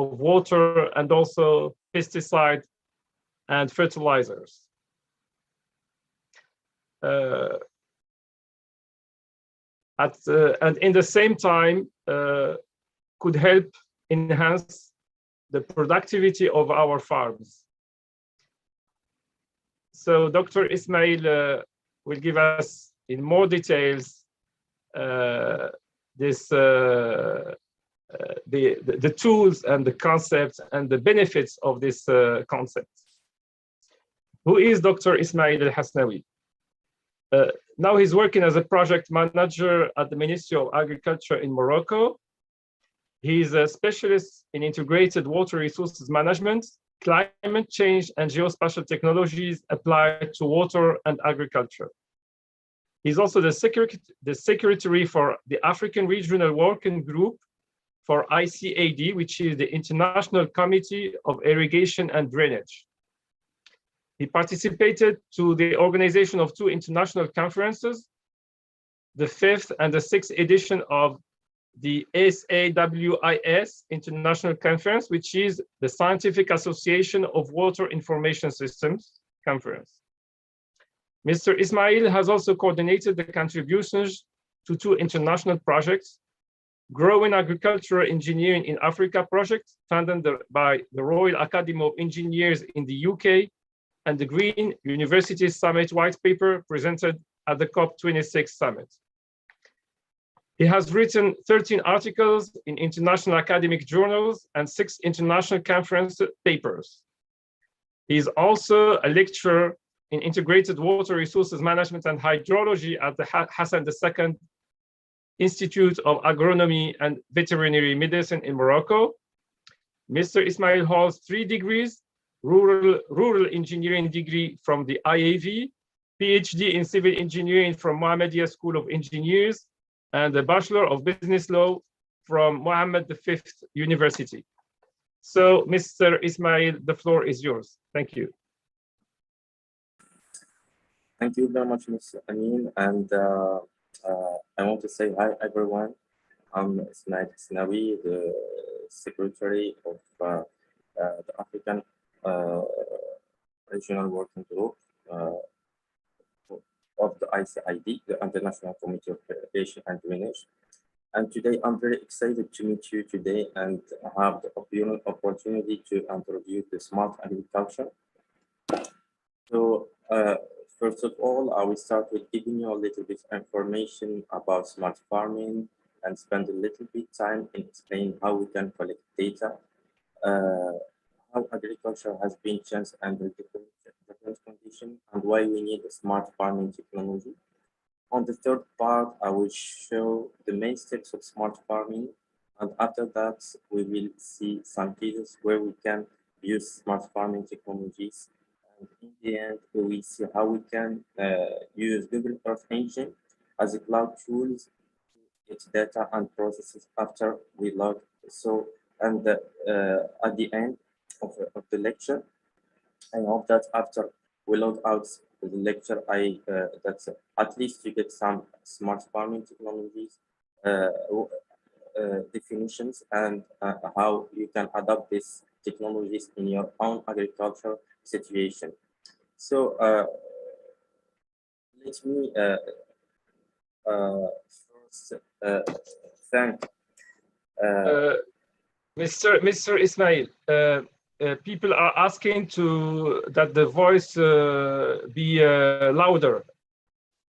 of water and also pesticide and fertilizers. And in the same time could help enhance the productivity of our farms. So Dr. Ismail will give us in more details the tools and the concepts and the benefits of this concept. Who is Dr. Ismail Al-Hasnawi? Now he's working as a project manager at the Ministry of Agriculture in Morocco. He's a specialist in integrated water resources management, climate change, and geospatial technologies applied to water and agriculture. He's also the secretary for the African Regional Working Group for ICAD, which is the International Committee of Irrigation and Drainage. He participated to the organization of 2 international conferences, the 5th and the 6th edition of the SAWIS International Conference, which is the Scientific Association of Water Information Systems Conference. Mr. Ismail has also coordinated the contributions to 2 international projects, Growing Agricultural Engineering in Africa project, funded by the Royal Academy of Engineers in the UK, and the Green University Summit white paper presented at the COP26 summit. He has written 13 articles in international academic journals and 6 international conference papers. He is also a lecturer in integrated water resources management and hydrology at the Hassan II Institute of Agronomy and Veterinary Medicine in Morocco. Mr. Ismail holds 3 degrees, rural engineering degree from the IAV, PhD in civil engineering from Mohammedia School of Engineers, and a Bachelor of Business Law from Mohammed V University. So, Mr. Ismail, the floor is yours. Thank you. Thank you very much, Mr. Amin. And I want to say hi, everyone. I'm Ismail Hasnawi, the Secretary of the African Regional Working Group of the ICID, the International Committee of Irrigation and Drainage. And today I'm very excited to meet you today and have the opportunity to introduce the smart agriculture. So first of all, I will start with giving you a little bit of information about smart farming and spend a little bit time in explaining how we can collect data, how agriculture has been changed under different conditions, and why we need a smart farming technology. On the third part, I will show the main steps of smart farming, and after that, we will see some cases where we can use smart farming technologies. And in the end, we will see how we can use Google Earth Engine as a cloud tool to get data and processes after we log. So, and at the end of the lecture, I hope that after we log out the lecture, that at least you get some smart farming technologies definitions and how you can adopt these technologies in your own agriculture situation. So let me first thank Mr. Ismail. People are asking that the voice be louder,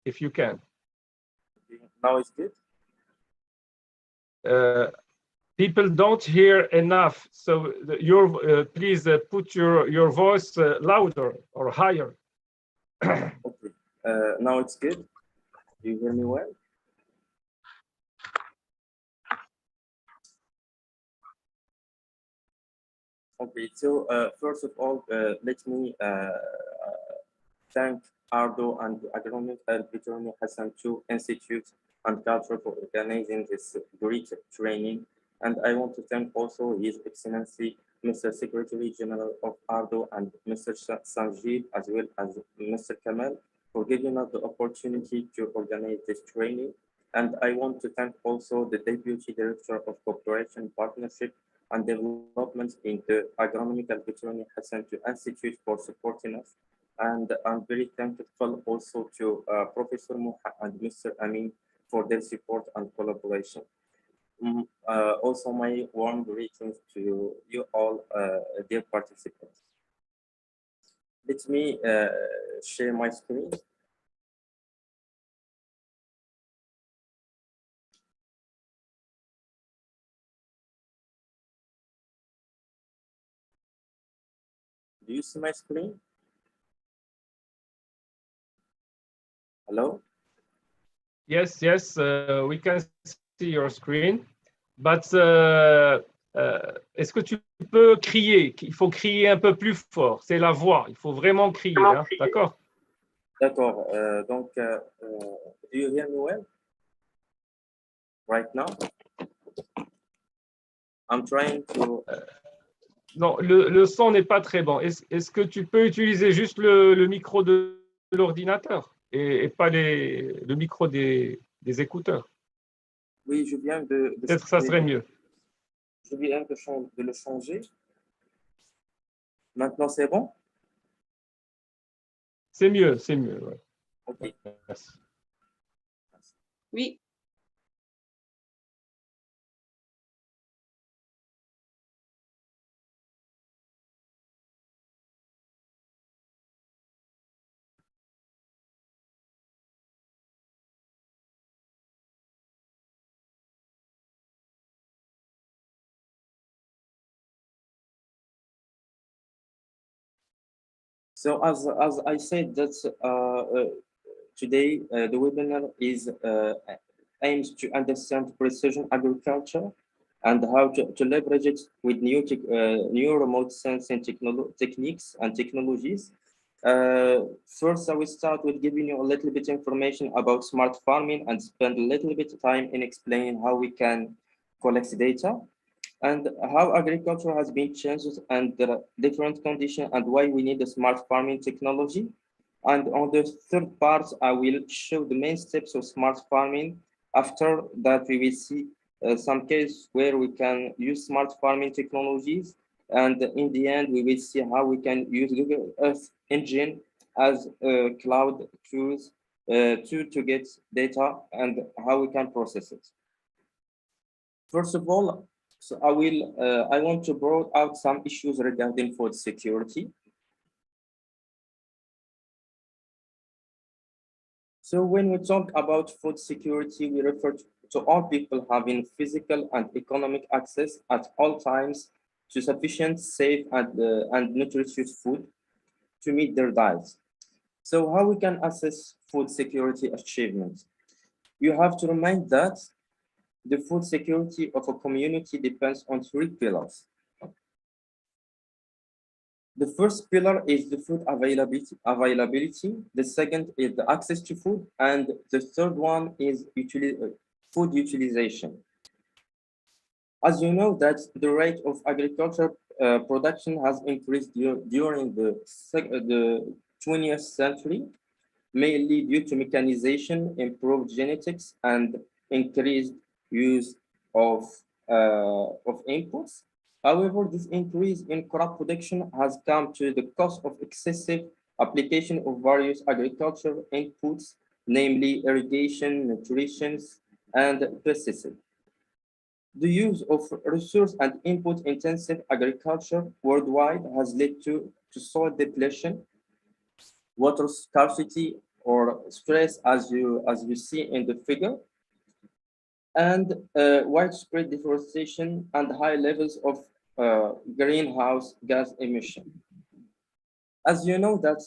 if you can. Now it's good. People don't hear enough, so please put your voice louder or higher. Okay. Now it's good. Do you hear me well? Okay, so first of all, let me thank ARDO and Agronomic and Veterinary Hassan II Institute and Culture for organizing this great training. And I want to thank also His Excellency, Mr. Secretary General of ARDO and Mr. Sanjeev, as well as Mr. Kamal, for giving us the opportunity to organize this training. And I want to thank also the Deputy Director of Cooperation Partnership, and development in the agronomical veterinary Hassan to Institute for supporting us. And I'm very thankful also to Professor Muha and Mr. Amin for their support and collaboration. Also, my warm greetings to you all, dear participants. Let me share my screen. Do you see my screen? Hello? Yes, yes, we can see your screen. But est-ce que tu peux crier? Il faut crier un peu plus fort. C'est la voix. Il faut vraiment crier. Hein? D'accord? D'accord. Donc, do you hear me well right now? I'm trying to. Non, le son n'est pas très bon. Est-ce que tu peux utiliser juste le micro de l'ordinateur et pas le micro des écouteurs? Oui, je viens de Peut-être ça serait mieux. Je viens de le changer. Maintenant, c'est bon? C'est mieux, c'est mieux. Ouais. OK. Merci. Oui. So as I said, that today the webinar is aims to understand precision agriculture and how to leverage it with new remote sensing techniques and technologies. First, I will start with giving you a little bit information about smart farming and spend a little bit of time in explaining how we can collect data and how agriculture has been changed under different conditions and why we need the smart farming technology. And on the third part, I will show the main steps of smart farming. After that, we will see some cases where we can use smart farming technologies. And in the end, we will see how we can use Google Earth Engine as a cloud tools to get data and how we can process it. First of all, so I want to bring out some issues regarding food security. So when we talk about food security, we refer to all people having physical and economic access at all times to sufficient, safe, and nutritious food to meet their diets. So how we can assess food security achievements? You have to remind that the food security of a community depends on three pillars. The first pillar is the food availability. The second is the access to food. And the third one is food utilization. As you know, that the rate of agriculture production has increased during the 20th century, mainly due to mechanization, improved genetics, and increased use of inputs. However, this increase in crop production has come to the cost of excessive application of various agricultural inputs, namely irrigation, nutrition, and pesticides. The use of resource and input-intensive agriculture worldwide has led to soil depletion, water scarcity or stress, as you see in the figure, and widespread deforestation and high levels of greenhouse gas emission. As you know, that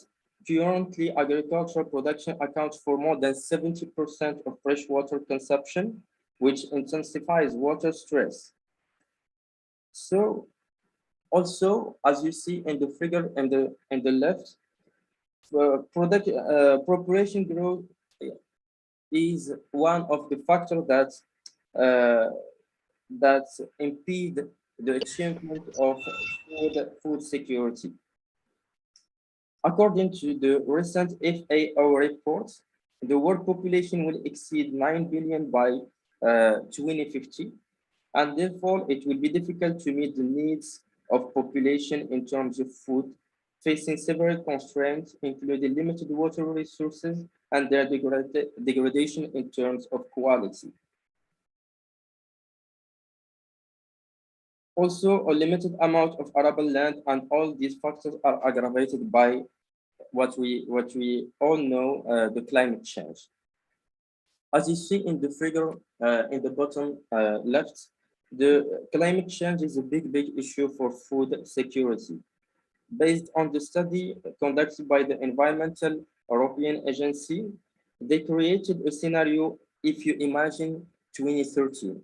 currently agricultural production accounts for more than 70% of freshwater consumption, which intensifies water stress. So also, as you see in the figure in the left, population growth is one of the factors that impede the achievement of food security. According to the recent FAO report, the world population will exceed 9 billion by 2050, and therefore it will be difficult to meet the needs of population in terms of food, facing several constraints, including limited water resources and their degradation in terms of quality. Also, a limited amount of arable land, and all these factors are aggravated by what we all know, the climate change. As you see in the figure in the bottom left, the climate change is a big issue for food security. Based on the study conducted by the Environmental European Agency, they created a scenario if you imagine 2030.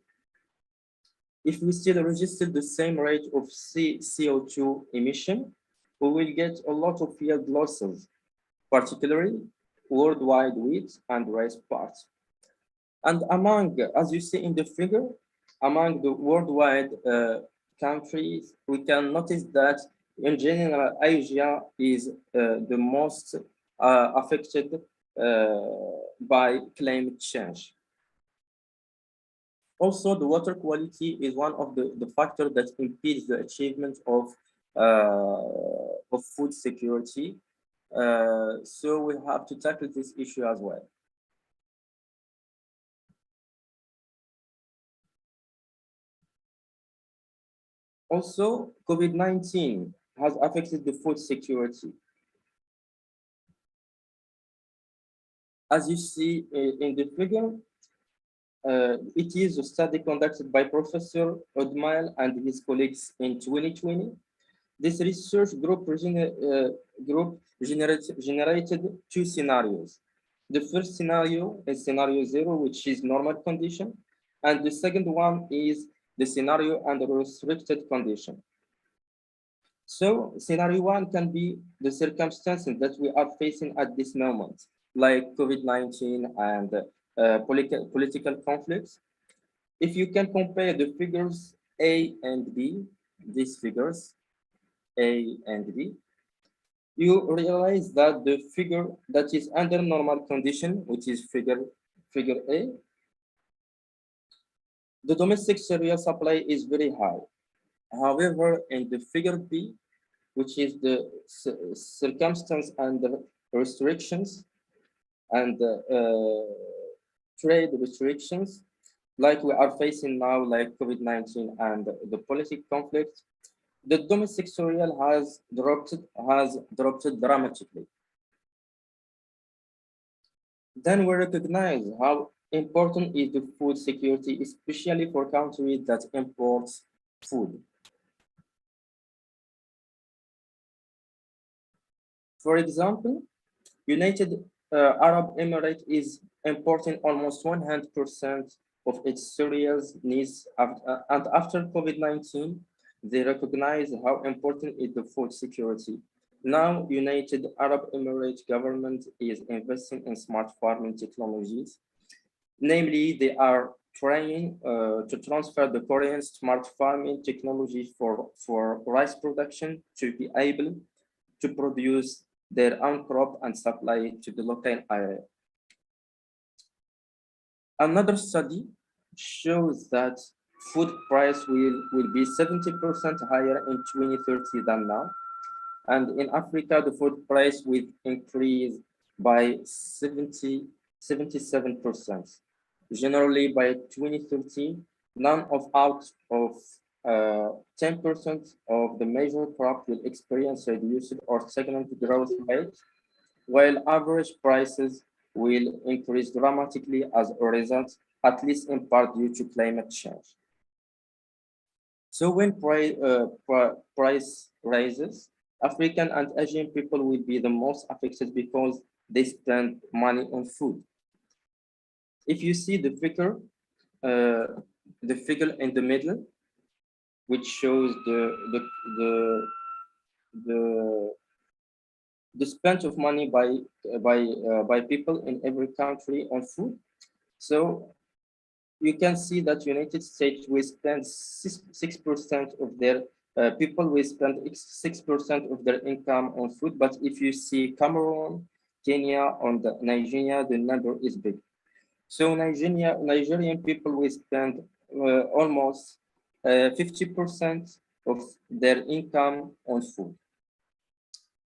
If we still register the same rate of CO2 emission, we will get a lot of field losses, particularly worldwide wheat and rice parts. And among, as you see in the figure, among the worldwide countries, we can notice that in general, Asia is the most affected by climate change. Also, the water quality is one of the factors that impedes the achievement of food security. So we have to tackle this issue as well. Also, COVID-19 has affected the food security. As you see in the figure, it is a study conducted by Professor Odmail and his colleagues in 2020. This research group generated two scenarios. The first scenario is scenario 0, which is normal condition, and the second one is the scenario under restricted condition. So scenario 1 can be the circumstances that we are facing at this moment, like COVID-19 and political conflicts. If you can compare the figures A and B, these figures, A and B, you realize that the figure that is under normal condition, which is figure A, the domestic cereal supply is very high. However, in the figure B, which is the circumstance under restrictions and trade restrictions, like we are facing now, like COVID-19 and the political conflict, the domestic cereal has dropped dramatically. Then we recognize how important is the food security, especially for countries that import food. For example, United Arab Emirates is importing almost 100% of its cereals needs, and after COVID-19, they recognize how important is the food security. Now, United Arab Emirates government is investing in smart farming technologies. Namely, they are trying to transfer the Korean smart farming technology for rice production to be able to produce their own crop and supply it to the local area. Another study shows that food price will be 70% higher in 2030 than now. And in Africa, the food price will increase by 77%. Generally, by 2030, none of out of 10% of the major crop will experience reduced or stagnant growth rate, while average prices will increase dramatically as a result, at least in part due to climate change. So when price rises, African and Asian people will be the most affected because they spend money on food. If you see the figure in the middle, which shows the spend of money by people in every country on food. So you can see that United States will spend 6% of their people will spend 6% of their income on food. But if you see Cameroon, Kenya, and Nigeria, the number is big. So Nigerian people will spend almost 50% of their income on food.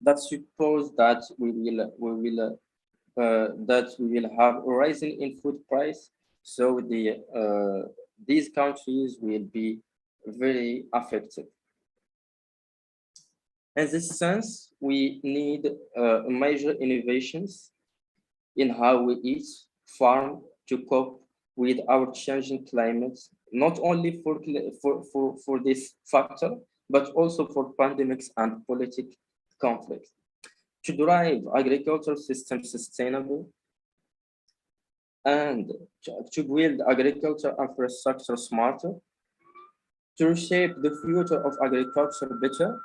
That suppose that we will have a rising in food price, so these countries will be very affected. In this sense, we need major innovations in how we eat, farm to cope with our changing climate, not only for this factor, but also for pandemics and political conflicts. To drive agricultural systems sustainable and to build agriculture infrastructure smarter, to reshape the future of agriculture better,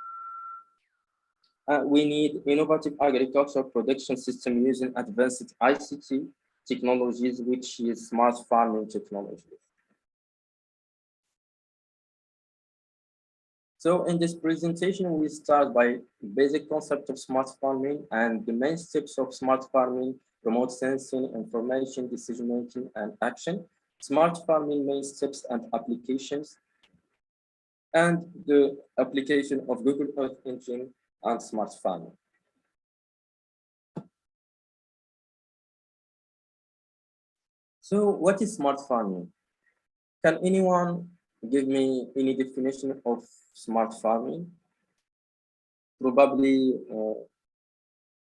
we need innovative agricultural production system using advanced ICT technologies, which is smart farming technologies. So in this presentation, we start by basic concept of smart farming and the main steps of smart farming: remote sensing, information, decision-making, and action. Smart farming main steps and applications, and the application of Google Earth Engine and smart farming. So what is smart farming? Can anyone give me any definition of smart farming? Probably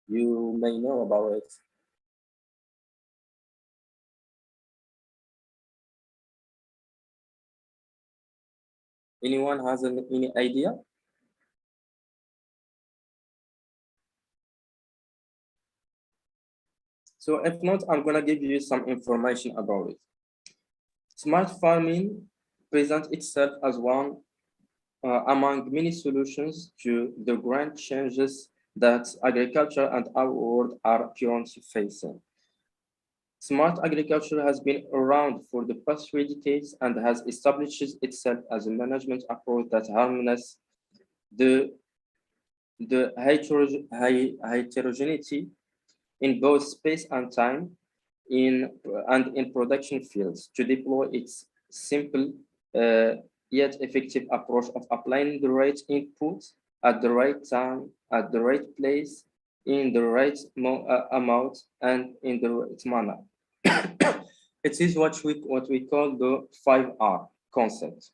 you may know about it. Anyone has any idea? So if not, I'm gonna give you some information about it. Smart farming presents itself as one among many solutions to the grand changes that agriculture and our world are currently facing. Smart agriculture has been around for the past 3 decades and has established itself as a management approach that harnesses the heterogeneity in both space and time in production fields to deploy its simple yet effective approach of applying the right input at the right time, at the right place, in the right amount, and in the right manner. It is what we call the 5R concept.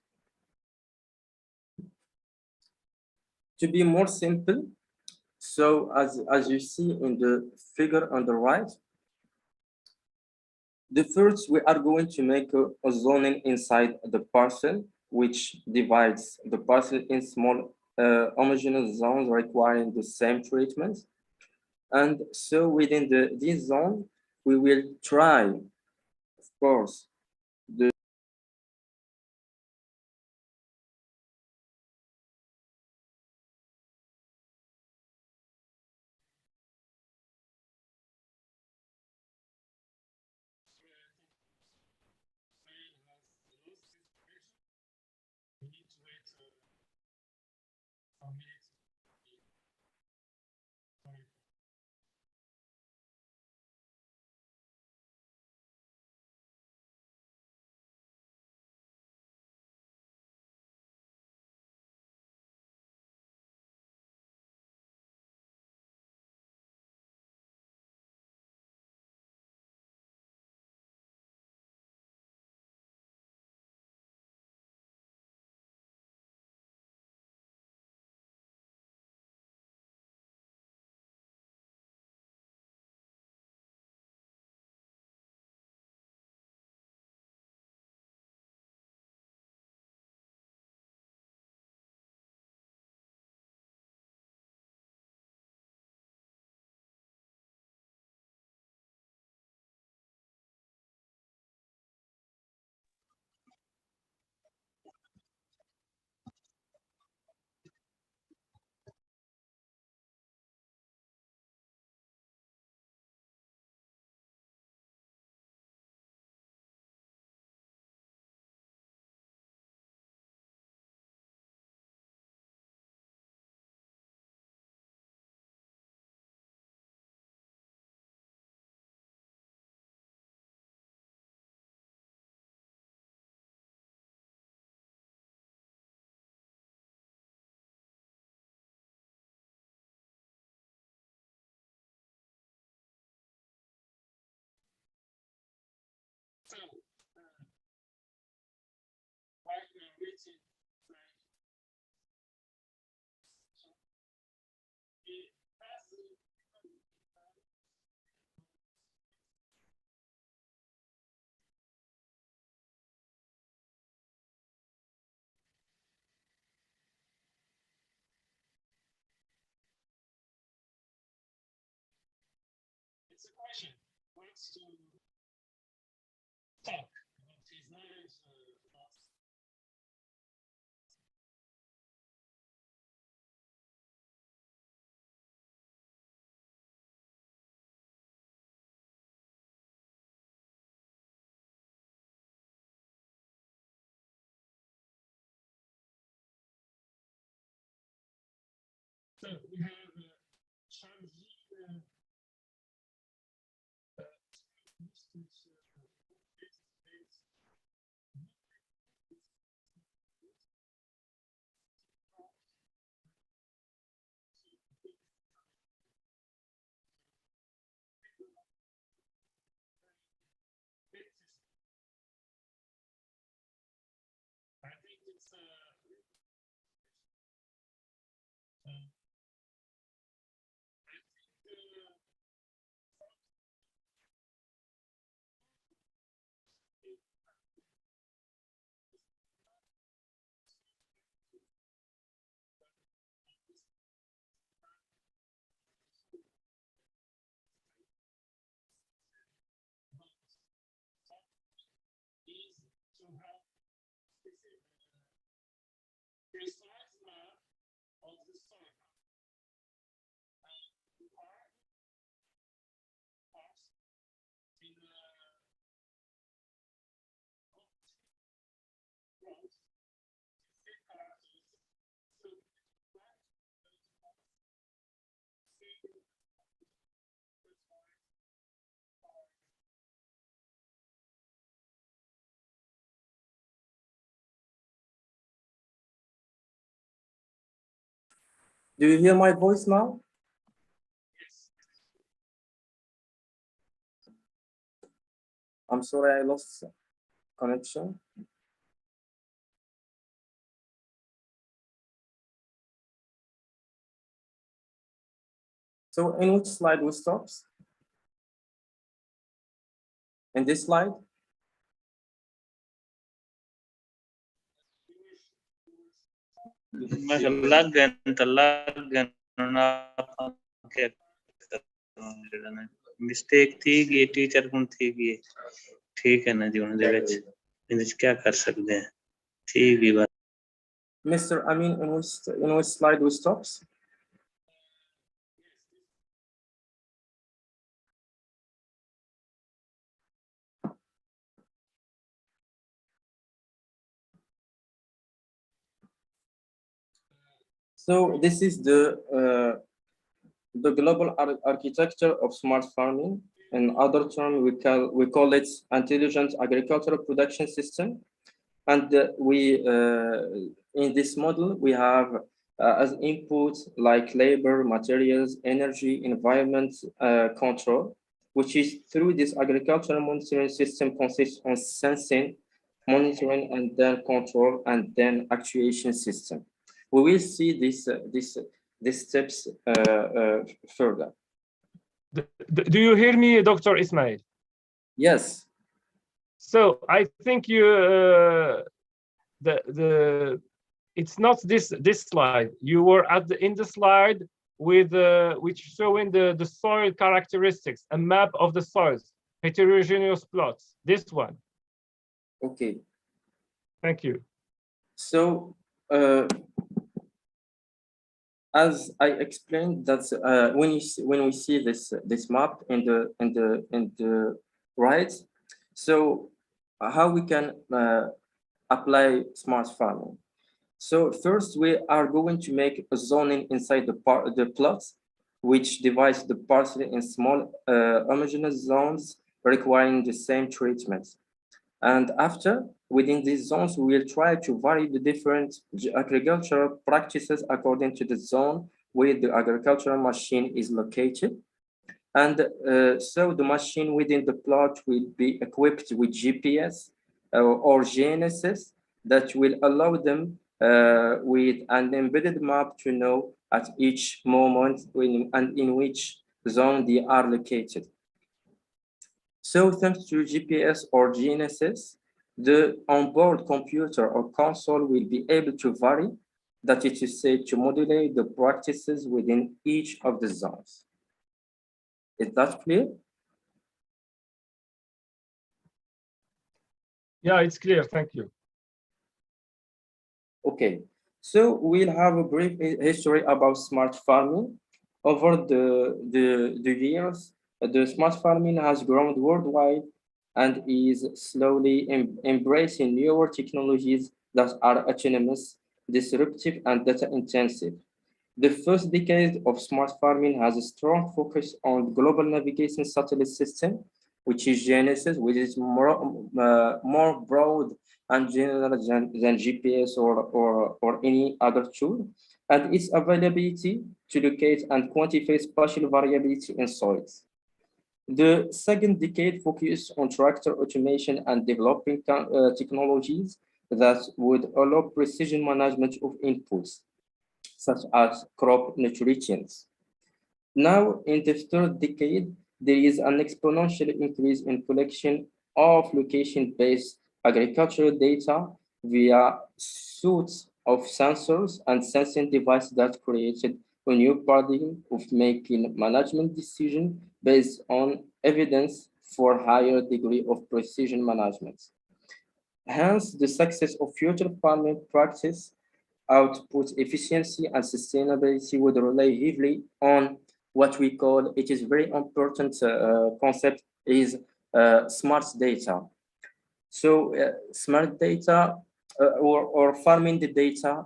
To be more simple, so as you see in the figure on the right, the first, we are going to make a zoning inside the parcel, which divides the parcel in small homogeneous zones requiring the same treatment. And so within this zone, we will try, of course, Do you hear my voice now? I'm sorry, I lost connection. So in which slide we stop? In this slide? Mistake थी कि teacher कौन थी कि ठीक है ना जी उन जगह क्या कर सकते हैं ठीक ही बात Mr. Amin, in which slide we stop? So this is the global architecture of smart farming. In other terms, we call it intelligent agricultural production system. And in this model, we have as input like labor, materials, energy, environment control, which is through this agricultural monitoring system consists on sensing, monitoring, and then control, and then actuation system. We will see these steps further. Do you hear me, Dr. Ismail? Yes. So I think you it's not this slide. You were in the slide with which showing the soil characteristics, a map of the soils, heterogeneous plots. This one. Okay. Thank you. So as I explained, that when we see this map in the right, so how we can apply smart farming. So first, we are going to make a zoning inside the plots, which divides the parcel in small homogeneous zones requiring the same treatment. And after, within these zones, we will try to vary the different agricultural practices according to the zone where the agricultural machine is located. And so the machine within the plot will be equipped with GPS or GNSS that will allow them with an embedded map to know at each moment and in which zone they are located. So thanks to GPS or GNSS, the onboard computer or console will be able to vary, that is to say, to modulate the practices within each of the zones. Is that clear? Yeah, it's clear. Thank you. Okay, so we'll have a brief history about smart farming. Over the years, the smart farming has grown worldwide and is slowly embracing newer technologies that are autonomous, disruptive, and data intensive. The first decade of smart farming has a strong focus on global navigation satellite system, which is GNSS, which is more broad and general than GPS or any other tool, and its availability to locate and quantify spatial variability in soils. The second decade focused on tractor automation and developing technologies that would allow precision management of inputs, such as crop nutrients. Now, in the third decade, there is an exponential increase in collection of location-based agricultural data via suites of sensors and sensing devices that created a new paradigm of making management decisions based on evidence for higher degree of precision management. Hence, the success of future farming practice, output efficiency, and sustainability would rely heavily on what we call, it is very important concept, is smart data. So smart data or farming the data,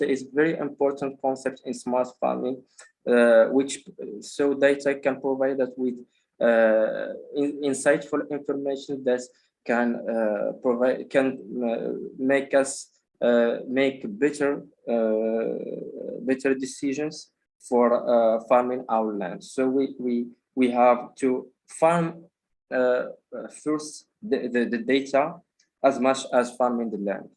is very important concept in smart farming, which so data can provide us with insightful information that can make us make better decisions for farming our land. So we have to farm first the data as much as farming the land.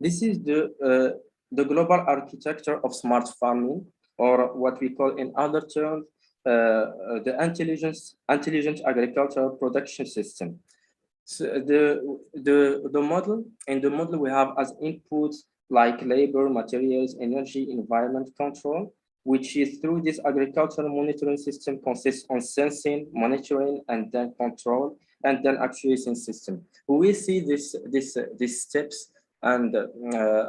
This is the global architecture of smart farming, or what we call in other terms the intelligent agricultural production system. So the model, in the model we have as inputs like labor, materials, energy, environment control, which is through this agricultural monitoring system consists on sensing, monitoring, and then control, and then actuation system. We see these steps and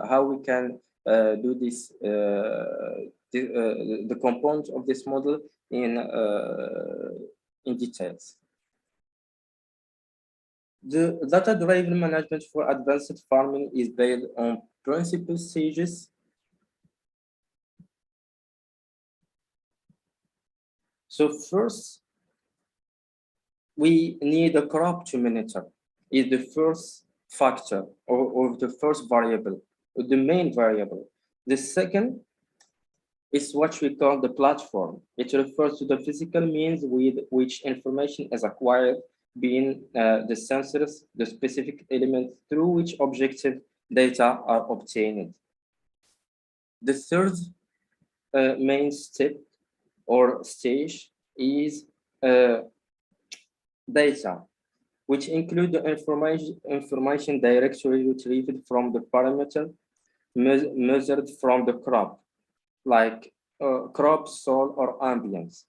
how we can do this, the components of this model in details. The data-driven management for advanced farming is based on principal stages. So first, we need a crop to monitor. Is the first factor or the first variable, the main variable. The second is what we call the platform. It refers to the physical means with which information is acquired, being the sensors, the specific element through which objective data are obtained. The third main step or stage is data, which include the information directly retrieved from the parameter measured from the crop, like crop, soil, or ambience.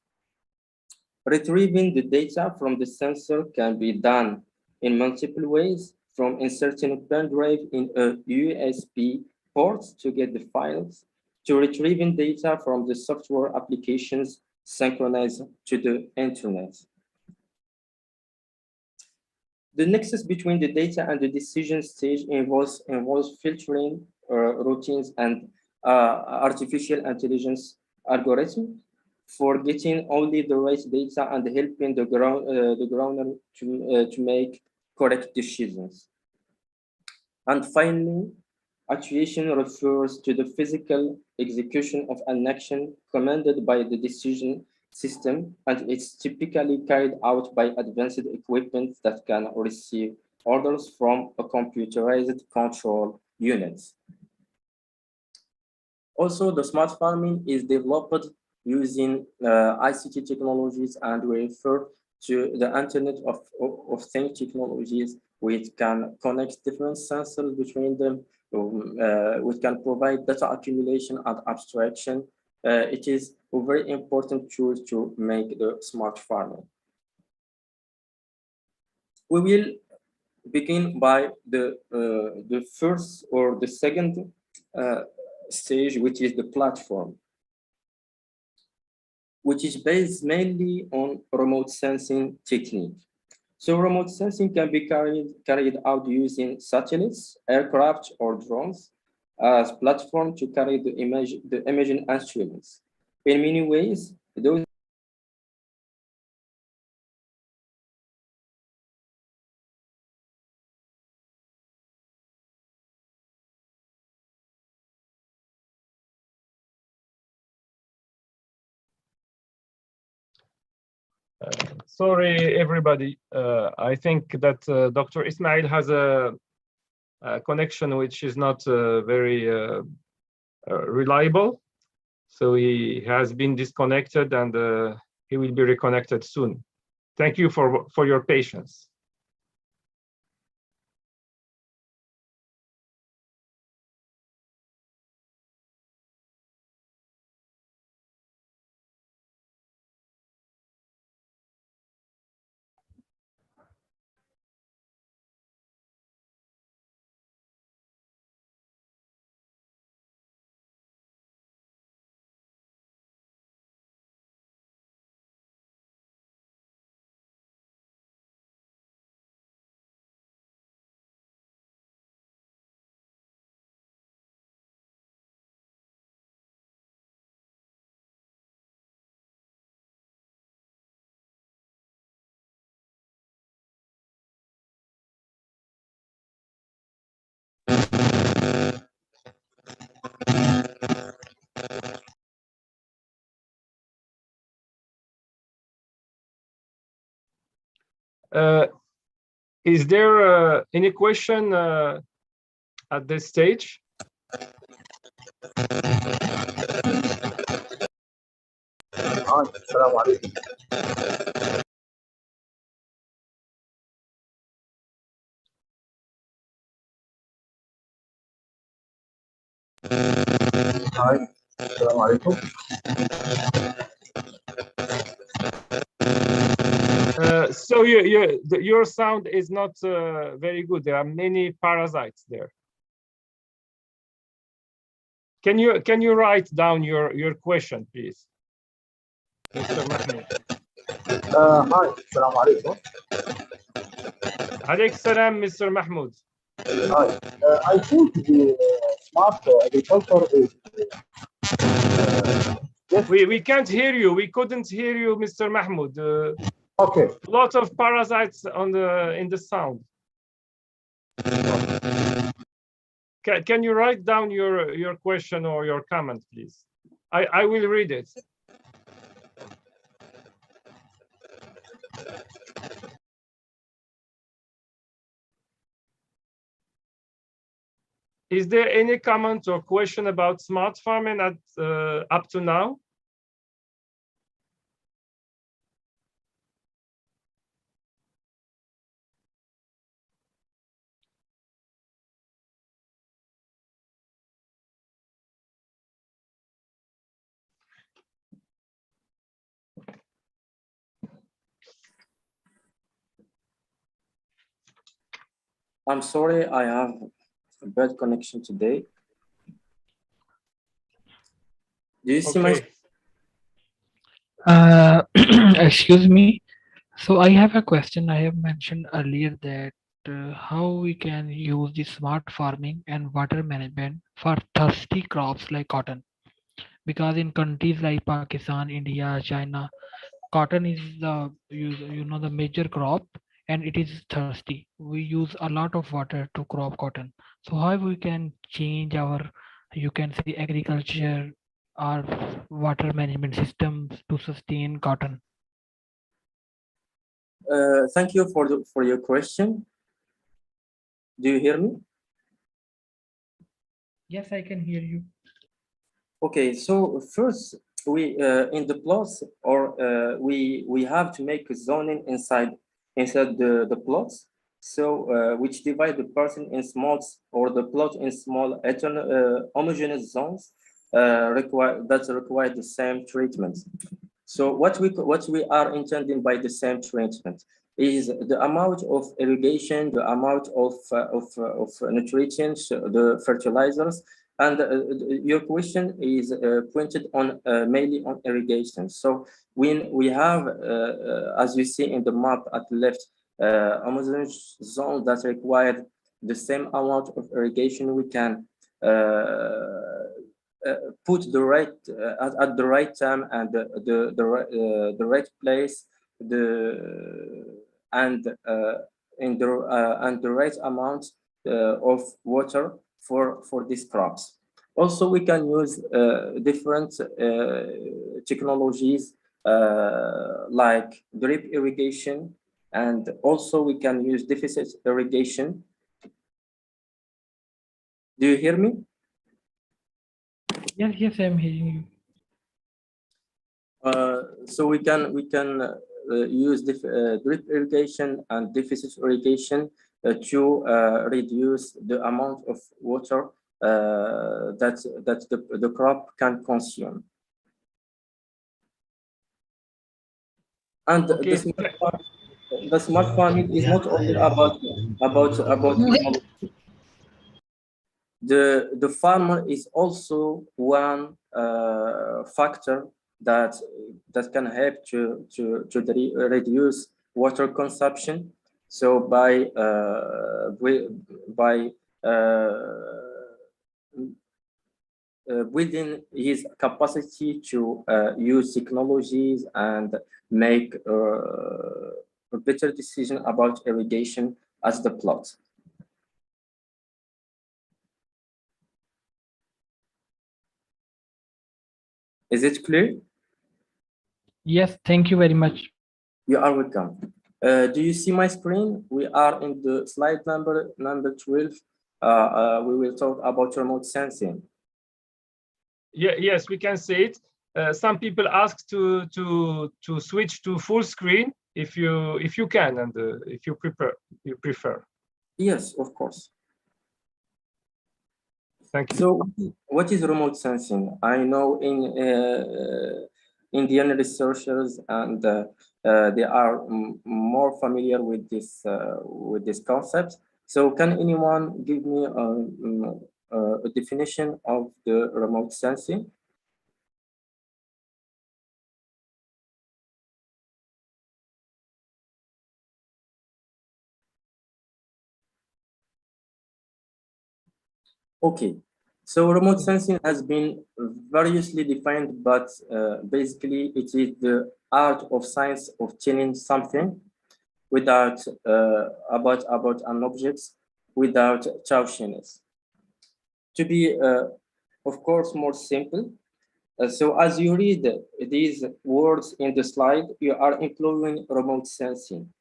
Retrieving the data from the sensor can be done in multiple ways, from inserting a pen drive in a USB port to get the files, to retrieving data from the software applications synchronized to the internet. The nexus between the data and the decision stage involves filtering routines and artificial intelligence algorithms for getting only the right data and helping the grower to make correct decisions. And finally, actuation refers to the physical execution of an action commanded by the decision system, and it's typically carried out by advanced equipment that can receive orders from a computerized control unit. Also, the smart farming is developed using ICT technologies, and we refer to the Internet of Things technologies, which can connect different sensors between them, which can provide data accumulation and abstraction. It is a very important tool to make the smart farming. We will begin by the first or the second stage, which is the platform, which is based mainly on remote sensing technique. So remote sensing can be carried out using satellites, aircraft, or drones as platform to carry the imaging instruments. In many ways, those Sorry, everybody. I think that Dr. Ismail has a connection which is not very reliable. So he has been disconnected and he will be reconnected soon. Thank you for your patience. Is there any question at this stage? السلام عليكم. Hi. السلام عليكم. So your sound is not very good. There are many parasites there. Can you write down your question, please, Mr. Mahmoud? Hi. السلام عليكم. عليك السلام, Mr. Mahmoud. Hi. I think the smart agriculture is. Yes. We can't hear you. We couldn't hear you, Mr. Mahmoud. Okay. A lot of parasites in the sound. Can you write down your question or your comment, please? I will read it. Is there any comment or question about smart farming up to now? I'm sorry, I have a bad connection today. Do you see my? Excuse me. So I have a question. I have mentioned earlier that how we can use the smart farming and water management for thirsty crops like cotton. Because in countries like Pakistan, India, China, cotton is the major crop and it is thirsty. We use a lot of water to crop cotton. So how we can change our, you can say, agriculture or water management systems to sustain cotton? Thank you for your question. Do you hear me? Yes, I can hear you. Okay, so first we in the plots, or we have to make a zoning inside the plots, so which divide the person in small, or the plot in small homogeneous zones require the same treatment. So what we are intending by the same treatment is the amount of irrigation, the amount of nutrients, the fertilizers, and your question is pointed on mainly on irrigation. So when we have, as you see in the map at the left, Amazon zone that require the same amount of irrigation, we can put the right at the right time and the right place, and the right amount of water for these crops. Also, we can use different technologies like drip irrigation, and also we can use deficit irrigation. Do you hear me? Yes, I'm hearing you. So we can use drip irrigation and deficit irrigation to reduce the amount of water that the crop can consume. And Okay. the smart farming is not only about technology. The farmer is also one factor that can help to reduce water consumption. So by within his capacity to use technologies and make a better decision about irrigation as the plot. Is it clear? Yes, thank you very much. You are welcome. Do you see my screen? We are in the slide number 12. We will talk about remote sensing. Yeah, yes, we can see it. Some people ask to switch to full screen if you can, and if you prefer. Yes, of course. Thank you. So, what is remote sensing? I know in Indian researchers, and they are more familiar with this concept. So, can anyone give me a definition of the remote sensing? Okay, so remote sensing has been variously defined, but basically it is the art of science of changing something without about an object without chauviness. To be, of course, more simple. So as you read these words in the slide, you are employing remote sensing.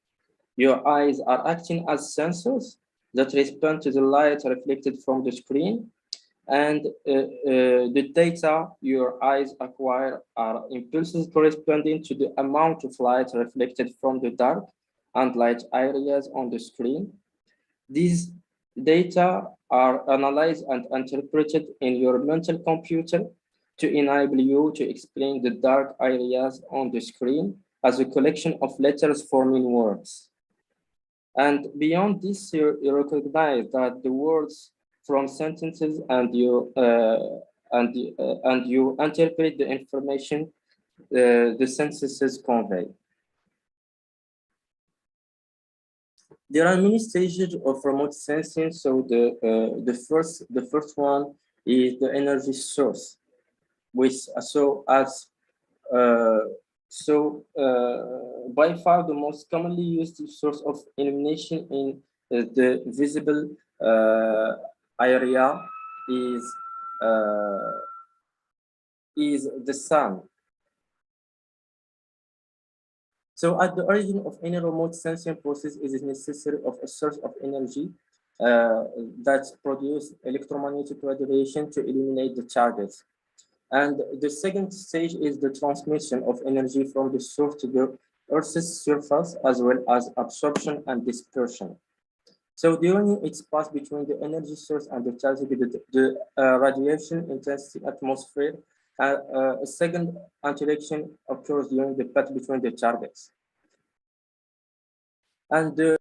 Your eyes are acting as sensors that respond to the light reflected from the screen, and the data your eyes acquire are impulses corresponding to the amount of light reflected from the dark and light areas on the screen. These data are analyzed and interpreted in your mental computer to enable you to explain the dark areas on the screen as a collection of letters forming words. And beyond this, you recognize that the words from sentences, and you interpret the information the sentences convey. There are many stages of remote sensing. So the first one is the energy source, which by far the most commonly used source of illumination in the visible area is the sun. So at the origin of any remote sensing process, it is necessary of a source of energy that produces electromagnetic radiation to illuminate the targets. And the second stage is the transmission of energy from the source to the Earth's surface, as well as absorption and dispersion. So during its path between the energy source and the target, the radiation intensity atmosphere, a second interaction occurs during the path between the targets. And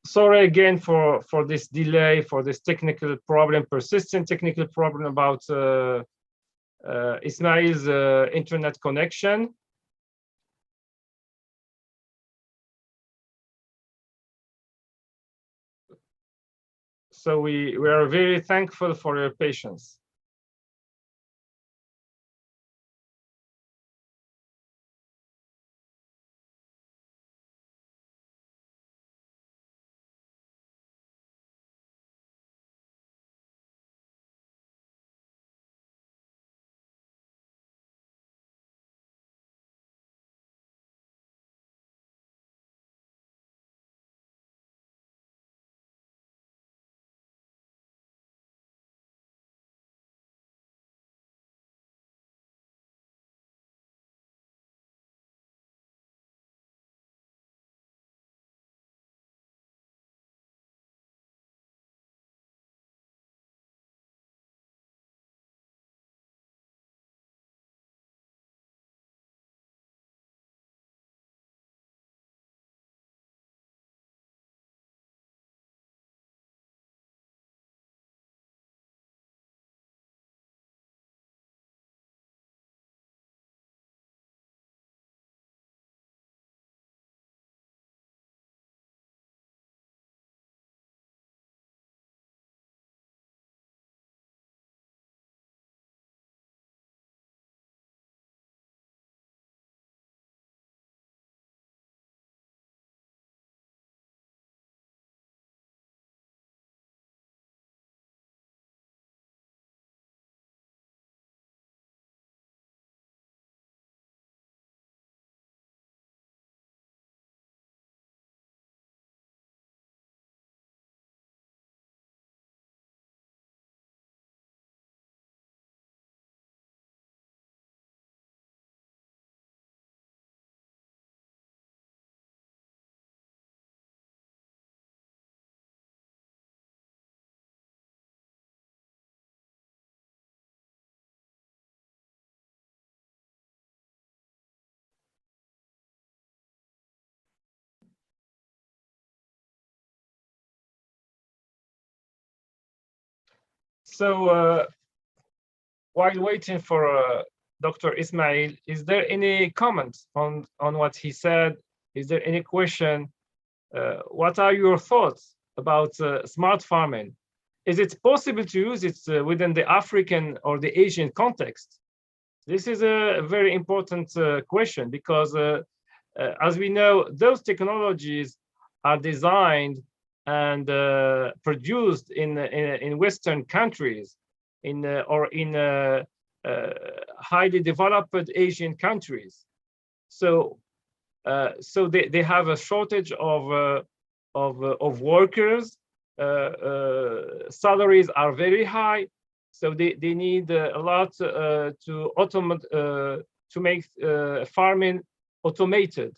Sorry again for this delay, for this technical problem, persistent technical problem about Ismail's internet connection. So we are very thankful for your patience. So while waiting for Dr. Ismail, is there any comment on what he said? Is there any question? What are your thoughts about smart farming? Is it possible to use it within the African or the Asian context? This is a very important question because as we know, those technologies are designed and produced in Western countries, or in highly developed Asian countries. So they have a shortage of workers. Salaries are very high, so they need a lot to automate, to make farming automated.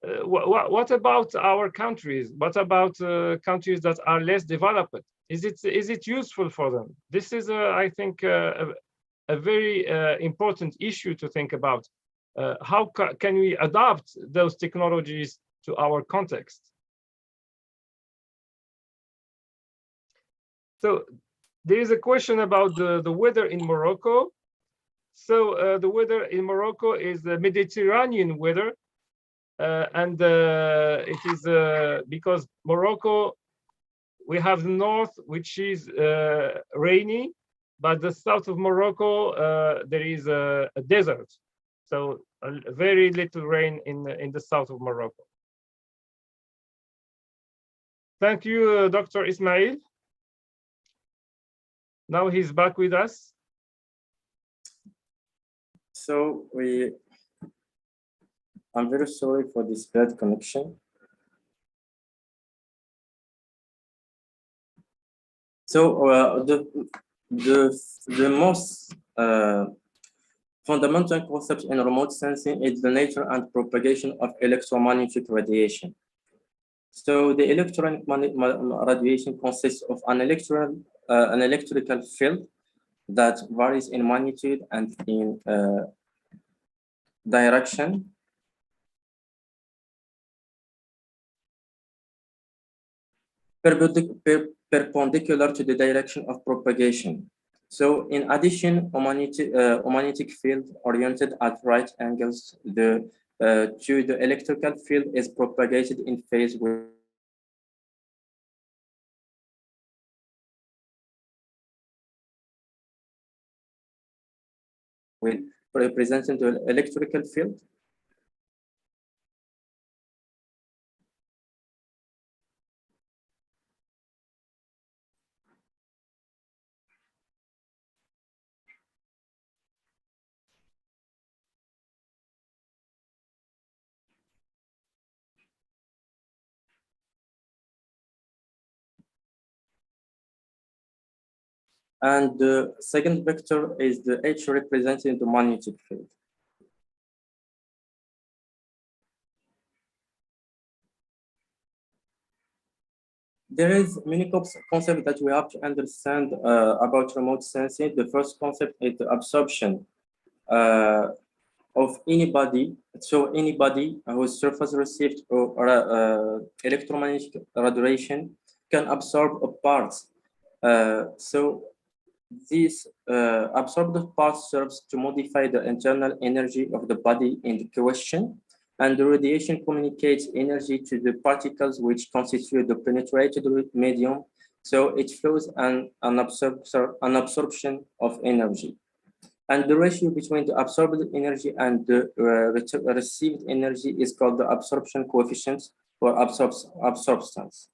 What about our countries? What about countries that are less developed? Is it useful for them? This is, I think, a very important issue to think about. How can we adapt those technologies to our context? So there is a question about the weather in Morocco. So the weather in Morocco is the Mediterranean weather. and it is because Morocco, we have the north, which is rainy, but the south of Morocco, there is a desert. So very little rain in the south of Morocco. Thank you, Dr. Ismail. Now he's back with us. So I'm very sorry for this bad connection. So the most fundamental concept in remote sensing is the nature and propagation of electromagnetic radiation. So the electronic radiation consists of an electrical field that varies in magnitude and in direction. Perpendicular to the direction of propagation. So in addition, a magnetic field oriented at right angles to the electrical field is propagated in phase with representing the electrical field. And the second vector is the H representing the magnetic field. There is many concepts that we have to understand about remote sensing. The first concept is the absorption of anybody. So anybody whose surface received electromagnetic radiation can absorb a part. So this absorbed part serves to modify the internal energy of the body in the question, and the radiation communicates energy to the particles which constitute the penetrated medium, so it flows an absorption of energy. And the ratio between the absorbed energy and the received energy is called the absorption coefficient or absorbance.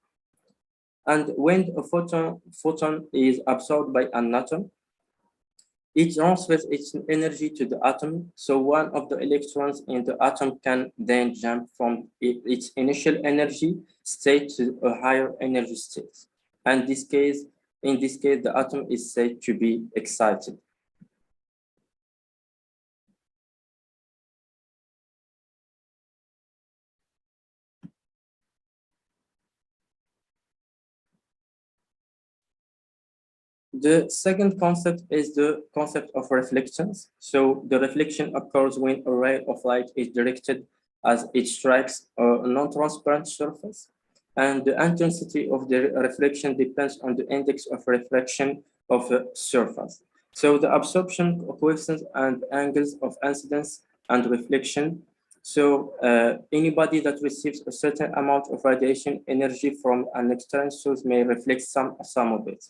And when a photon is absorbed by an atom, it transfers its energy to the atom. So one of the electrons in the atom can then jump from its initial energy state to a higher energy state. And in this case, the atom is said to be excited. The second concept is the concept of reflections. So the reflection occurs when a ray of light is directed as it strikes a non-transparent surface. And the intensity of the reflection depends on the index of refraction of a surface. So the absorption coefficients and angles of incidence and reflection. So anybody that receives a certain amount of radiation energy from an external source may reflect some of it.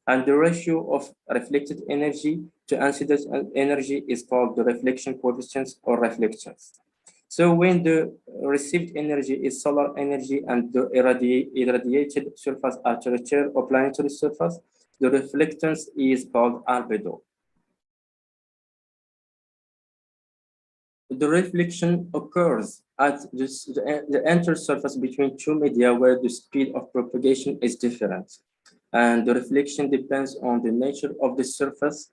And the ratio of reflected energy to incident energy is called the reflection coefficients or reflections. So when the received energy is solar energy and the irradiated surface are terrestrial or planetary surface, the reflectance is called albedo. The reflection occurs at the intersurface between two media where the speed of propagation is different. And the reflection depends on the nature of the surface,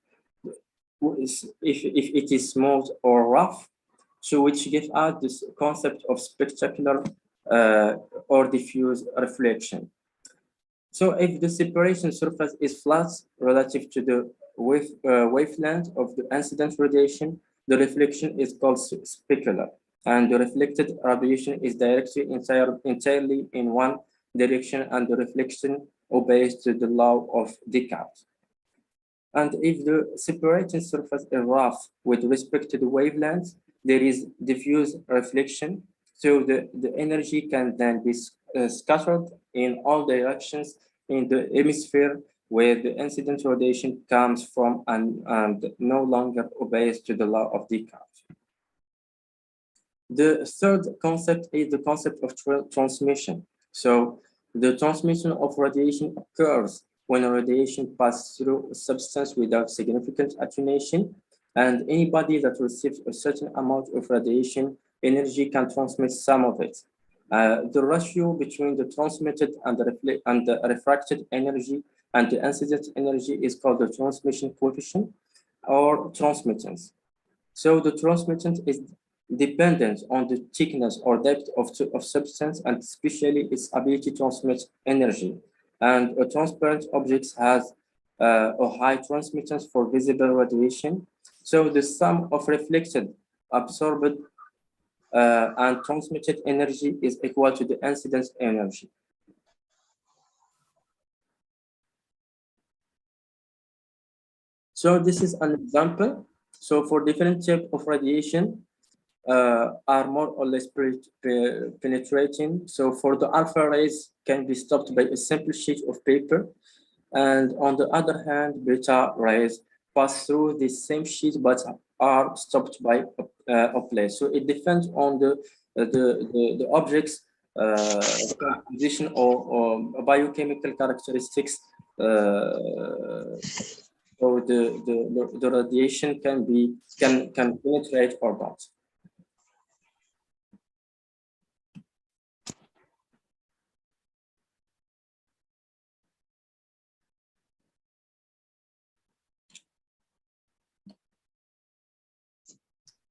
if it is smooth or rough, so which gives us this concept of spectacular or diffuse reflection. So if the separation surface is flat relative to the wavelength of the incident radiation, the reflection is called specular, and the reflected radiation is directed entirely in one direction, and the reflection obeys to the law of Descartes. And if the separating surface is rough with respect to the wavelength, there is diffuse reflection. So the energy can then be scattered in all directions in the hemisphere where the incident radiation comes from and no longer obeys to the law of Descartes. The third concept is the concept of transmission. So the transmission of radiation occurs when a radiation passes through a substance without significant attenuation, and anybody that receives a certain amount of radiation energy can transmit some of it. The ratio between the transmitted and the refracted energy and the incident energy is called the transmission coefficient or transmittance. So the transmittance is dependent on the thickness or depth of substance and especially its ability to transmit energy. And a transparent object has a high transmittance for visible radiation. So the sum of reflected, absorbed, and transmitted energy is equal to the incident energy. So this is an example. So for different types of radiation, are more or less penetrating. So for the alpha rays can be stopped by a simple sheet of paper. And on the other hand, beta rays pass through the same sheet but are stopped by a place. So it depends on the object's composition or biochemical characteristics. So the radiation can penetrate or not.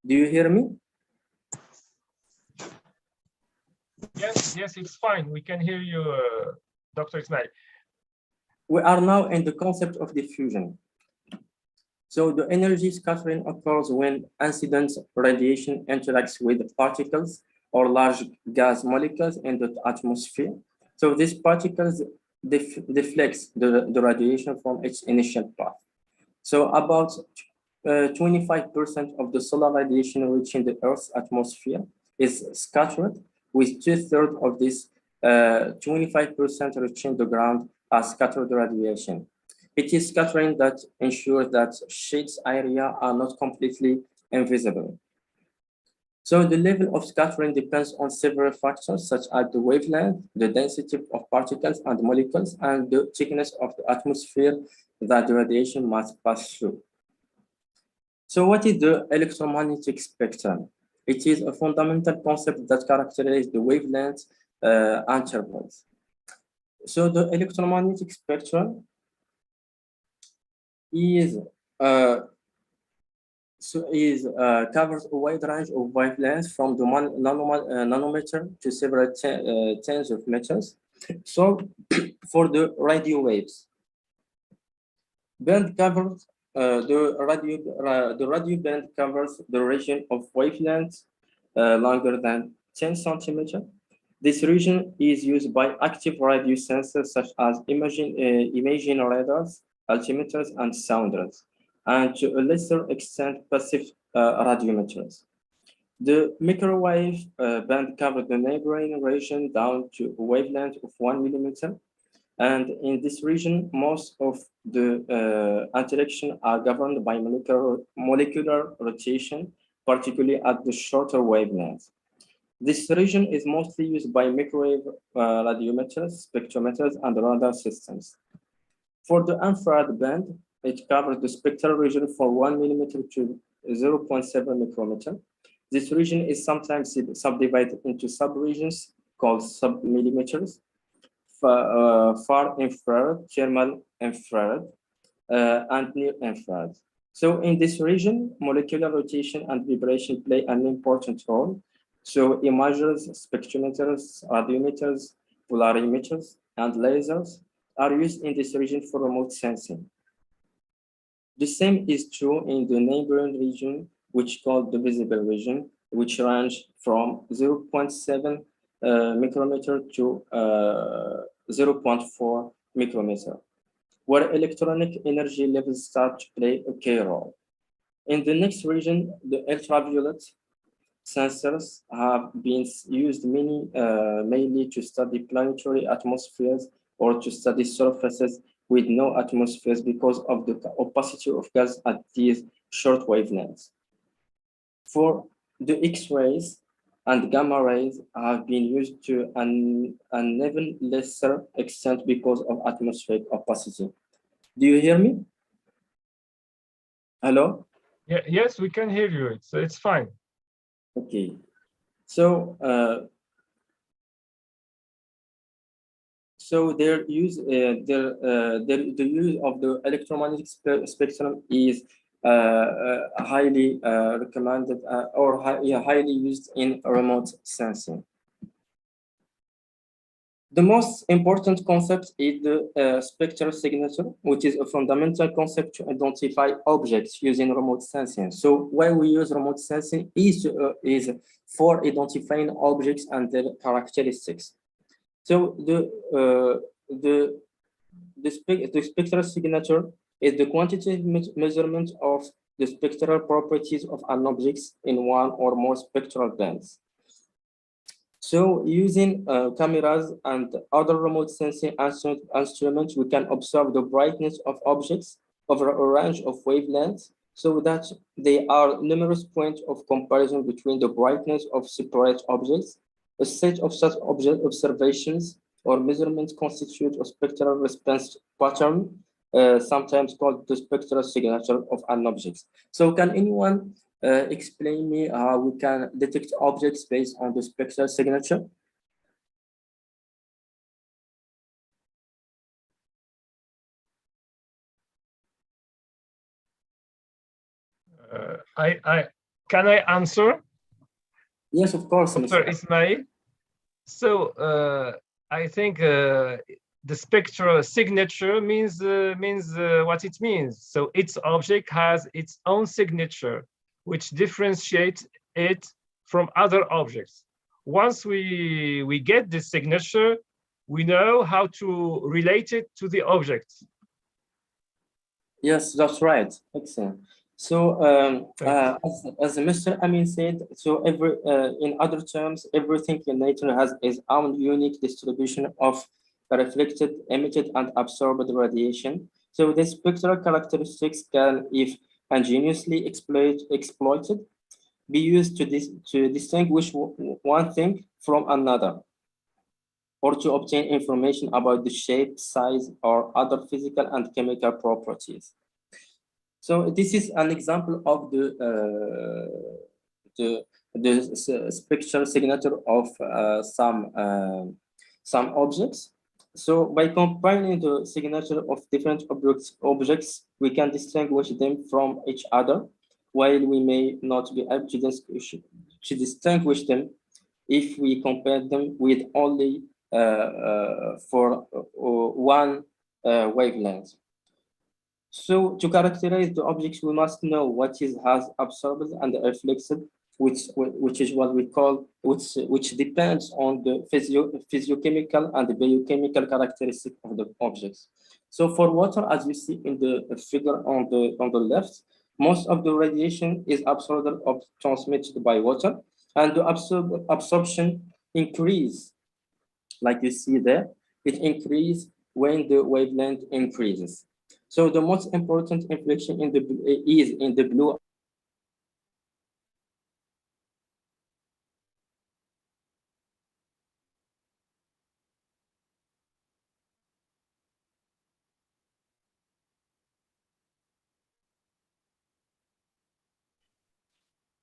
Do you hear me? Yes, it's fine. We can hear you, Dr. Ismail. We are now in the concept of diffusion. So the energy scattering occurs when incident radiation interacts with particles or large gas molecules in the atmosphere. So these particles deflect the radiation from its initial path. So about 25% of the solar radiation reaching the Earth's atmosphere is scattered, with 2/3 of this 25% reaching the ground as scattered radiation. It is scattering that ensures that shades area are not completely invisible. So the level of scattering depends on several factors such as the wavelength, the density of particles and molecules, and the thickness of the atmosphere that the radiation must pass through. So what is the electromagnetic spectrum? It is a fundamental concept that characterizes the wavelength intervals. So the electromagnetic spectrum is covers a wide range of wavelengths from the nanometer to several tens of meters. So for the radio waves, band covers the radio band covers the region of wavelengths longer than 10 centimeters. This region is used by active radio sensors such as imaging radars, altimeters, and sounders, and to a lesser extent, passive radiometers. The microwave band covers the neighboring region down to a wavelength of 1 millimeter. And in this region, most of the interactions are governed by molecular rotation, particularly at the shorter wavelengths. This region is mostly used by microwave radiometers, spectrometers, and radar systems. For the infrared band, it covers the spectral region from 1 millimeter to 0.7 micrometer. This region is sometimes subdivided into subregions called submillimeters, far infrared, thermal infrared, and near infrared. So in this region, molecular rotation and vibration play an important role. So imagers, spectrometers, radiometers, polarimeters, and lasers are used in this region for remote sensing. The same is true in the neighboring region, which is called the visible region, which range from 0.7 micrometer to 0.4 micrometer, where electronic energy levels start to play a key role. In the next region, the ultraviolet sensors have been used mainly to study planetary atmospheres or to study surfaces with no atmospheres because of the opacity of gas at these short wavelengths. For the X-rays and gamma rays have been used to an even lesser extent because of atmospheric opacity. Do you hear me? Hello? Yeah, yes, we can hear you. It's fine. Okay. So their use, the use of the electromagnetic spectrum is highly recommended or highly used in remote sensing. The most important concept is the spectral signature, which is a fundamental concept to identify objects using remote sensing. So why we use remote sensing is for identifying objects and their characteristics. So the spectral signature is the quantitative measurement of the spectral properties of an object in one or more spectral bands. So using cameras and other remote sensing instruments, we can observe the brightness of objects over a range of wavelengths so that there are numerous points of comparison between the brightness of separate objects. A set of such object observations or measurements constitute a spectral response pattern, sometimes called the spectral signature of an object. So can anyone explain me how we can detect objects based on the spectral signature? Can I answer, Yes, of course, Dr. Mr. Ismail? So I think the spectral signature means what it means. So each object has its own signature, which differentiates it from other objects. Once we get this signature, we know how to relate it to the object. Yes, that's right. Excellent. So, as Mr. Amin said, so in other terms, everything in nature has its own unique distribution of reflected, emitted, and absorbed radiation. So the spectral characteristics can, if ingeniously exploited, be used to distinguish one thing from another, or to obtain information about the shape, size, or other physical and chemical properties. So this is an example of the spectral signature of some objects. So by combining the signature of different objects, we can distinguish them from each other, while we may not be able to distinguish them if we compare them with only for one wavelength. So to characterize the objects, we must know what has absorbed and reflected, which is what we call, which depends on the physiochemical and the biochemical characteristic of the objects. So for water, as you see in the figure on the left, most of the radiation is absorbed or transmitted by water, and the absorption increase, like you see there, it increases when the wavelength increases. So the most important inflection is in the blue.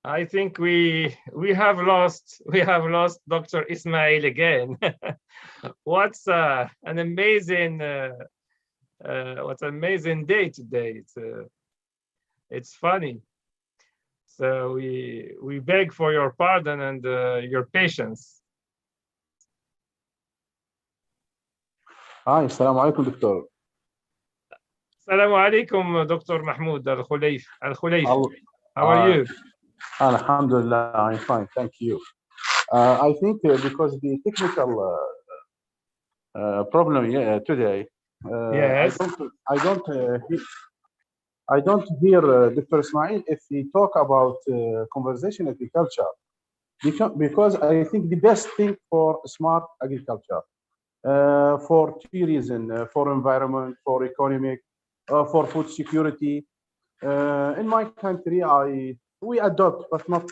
I think we have lost Dr. Ismail again. What's an amazing what an amazing day today. It's funny. So we beg for your pardon and your patience. Hi, assalamu alaikum, doctor. Assalamu alaikum, Dr. Mahmoud Al-Khulaif. How are you? Alhamdulillah, I'm fine, thank you. I think because the technical problem today, Yes. I don't hear Dr. Ismail if he talk about conversation agriculture. because I think the best thing for smart agriculture, for two reasons, for environment, for economic, for food security. In my country, we adopt, but not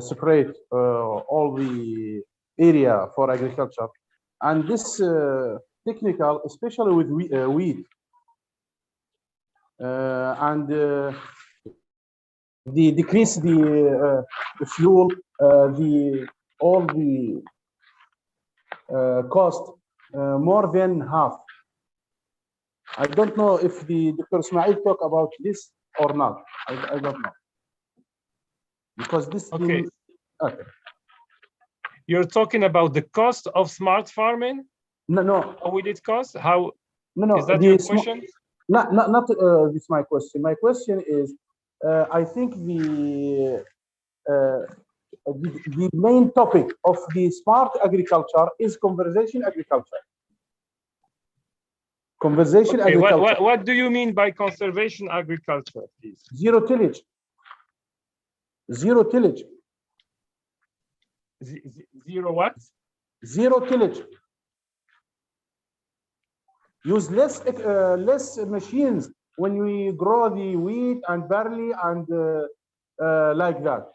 separate all the area for agriculture. And this technical, especially with wheat, and the decrease the fuel, the all the cost more than half. I don't know if the Dr. Ismail talk about this or not. I don't know because this. Okay. Okay. You're talking about the cost of smart farming? No. How will it cost? How? No. Is that your question? Not this is my question. My question is, I think the main topic of the smart agriculture is conversation agriculture. Conversation Okay, agriculture. what do you mean by conservation agriculture, please? Zero tillage. Zero tillage. Zero what? Zero tillage. Use less machines when we grow the wheat and barley and like that.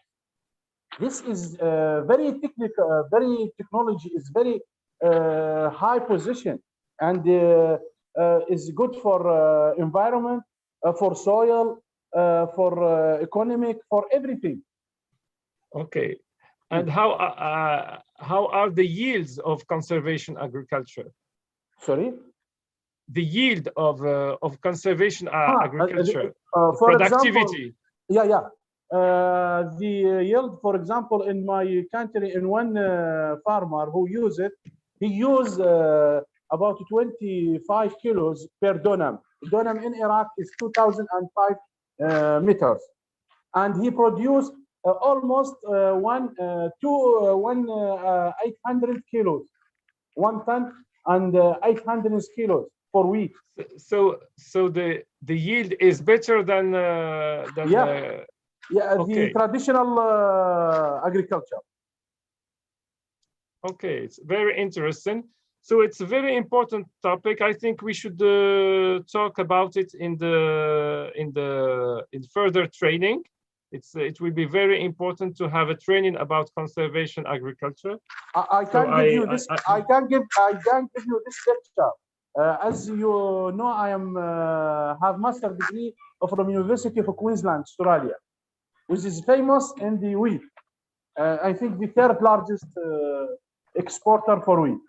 This is very technical, very technology is very high position and is good for environment, for soil, for economic, for everything. Okay, and how are the yields of conservation agriculture? Sorry. The yield of conservation agriculture, for productivity. Example, the yield, for example, in my country, in one farmer who use it, he use about 25 kilos per dunam. Dunam in Iraq is 2,005 meters, and he produced almost 800 kilos, 1 ton and 800 kilos for wheat. So the yield is better than okay. The traditional agriculture. Okay, it's very interesting. So it's a very important topic. I think we should talk about it in further training. It will be very important to have a training about conservation agriculture. I can't give you this lecture. As you know, I have master degree from University of Queensland, Australia, which is famous in the wheat. I think the third largest exporter for wheat.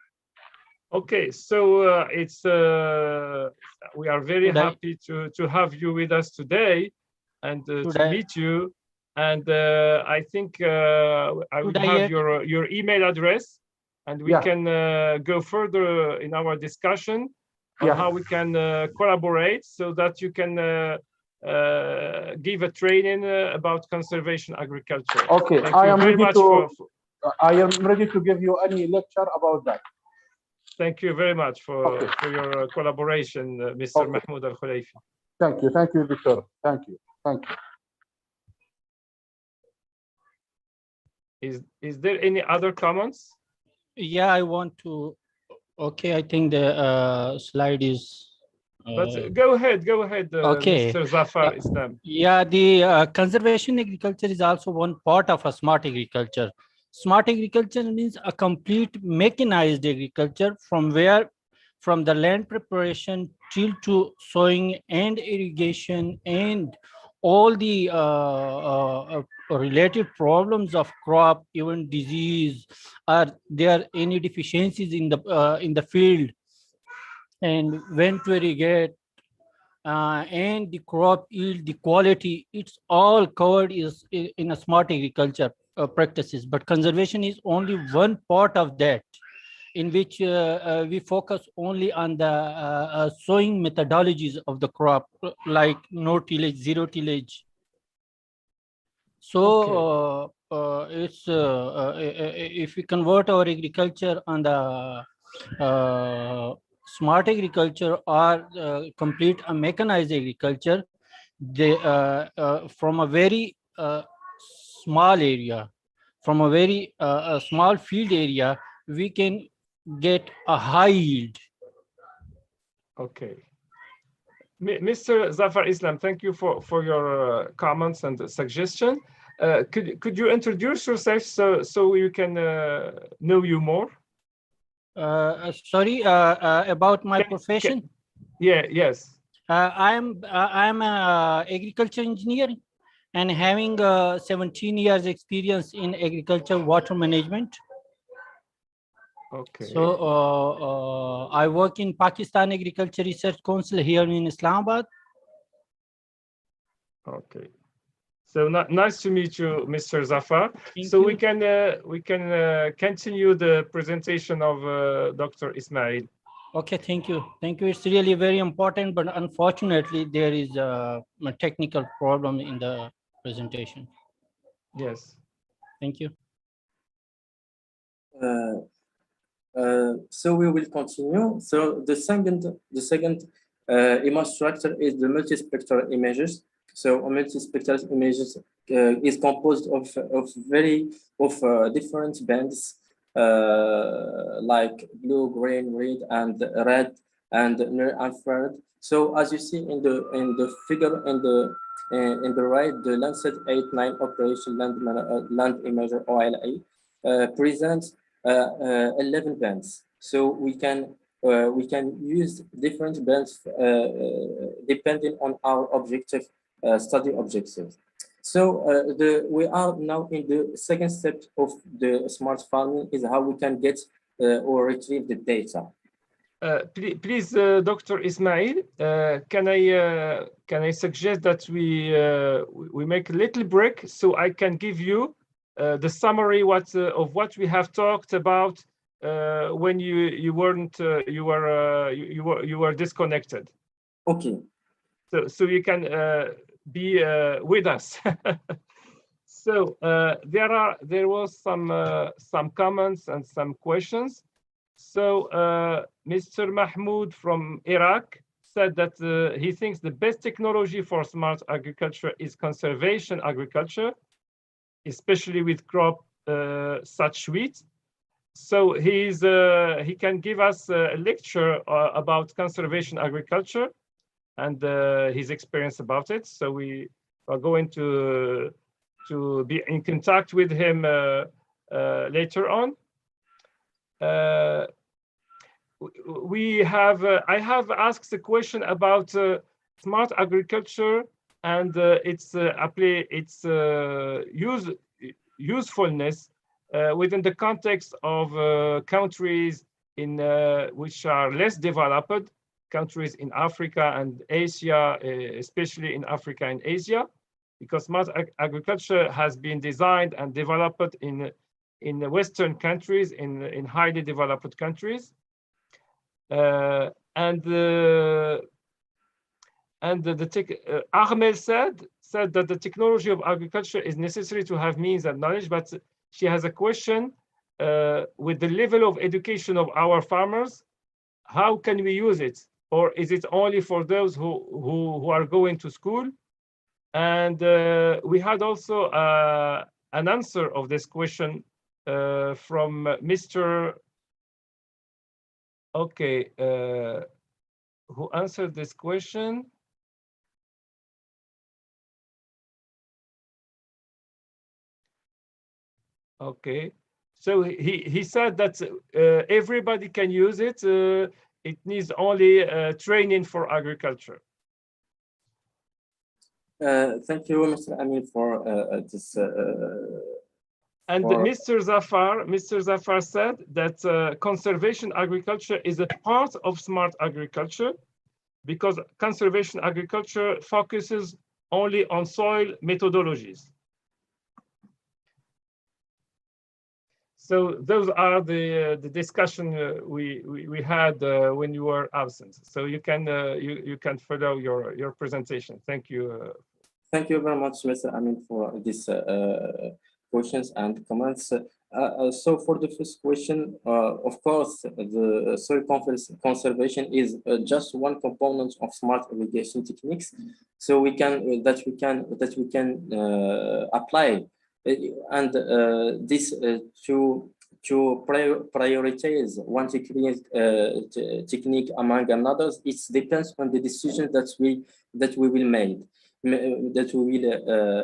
Okay, so we are very happy to have you with us today and to meet you. And I think I will have your email address, and we can go further in our discussion on how we can collaborate so that you can give a training about conservation agriculture. Okay, I am ready to give you any lecture about that. Thank you very much for your collaboration, Mr. Mahmoud Al-Khulaifi. Thank you, Victor. Thank you. Is there any other comments? Yeah, I want to. Okay, I think the slide is. But go ahead, okay. Mr. Zafar Islam. Yeah, the conservation agriculture is also one part of a smart agriculture. Smart agriculture means a complete mechanized agriculture from the land preparation till to sowing and irrigation and all the related problems of crop, even disease, are there any deficiencies in the field, and when to irrigate, and the crop yield, the quality, it's all covered in a smart agriculture practices. But conservation is only one part of that, in which we focus only on the sowing methodologies of the crop, like no tillage, zero tillage. So it's if we convert our agriculture on the smart agriculture or complete a mechanized agriculture, they from a very small area, from a very a small field area, we can get a high yield. Okay. Mr. Zafar Islam, thank you for your comments and suggestion. Could you introduce yourself so we can know you more? Sorry, about my profession. Yes. I'm an agriculture engineer and having 17 years experience in agriculture water management. Okay. So I work in Pakistan Agriculture Research Council here in Islamabad. Okay. So nice to meet you, Mr. Zafar. Thank so you. we can continue the presentation of Dr. Ismail. Okay, thank you. Thank you. It's really very important, but unfortunately, there is a technical problem in the presentation. Yes. Thank you. So we will continue. So the second image structure is the multispectral images. So multispectral images is composed of different bands like blue, green, red, and red, and near infrared. So as you see in the figure in the right, the Landsat 8-9 operation land imager OLA presents 11 bands. So we can use different bands depending on our objective, study objectives. So we are now in the second step of the smart farming is how we can get or retrieve the data. Please, Dr. Ismail, can I suggest that we make a little break so I can give you the summary of what we have talked about when you were disconnected. Okay. So you can be with us. So there was some comments and some questions. So Mr. Mahmoud from Iraq said that he thinks the best technology for smart agriculture is conservation agriculture, especially with crop such wheat. So he can give us a lecture about conservation agriculture and his experience about it. So we are going to be in contact with him later on. I have asked a question about smart agriculture and its usefulness within the context of countries which are less developed, countries in Africa and Asia, especially in Africa and Asia, because smart agriculture has been designed and developed in Western countries, in highly developed countries. Ahmed said that the technology of agriculture is necessary to have means and knowledge, but she has a question with the level of education of our farmers, how can we use it? Or is it only for those who are going to school? And we had also an answer of this question from Mr. Okay, who answered this question? Okay, so he said that everybody can use it. It needs only training for agriculture. Thank you, Mr. Amin, for this. And Mr. Zafar said that conservation agriculture is a part of smart agriculture because conservation agriculture focuses only on soil methodologies. So those are the discussion we had when you were absent. So you can follow your presentation. Thank you. Thank you very much, Mr. Amin, for these questions and comments. So for the first question, of course, the soil conservation is just one component of smart irrigation techniques. So we can apply and this to prioritize one technique among others, it depends on the decision that we will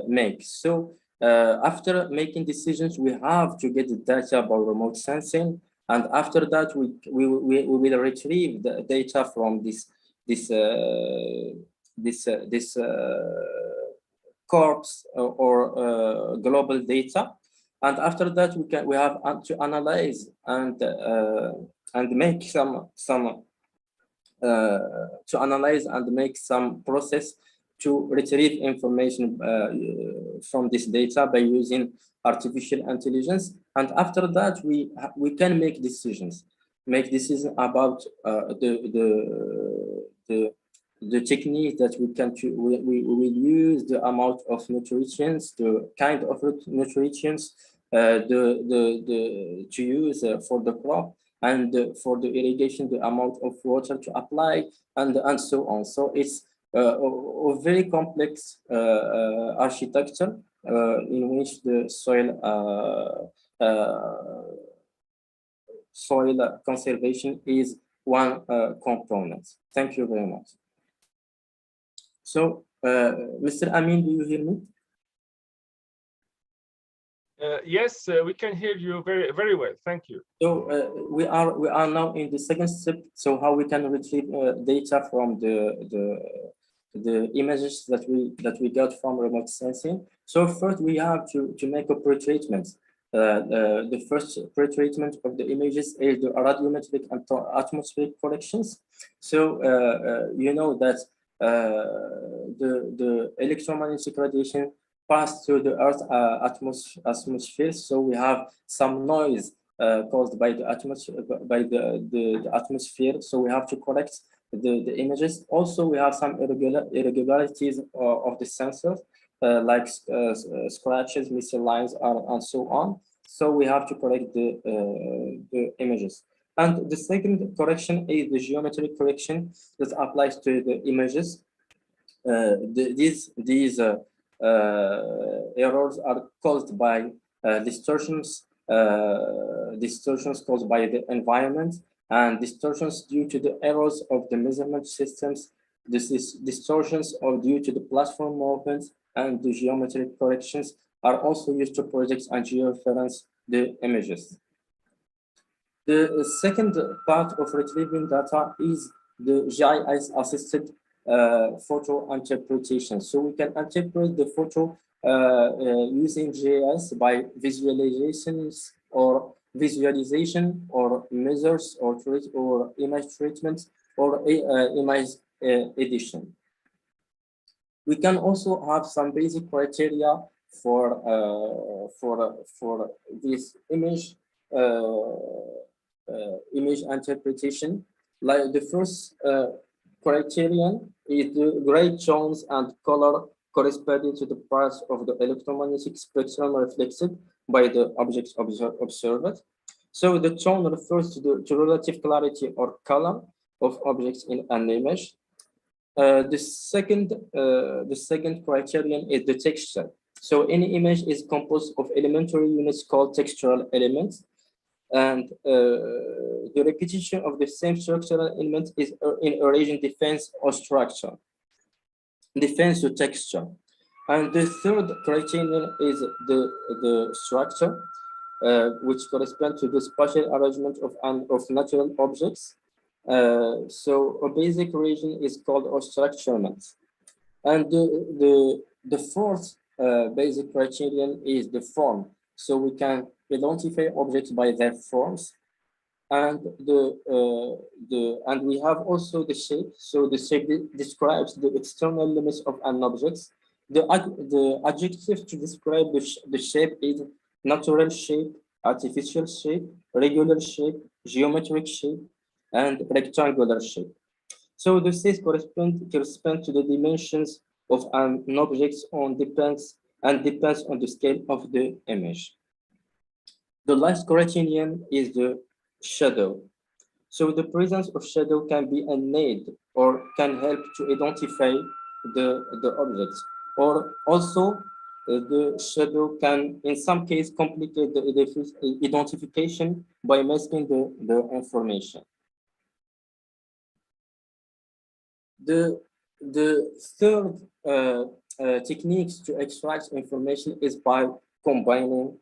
make. So after making decisions, we have to get the data about remote sensing, and after that we will retrieve the data from this corpus or global data, and after that we have to analyze and make some process to retrieve information from this data by using artificial intelligence, and after that we can make decisions about the technique that we will use, the amount of nutrients, the kind of nutrients to use for the crop, and for the irrigation, the amount of water to apply, and so on. So it's a very complex architecture in which the soil conservation is one component. Thank you very much. So, Mr. Amin, do you hear me? Yes, we can hear you very well. Thank you. So we are now in the second step. So how we can retrieve data from the images that we got from remote sensing. So first we have to make a pre-treatment. The first pre-treatment of the images is the radiometric and atmospheric corrections. So you know that the electromagnetic radiation pass through the Earth's atmosphere, so we have some noise caused by the atmosphere. So we have to correct the images. Also, we have some irregularities of the sensors, like scratches, mislines, and so on. So we have to correct the images. And the second correction is the geometric correction that applies to the images. These errors are caused by distortions caused by the environment, and distortions due to the errors of the measurement systems. This is distortions are due to the platform movements, and the geometric corrections are also used to project and georeference the images. The second part of retrieving data is the GIS assisted photo interpretation. So we can interpret the photo using GIS by visualizations or measures or image treatment or image edition. We can also have some basic criteria for this image interpretation. Like the first criterion is the gray tones and color corresponding to the parts of the electromagnetic spectrum reflected by the objects observed. So the tone refers to the relative clarity or color of objects in an image. The second criterion is the texture. So any image is composed of elementary units called textural elements, and the repetition of the same structural element is in a region defines or structure, defines the texture. And the third criterion is the structure, which corresponds to the spatial arrangement of natural objects. So a basic region is called a structurement. And the fourth basic criterion is the form. So we can identify objects by their forms, and and we have also the shape. So the shape describes the external limits of an object. The adjective to describe the shape is natural shape, artificial shape, regular shape, geometric shape, and rectangular shape. So the shape correspond to the dimensions of an object depends on the scale of the image. The last criterion is the shadow. So the presence of shadow can be an aid or can help to identify the objects. Or also the shadow can, in some case, complicate the identification by masking the information. The third techniques to extract information is by combining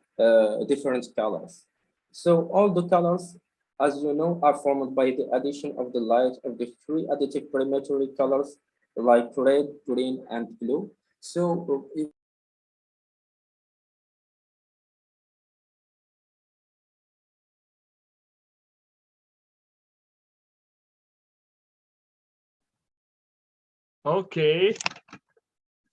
different colors. So all the colors, as you know, are formed by the addition of the light of the three additive perimeter colors like red, green, and blue. So if Okay,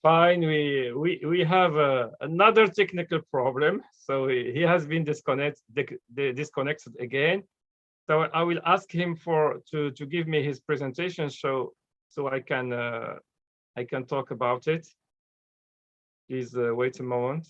fine. We have another technical problem. So he has been disconnected again. So I will ask him to give me his presentation so I can talk about it. Please wait a moment.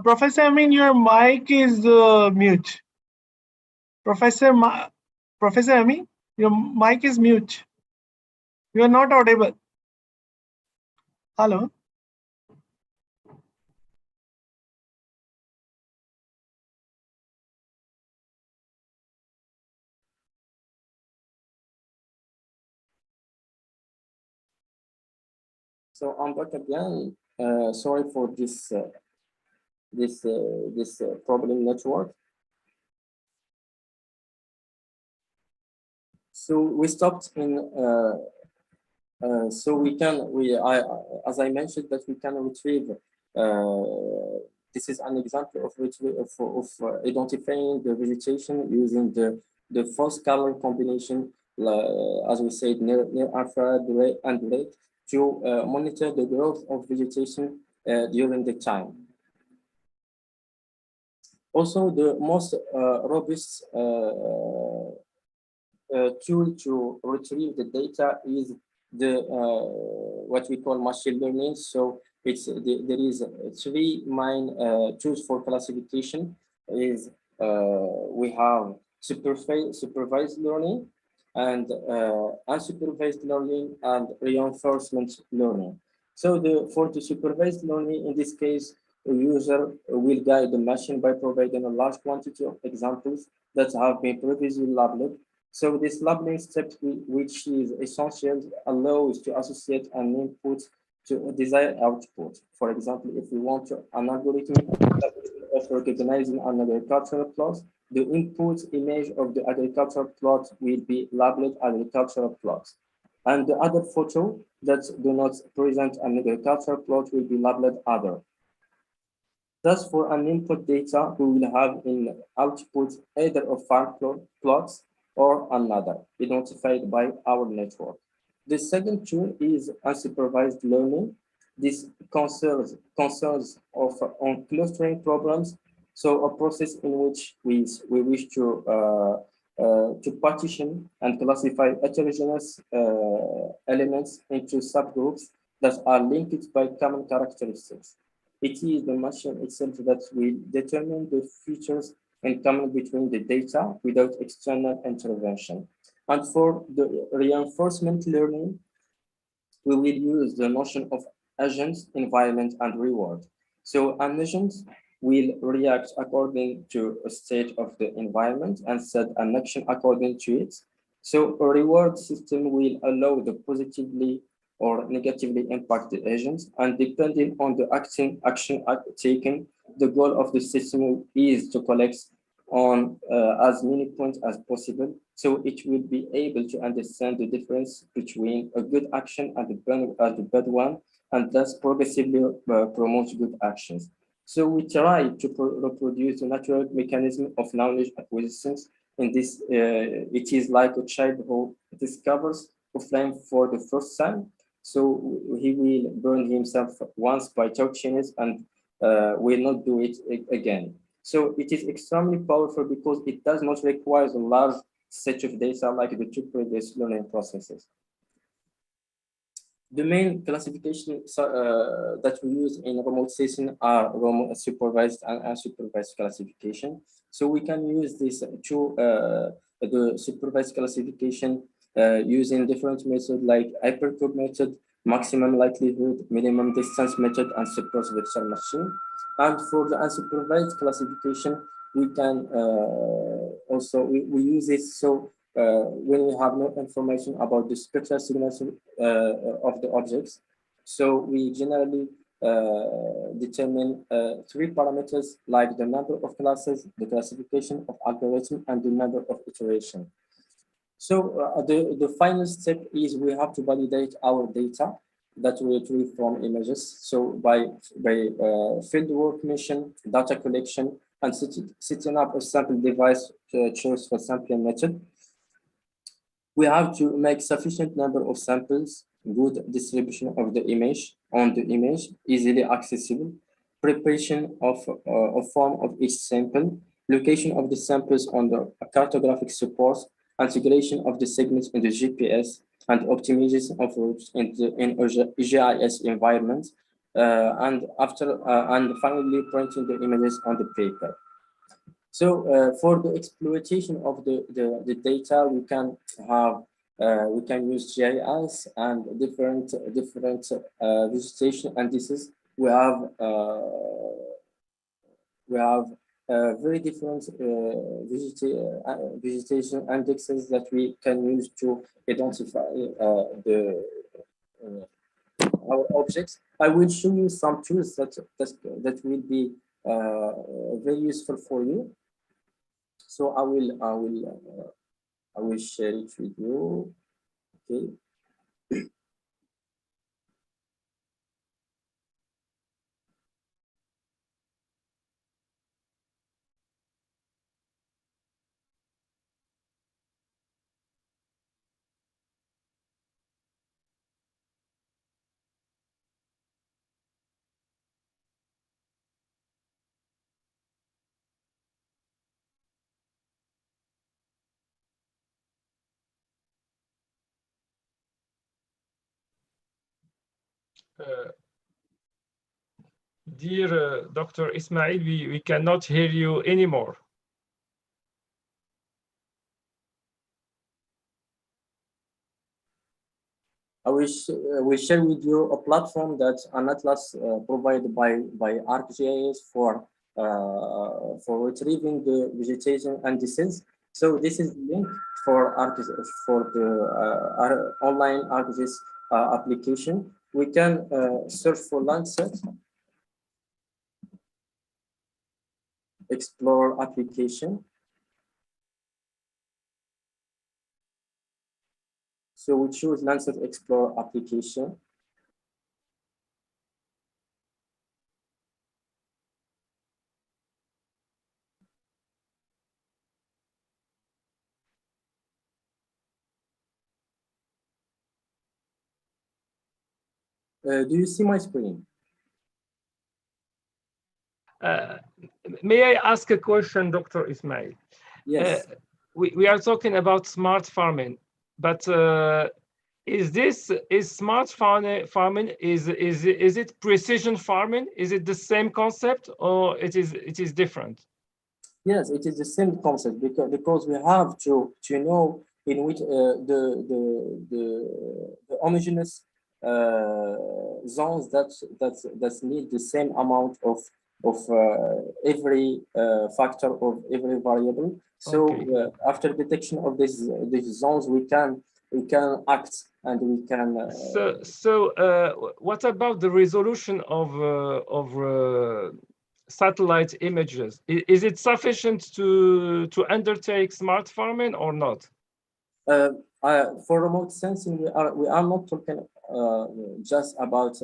Professor, I mean, your mic is mute. Professor Ami, your mic is mute. You are not audible. Hello. so I'm back again. Sorry for this problem network. So we stopped in. So as I mentioned, that we can retrieve. This is an example of identifying the vegetation using the false color combination, as we said, near infrared and red, to monitor the growth of vegetation during the time. Also, the most robust tool to retrieve the data is the what we call machine learning. So there is three main tools for classification. We have supervised learning, and unsupervised learning, and reinforcement learning. So for the supervised learning, in this case, a user will guide the machine by providing a large quantity of examples that have been previously labeled. So this labeling step, which is essential, allows to associate an input to a desired output. For example, if we want an algorithm of recognizing an agricultural plot, the input image of the agricultural plot will be labeled agricultural plot. And the other photo that do not present an agricultural plot will be labeled other. Thus, for an input data, we will have in output either a farm plots or another, identified by our network. The second tool is unsupervised learning. This concerns on clustering problems. So a process in which we wish to partition and classify heterogeneous elements into subgroups that are linked by common characteristics. It is the machine itself that will determine the features in common between the data without external intervention. And for the reinforcement learning, we will use the notion of agents, environment, and reward. So an agent will react according to a state of the environment and set an action according to it. So a reward system will allow the positively or negatively impact the agents, and depending on the action taken, the goal of the system is to collect on as many points as possible, so it will be able to understand the difference between a good action and the bad one, and thus progressively promote good actions. So we try to reproduce the natural mechanism of knowledge acquisitions. In this, it is like a child who discovers a flame for the first time. So he will burn himself once by touching it and will not do it again. So it is extremely powerful because it does not require a large set of data like the two previous learning processes. The main classification that we use in remote sensing are remote supervised and unsupervised classification. So we can use this to the supervised classification using different methods like hypercube method, maximum likelihood, minimum distance method, and support virtual machine. And for the unsupervised classification, we can we use it so when we have no information about the spectral signature of the objects. So we generally determine three parameters like the number of classes, the classification of algorithm, and the number of iteration. So the final step is we have to validate our data that we retrieve from images. So by fieldwork mission, data collection, and setting up a sample device choice for sampling method, we have to make sufficient number of samples, good distribution of the image on the image, easily accessible, preparation of a form of each sample, location of the samples on the cartographic support, integration of the segments in the GPS, and optimization of routes in the GIS environment, and finally printing the images on the paper. So for the exploitation of the data, we can use GIS and different vegetation indices. We have very different vegetation indexes that we can use to identify our objects. I will show you some tools that will be very useful for you. So I will share it with you. Okay. Dear Dr. Ismail, we cannot hear you anymore. I will share with you a platform that's an atlas provided by ArcGIS for retrieving the vegetation indices. So this is the link for the online ArcGIS application. We can search for Lancet, explore application. So we choose Lancet Explore application. Do you see my screen? May I ask a question, Dr. Ismail? Yes. We are talking about smart farming, but is smart farming is it precision farming? Is it the same concept or it is different? Yes, it is the same concept because we have to know in which the homogeneous zones that need the same amount of every factor of every variable. So Okay. after detection of these zones, we can act and we can. So what about the resolution of satellite images. Is it sufficient to undertake smart farming or not? For remote sensing, we are not talking just about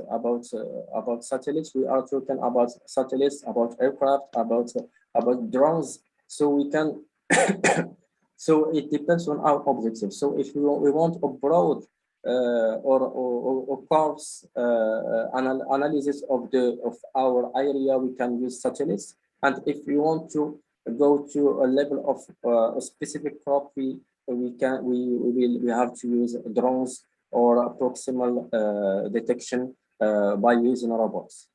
satellites. We are talking about satellites, about aircraft, about drones. So we can. So it depends on our objective. So if we want a broad or coarse analysis of our area, we can use satellites. And if we want to go to a level of a specific crop, we have to use drones or proximal detection by using robots.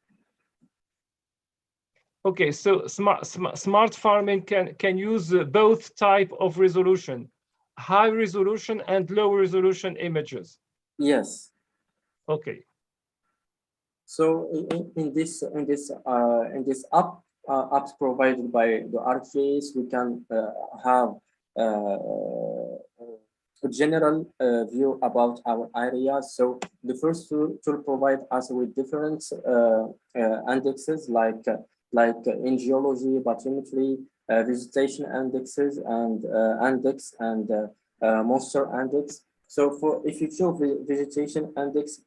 Okay, so smart farming can use both type of resolution, high resolution and low resolution images. Yes. Okay. So in this app apps provided by the ArcGIS, we can have a general view about our area. So the first tool provide us with different indexes like in geology, bathymetry, vegetation indexes, and index and monster index. So for if you show vegetation index,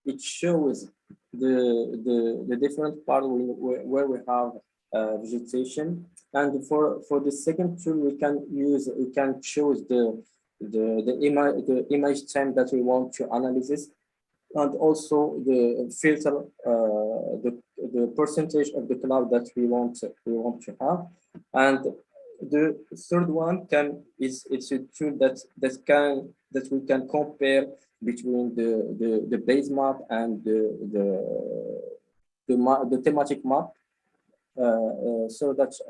it shows the different part where we have vegetation. And for the second tool, we can choose the image time that we want to analyze, and also the filter the percentage of the cloud that we want to have. And the third one it's a tool that we can compare between the base map and the thematic map. So that's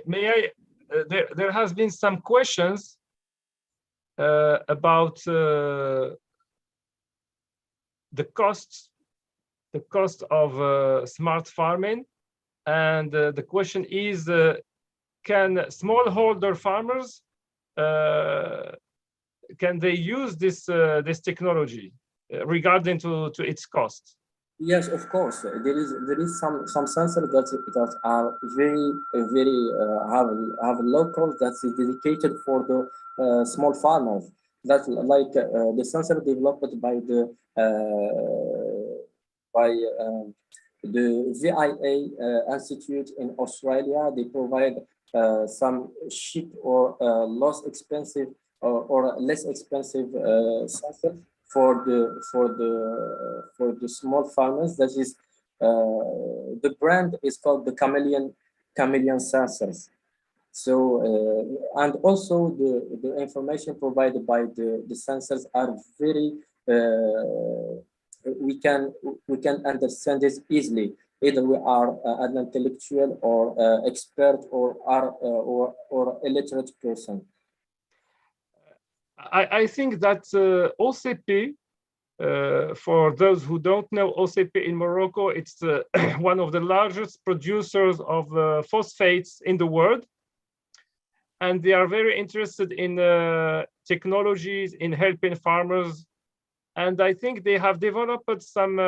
may I? There has been some questions about the cost of smart farming, and the question is, can smallholder farmers can they use this technology regarding to its cost? Yes, of course. There is some sensors that are very have low cost that is dedicated for the small farmers. That's like the sensor developed by by the VIA Institute in Australia. They provide some cheap or less expensive sensors for the small farmers. That is, the brand is called the Chameleon sensors. So and also the information provided by the sensors are very we can understand this easily. Either we are an intellectual or expert or illiterate person. I think that OCP, for those who don't know OCP in Morocco, it's one of the largest producers of phosphates in the world. And they are very interested in technologies, in helping farmers. And I think they have developed some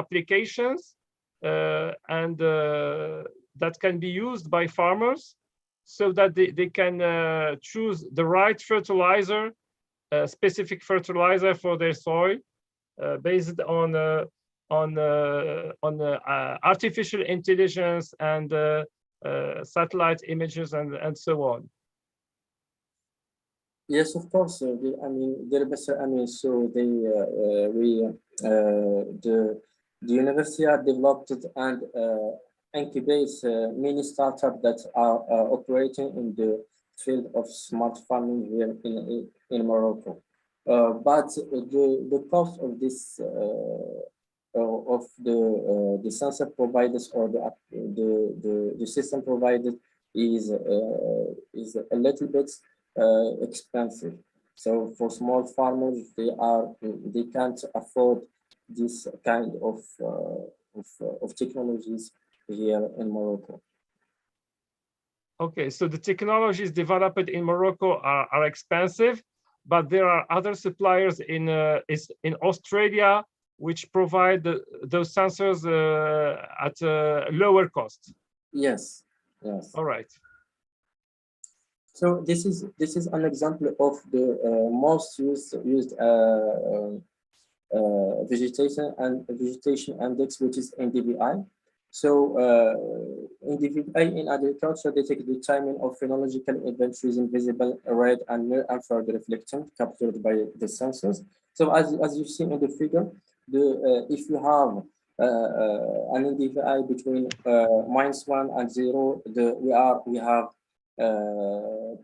applications and that can be used by farmers so that they can choose the right fertilizer, specific fertilizer for their soil, based on artificial intelligence and satellite images and so on. Yes, of course. I mean, so the university are developed and incubates many startups that are operating in the field of smart farming here in Morocco. But the cost of this of the sensor providers or the system provided is a little bit expensive. So for small farmers, they can't afford this kind of technologies here in Morocco. Okay, so the technologies developed in Morocco are expensive, but there are other suppliers in Australia which provide those sensors at a lower cost. Yes, yes. All right. So this is an example of the most used vegetation index, which is NDVI. So NDVI in agriculture detects the timing of phenological events using visible, red, and near infrared reflection captured by the sensors. So as you see in the figure, if you have an NDVI between -1 and 0, we have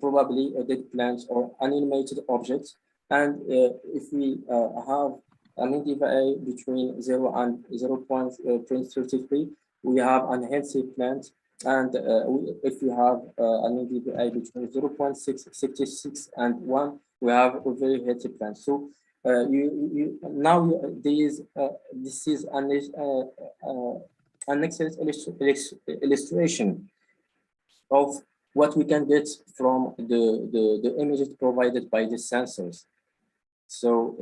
probably a dead plant or animated object, and if we have an NDVI between 0 and 0.33, we have an healthy plant, and if you have an NDVI between 0.666 and 1, we have a very healthy plant. So this is an excellent illustration of what we can get from the images provided by the sensors. So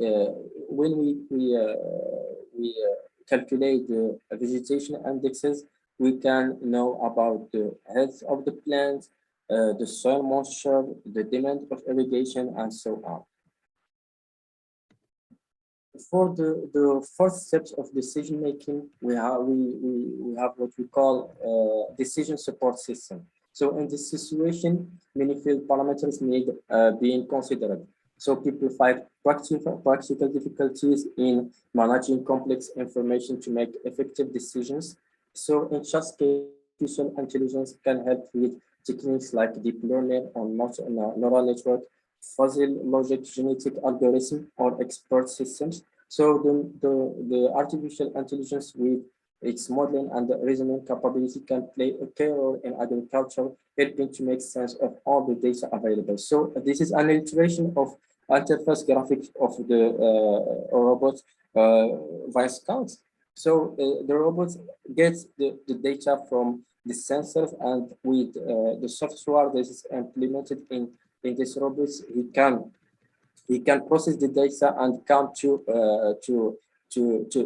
when we calculate the vegetation indexes, we can know about the health of the plant, the soil moisture, the demand of irrigation, and so on. For the first steps of decision making, we have what we call decision support system. So in this situation, many field parameters need being considered. So people find practical difficulties in managing complex information to make effective decisions. So in such case, artificial intelligence can help with techniques like deep learning or neural network, fuzzy logic, genetic algorithm, or expert systems. So the artificial intelligence with its modeling and the reasoning capability can play a key role in agriculture, helping to make sense of all the data available. So this is an illustration of interface graphics of the robot via scouts. So the robot gets the data from the sensors, and with the software that is implemented in this robot, he can process the data and come to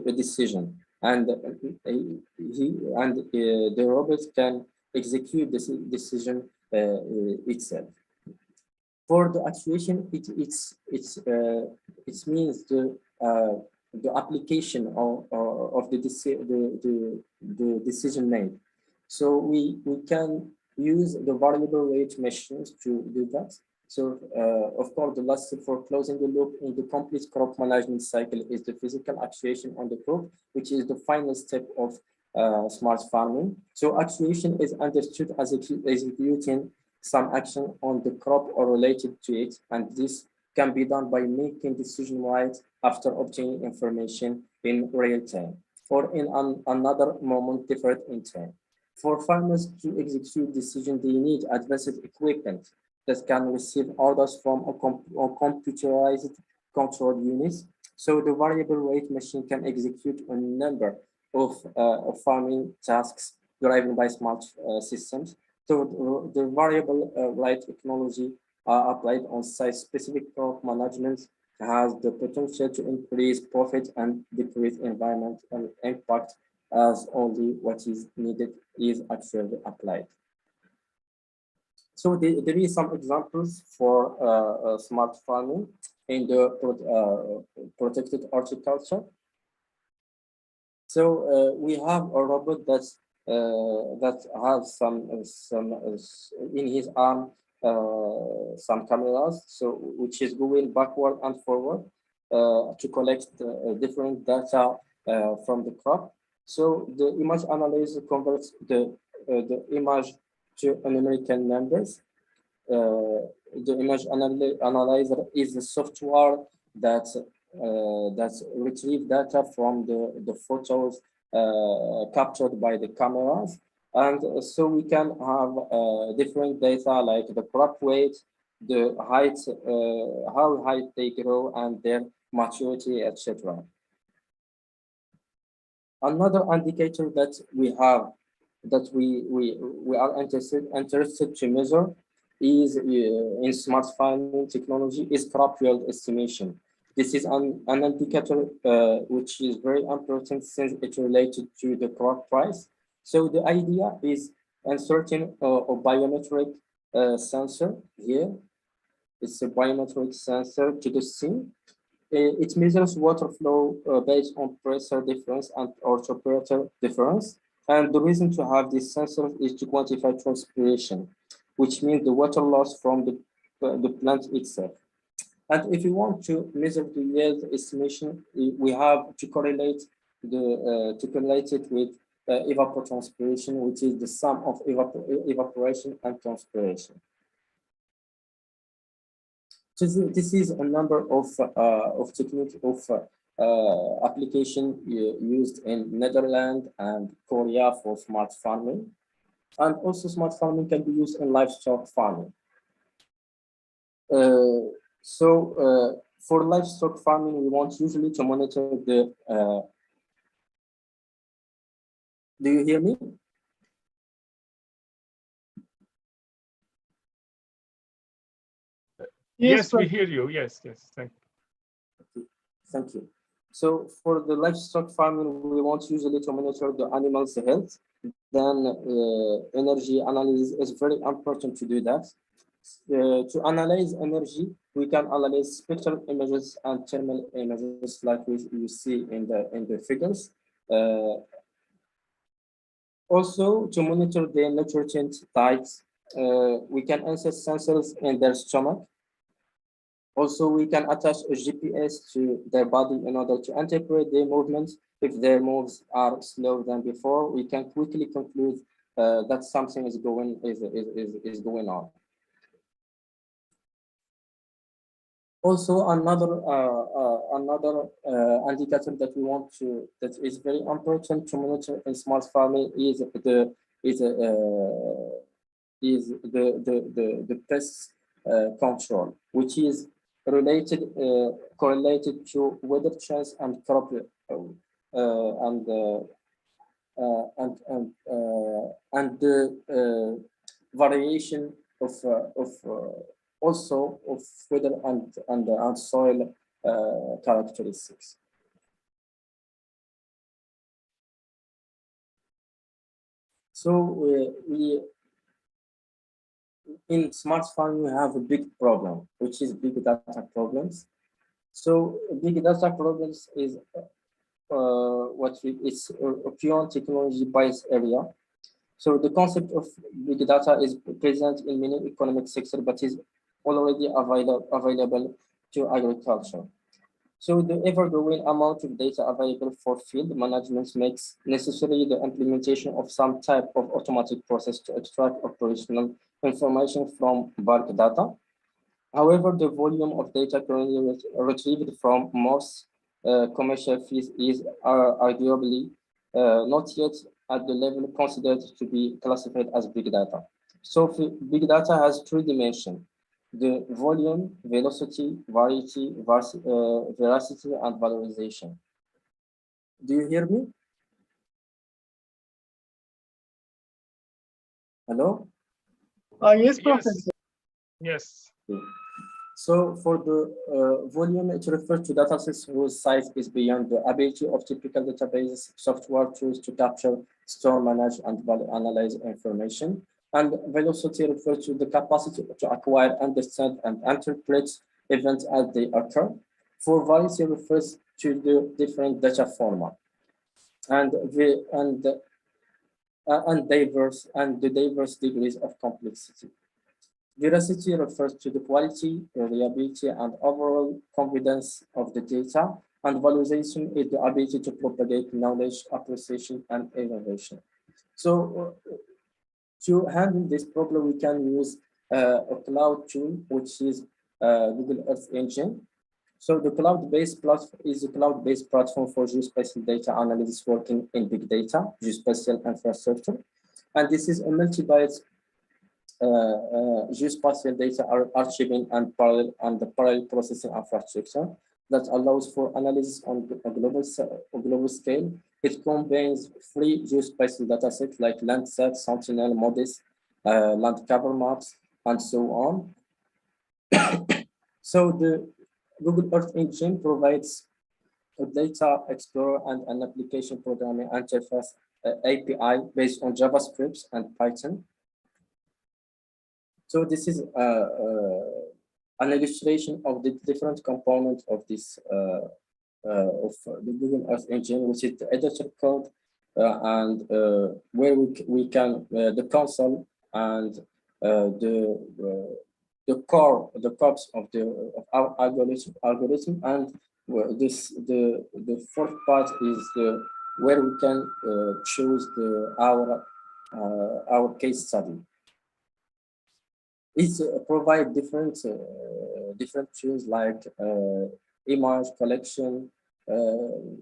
a decision, and the robot can execute this decision itself. For the actuation, it means the application of the decision made. So we can use the variable rate machines to do that. So of course, the last step for closing the loop in the complete crop management cycle is the physical actuation on the crop, which is the final step of smart farming. So actuation is understood as executing some action on the crop or related to it, and this can be done by making decision right after obtaining information in real time or in another moment different in time. For farmers to execute decision, they need advanced equipment that can receive orders from a computerized control units. So the variable rate machine can execute a number of farming tasks driven by smart systems. So the variable rate technology applied on site-specific crop management has the potential to increase profit and decrease environmental impact, as only what is needed is actually applied. So there is some examples for smart farming in the protected horticulture. So we have a robot that has some in his arm some cameras, so which is going backward and forward to collect different data from the crop. So the image analyzer converts the image to numerical numbers. The image analyzer is the software that retrieve data from the photos captured by the cameras, And so we can have different data like the crop weight, the height, how high they grow, and their maturity, etc. Another indicator that we have that we are interested to measure is in smart farming technology is crop yield estimation. This is an indicator which is very important since it's related to the crop price. So the idea is inserting a biometric sensor here. It's a biometric sensor to the scene. It measures water flow based on pressure difference and or temperature difference. And the reason to have this sensor is to quantify transpiration, which means the water loss from the plant itself. And if you want to measure the yield estimation, we have to correlate it with evapotranspiration, which is the sum of evaporation and transpiration. So this is a number of techniques of application used in Netherlands and Korea for smart farming, and also smart farming can be used in livestock farming. For livestock farming, we want usually to monitor the. Do you hear me? Yes, we hear you. Yes, thank you. Thank you. So for the livestock farming, we want usually to monitor the animal's health. Then energy analysis is very important to do that. To analyze energy, we can analyze spectral images and thermal images like you see in the figures. Also, to monitor the nutrient types, we can insert sensors in their stomach. Also, we can attach a GPS to their body in order to interpret their movements. If their moves are slower than before, we can quickly conclude that something is going on. Also, another indicator that we want to that is very important to monitor in smart farming is the pest control, which is correlated to weather chance and crop and the variation of also of weather and soil characteristics. So we in smart farming, we have a big problem, which is big data problems. So big data problems is it's a pure technology based area. So the concept of big data is present in many economic sectors, but is already available to agriculture. So the ever-growing amount of data available for field management makes necessary the implementation of some type of automatic process to extract operational information from bulk data. However, the volume of data currently retrieved from most commercial fields is arguably not yet at the level considered to be classified as big data. So big data has three dimensions: the volume, velocity, variety, veracity, and valorization. Do you hear me? Hello? Yes, Professor. Yes. So for the volume, it refers to data sets whose size is beyond the ability of typical database software tools to capture, store, manage, and analyze information. And velocity refers to the capacity to acquire, understand, and interpret events as they occur. For variety refers to the different data format and the diverse degrees of complexity. Veracity refers to the quality, reliability, and overall confidence of the data, and valorization is the ability to propagate knowledge, appreciation, and innovation. So to handle this problem, we can use a cloud tool, which is Google Earth Engine. So the cloud-based platform is a cloud-based platform for geospatial data analysis working in big data, geospatial infrastructure. And this is a multi-byte geospatial data archiving and the parallel processing infrastructure that allows for analysis on a global scale. It combines free geospatial datasets like Landsat, Sentinel, MODIS, land cover maps, and so on. So the Google Earth Engine provides a data explorer and an application programming interface API based on JavaScript and Python. So this is an illustration of the different components of this of the Google Earth Engine, which is the editor code and where we can the console and the core of our algorithm, and the fourth part is where we can choose our case study. It provide different tools like image collection,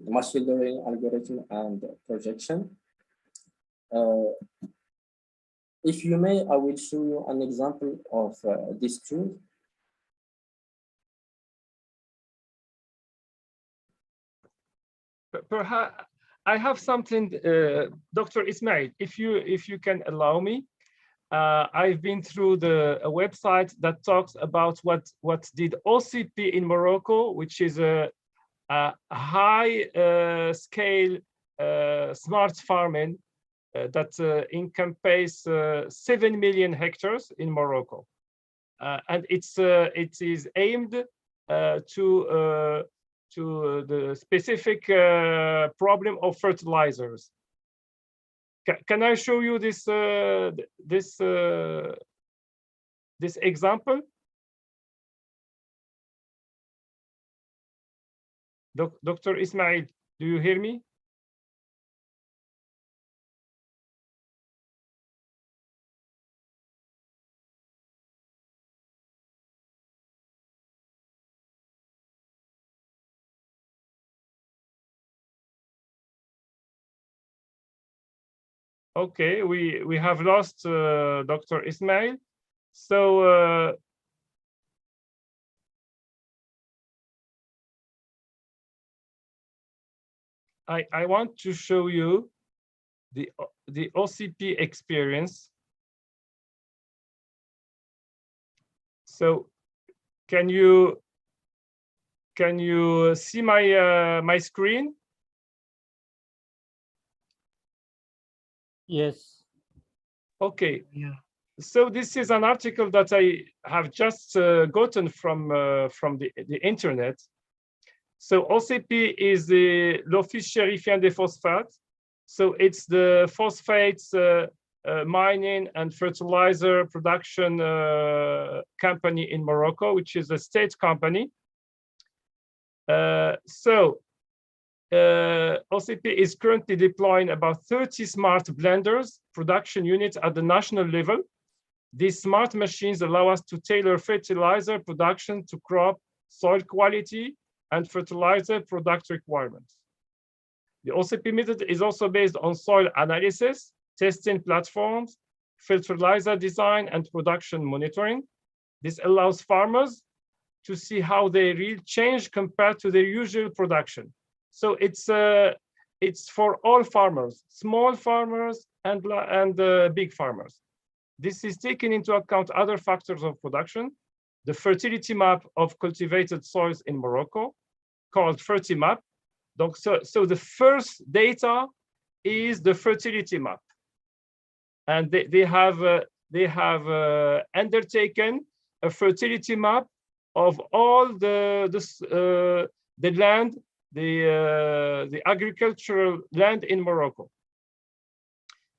machine learning algorithm, and projection. If you may, I will show you an example of this tool. Perhaps I have something, Dr. Ismail, if you can allow me. I've been through a website that talks about what did OCP in Morocco, which is a high scale smart farming that encompass 7 million hectares in Morocco, and it is aimed to the specific problem of fertilizers. Can I show you this this example? Dr. Ismail, do you hear me? Okay, we have lost Dr. Ismail. So I want to show you the OCP experience. So can you see my my screen? Yes. Okay. Yeah. So this is an article that I have just gotten from the internet. So OCP is the l'Office chérifien des phosphates. So it's the phosphates mining and fertilizer production company in Morocco, which is a state company. OCP is currently deploying about 30 smart blenders production units at the national level. These smart machines allow us to tailor fertilizer production to crop, soil quality, and fertilizer product requirements. The OCP method is also based on soil analysis, testing platforms, fertilizer design, and production monitoring. This allows farmers to see how their yield change compared to their usual production. So it's for all farmers, small farmers and big farmers. This is taking into account other factors of production, the fertility map of cultivated soils in Morocco, called FertiMap. So the first data is the fertility map, and they have undertaken a fertility map of all the land, the agricultural land in Morocco.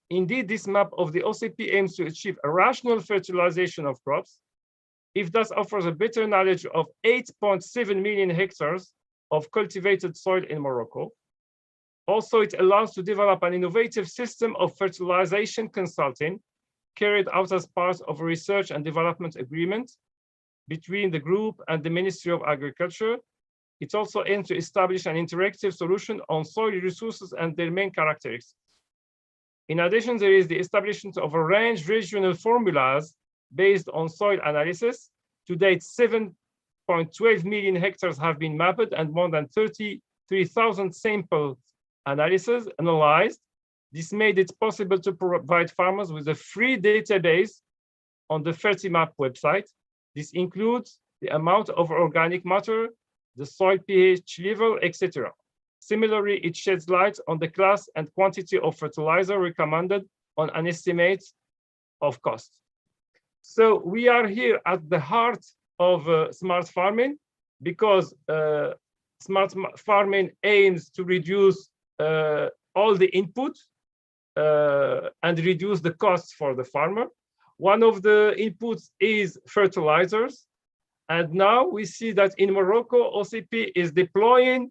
Indeed, this map of the OCP aims to achieve a rational fertilization of crops. It thus offers a better knowledge of 8.7 million hectares of cultivated soil in Morocco. Also, it allows to develop an innovative system of fertilization consulting carried out as part of a research and development agreement between the group and the Ministry of Agriculture. It also aims to establish an interactive solution on soil resources and their main characteristics. In addition, there is the establishment of a range regional formulas based on soil analysis. To date, 7.12 million hectares have been mapped and more than 33,000 sample analyses analyzed. This made it possible to provide farmers with a free database on the Fertimap website. This includes the amount of organic matter, the soil pH level, etc. Similarly, it sheds light on the class and quantity of fertilizer recommended on an estimate of cost. So we are here at the heart of smart farming, because smart farming aims to reduce all the input and reduce the costs for the farmer. One of the inputs is fertilizers. And now we see that in Morocco, OCP is deploying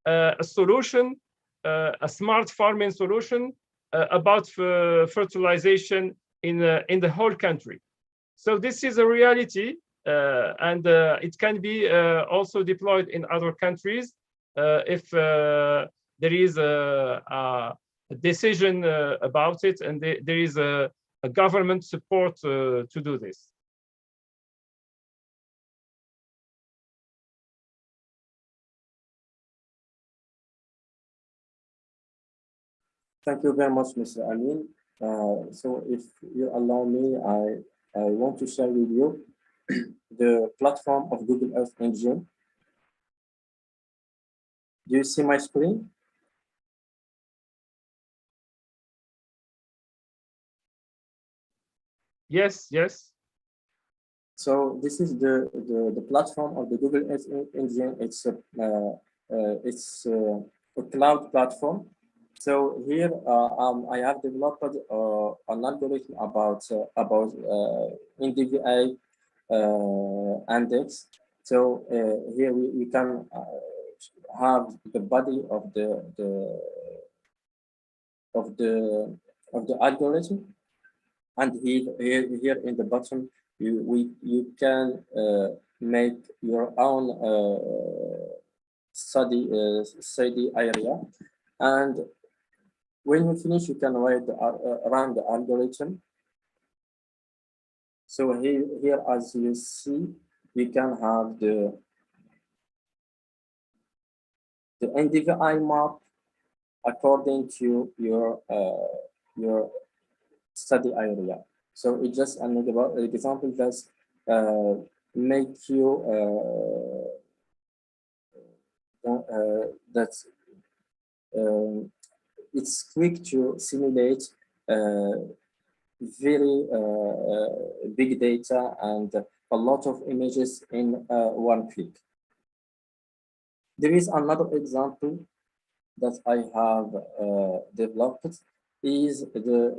a solution, a smart farming solution about fertilization in the whole country. So this is a reality, and it can be also deployed in other countries if there is a decision about it, and there is a government support to do this. Thank you very much, Mr. Amin. So if you allow me, I want to share with you the platform of Google Earth Engine. Do you see my screen? Yes, yes. So this is the platform of the Google Earth Engine. It's a cloud platform. So here I have developed an algorithm about NDVI index. So here we can have the body of the algorithm, and here in the bottom you can make your own study area, and when you finish, you can run the algorithm. So here, as you see, we can have the NDVI map according to your study area. So it's just an example that's make you it's quick to simulate very big data and a lot of images in one click. There is another example that I have developed, is the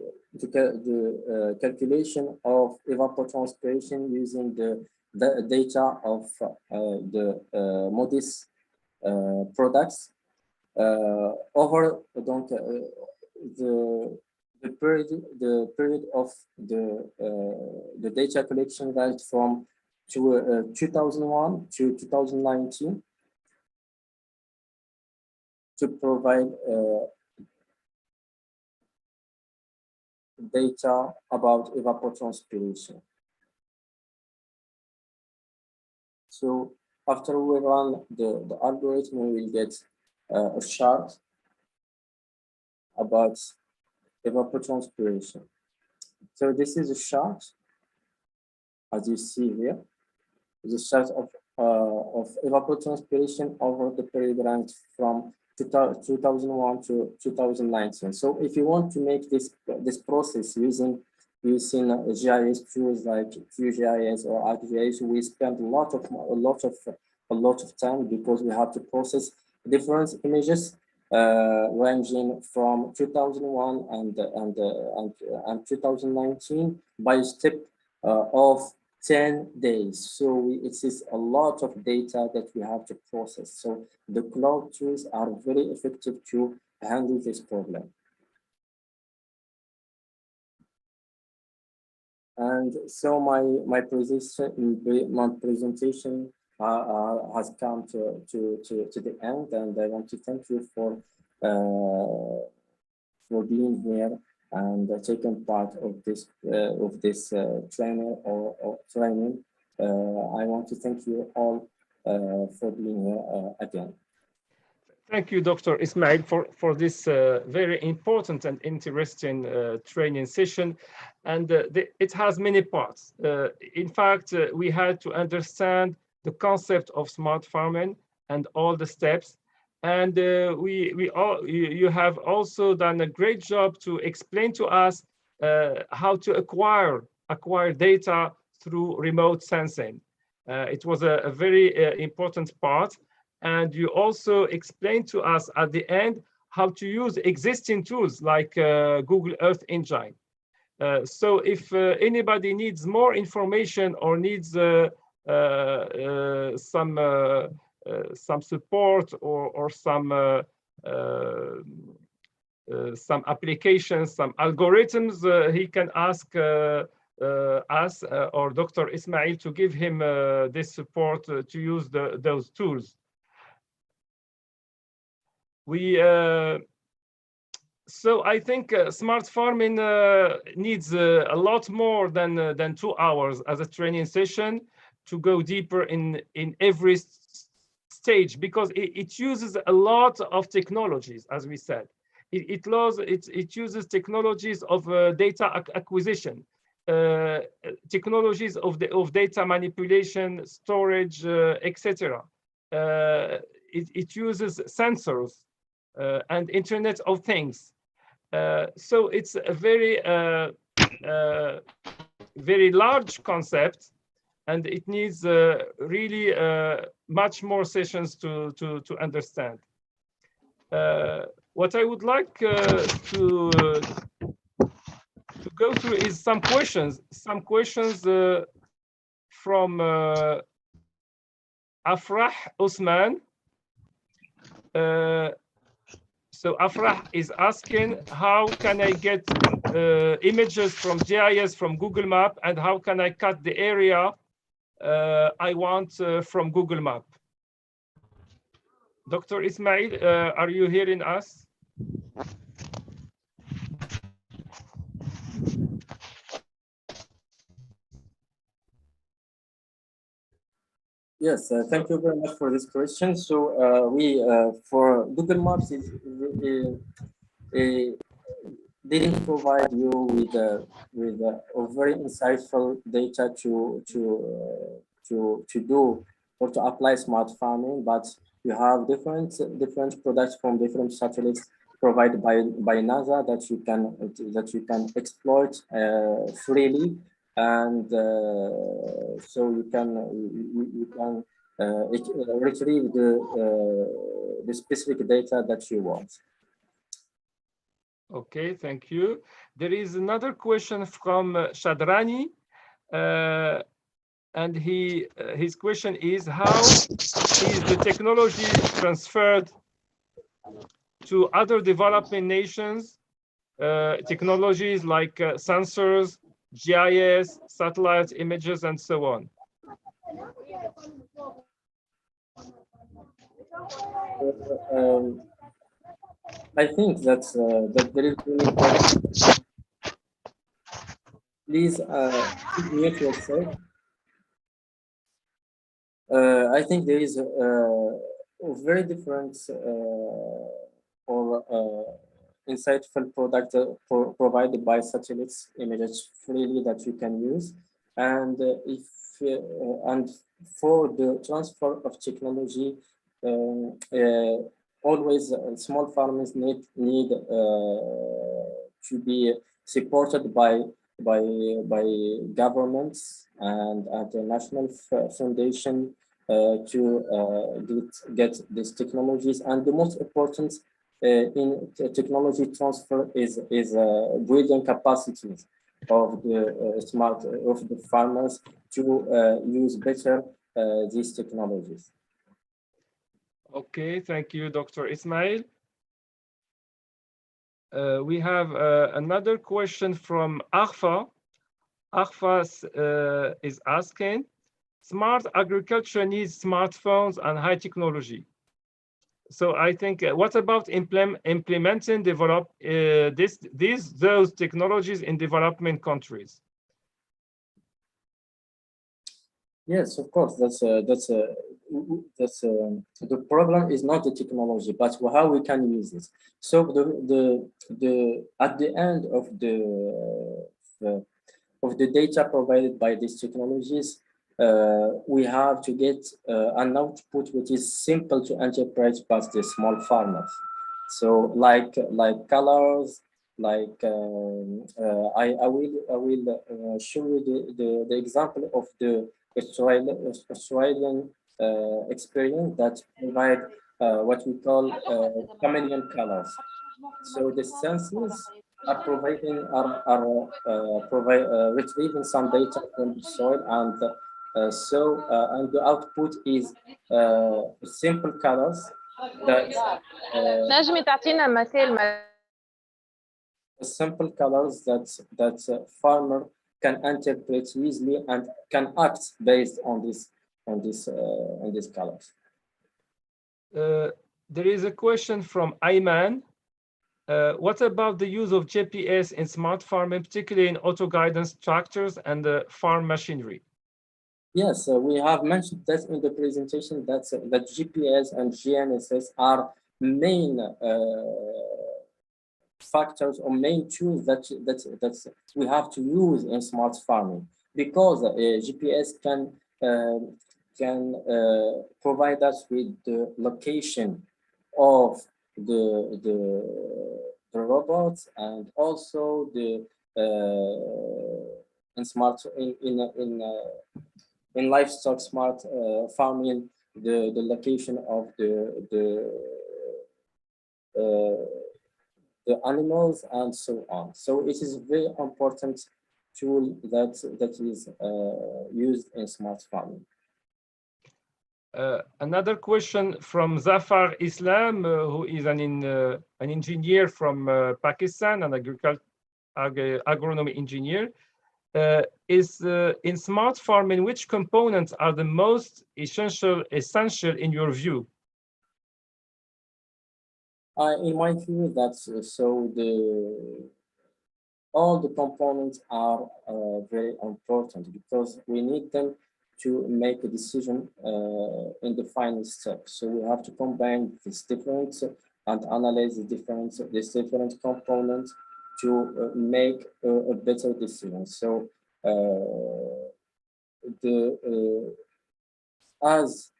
calculation of evapotranspiration using the data of the Modis products over the period of the data collection right from 2001 to 2019 to provide data about evapotranspiration. So after we run the algorithm, we will get a chart about evapotranspiration. So this is a chart, as you see here, the chart of evapotranspiration over the period range from 2001 to 2019. So if you want to make this process using GIS tools like QGIS or ArcGIS, we spend a lot of time, because we have to process different images ranging from 2001 and 2019 by step of 10 days. So it is a lot of data that we have to process. So the cloud tools are very effective to handle this problem. And so my presentation has come to the end, and I want to thank you for being here and taken part of this training or training. I want to thank you all for being here again. Thank you, Dr. Ismail, for this very important and interesting training session. And it has many parts. In fact, we had to understand the concept of smart farming and all the steps. And you have also done a great job to explain to us how to acquire data through remote sensing. It was a very important part. And you also explained to us at the end how to use existing tools like Google Earth Engine. So if anybody needs more information or needs some support or some applications, some algorithms, he can ask us or Dr. Ismail to give him this support to use those tools. So I think smart farming needs a lot more than 2 hours as a training session to go deeper in every stage, because it uses a lot of technologies, as we said. It uses technologies of data acquisition, technologies of data manipulation, storage, etc. It uses sensors and Internet of Things. So it's a very large concept, and it needs really much more sessions to understand. What I would like to go through is some questions from Afrah Osman. So Afrah is asking, how can I get images from GIS from Google Map, and how can I cut the area I want from Google Map? Dr. Ismail, are you hearing us? Yes, thank you very much for this question. So for Google Maps didn't provide you with a very insightful data to do or to apply smart farming, but you have different products from different satellites provided by NASA that you can exploit freely, and so you can retrieve the specific data that you want. Okay, thank you. There is another question from Shadrani, and his question is, how is the technology transferred to other developing nations? Technologies like sensors, GIS, satellite images, and so on. I think that there is really please mute yourself. I think there is a very different or insightful product provided by satellites images freely that you can use, and and for the transfer of technology, always small farmers need to be supported by governments and international foundation to get these technologies. And the most important in technology transfer is building capacities of the farmers to use better these technologies. Okay, thank you, Dr. Ismail. We have another question from Arfa. Arfa is asking, smart agriculture needs smartphones and high technology. So I think, what about implementing those technologies in development countries? Yes, of course. The problem is not the technology, but how we can use it. So at the end of the data provided by these technologies, we have to get an output which is simple to interpret by the small farmers. So like colors, like I will show you the example of the Australian experience that provide what we call chameleon colors. So the sensors are providing retrieving some data from the soil, and and the output is simple colors that نجمي تعطينا مثال simple colors that farmer can interpret easily and can act based on these colors. There is a question from Ayman. What about the use of GPS in smart farming, particularly in auto-guidance tractors and farm machinery? Yes, we have mentioned that in the presentation that GPS and GNSS are main factors or main tools that we have to use in smart farming, because GPS can provide us with the location of the robots, and also the in livestock smart farming, the location of the animals and so on. So it is a very important tool that is used in smart farming. Another question from Zafar Islam, who is an engineer from Pakistan, an agronomy engineer, is in smart farming, which components are the most essential in your view? In my view, that's all the components are very important, because we need them to make a decision in the final step. So we have to combine these different and analyze these different components to make a better decision. So as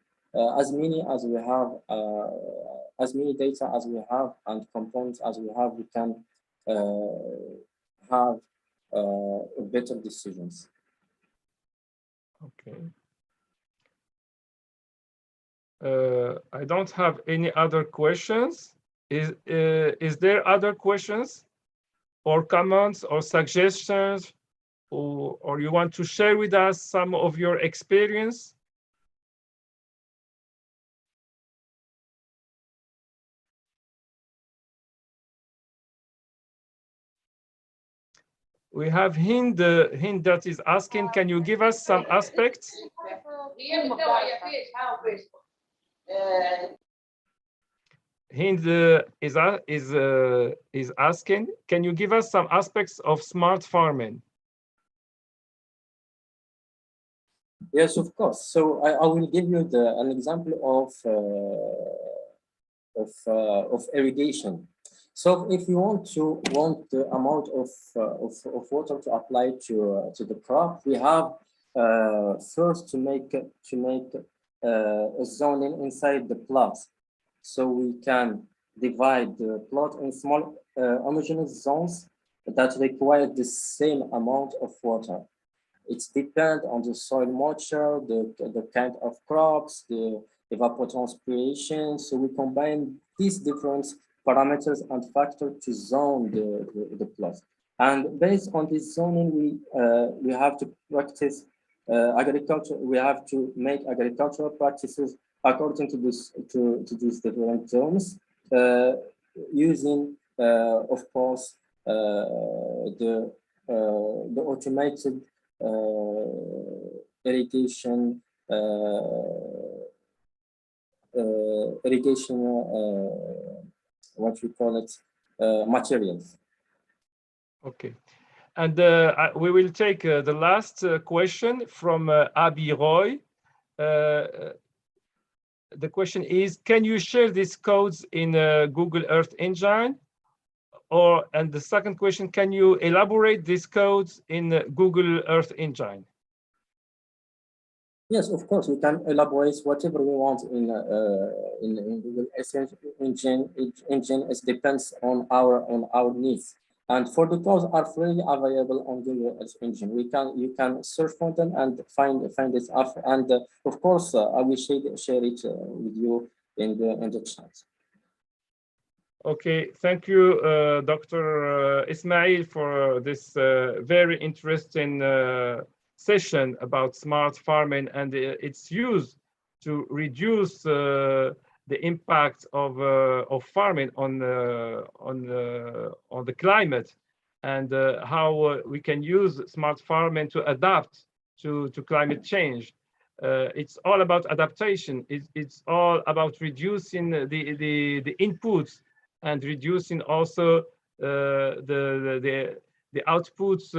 many as we have, as many data as we have and components as we have, we can have better decisions. Okay. I don't have any other questions. Is there other questions or comments or suggestions, or you want to share with us some of your experience? We have Hind that is asking, can you give us some aspects? Hind is asking, can you give us some aspects of smart farming? Yes, of course. So I will give you an example of irrigation. So if you want the amount of water to apply to the crop, we have first to make a zoning inside the plot. So we can divide the plot in small homogeneous zones that require the same amount of water. It depends on the soil moisture, the kind of crops, the evapotranspiration. So we combine these different parameters and factors to zone the plot. And based on this zoning, we have to practice agriculture. We have to make agricultural practices according to these different zones, using, of course, the automated irrigation irrigation, what we call it, materials. Okay. And we will take the last question from Abi Roy. The question is, can you share these codes in Google Earth Engine? And the second question, can you elaborate these codes in Google Earth Engine? Yes, of course, we can elaborate whatever we want in Google Earth Engine. It depends on our needs. And for the codes are freely available on Google Earth Engine. You can search for them and find it after. And of course, I will share it with you in the chat. Okay, thank you, Dr. Ismail, for this very interesting session about smart farming and its use to reduce the impact of farming on the climate, and how we can use smart farming to adapt to climate change. It's all about adaptation. It's all about reducing the inputs and reducing also the outputs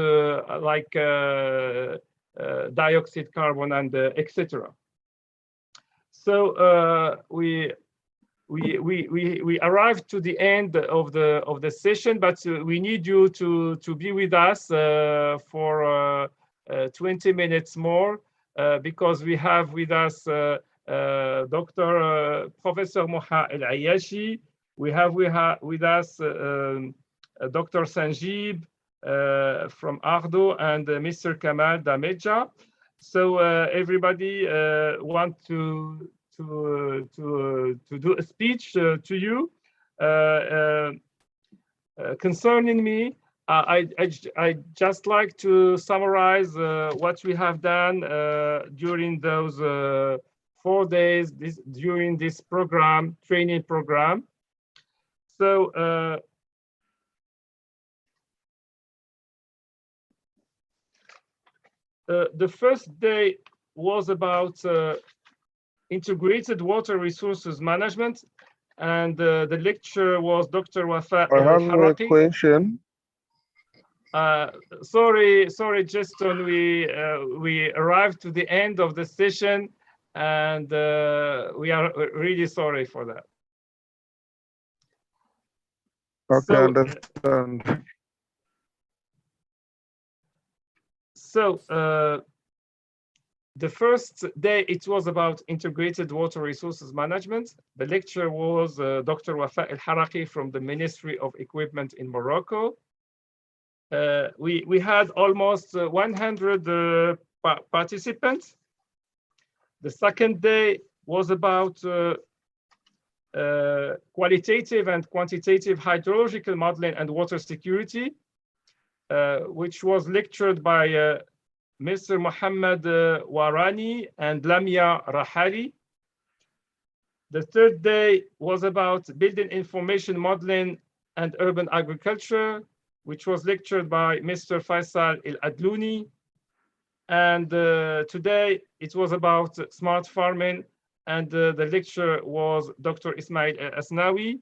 like dioxide, carbon, and etc. So we arrived to the end of the session, but we need you to be with us for 20 minutes more because we have with us Dr. Professor Moha El Ayashi. We have with us Dr. Sanjeeb from Ardo and Mr. Kamal Dameja. So everybody want to do a speech to you concerning me. I just like to summarize what we have done during those 4 days during this training program. So the first day was about integrated water resources management, and the lecture was Dr. Wafa I have a Haraki. question. Sorry, Justin, we arrived to the end of the session, and we are really sorry for that. Okay, understand. So the first day, it was about integrated water resources management. The lecture was Dr. Wafa El Haraki from the Ministry of Equipment in Morocco. We had almost 100 participants. The second day was about qualitative and quantitative hydrological modeling and water security, which was lectured by Mr. Mohammed Warani and Lamia Rahali. The third day was about building information modeling and urban agriculture, which was lectured by Mr. Faisal El Adlouni. And today it was about smart farming, and the lecture was Dr. Ismail Asnawi.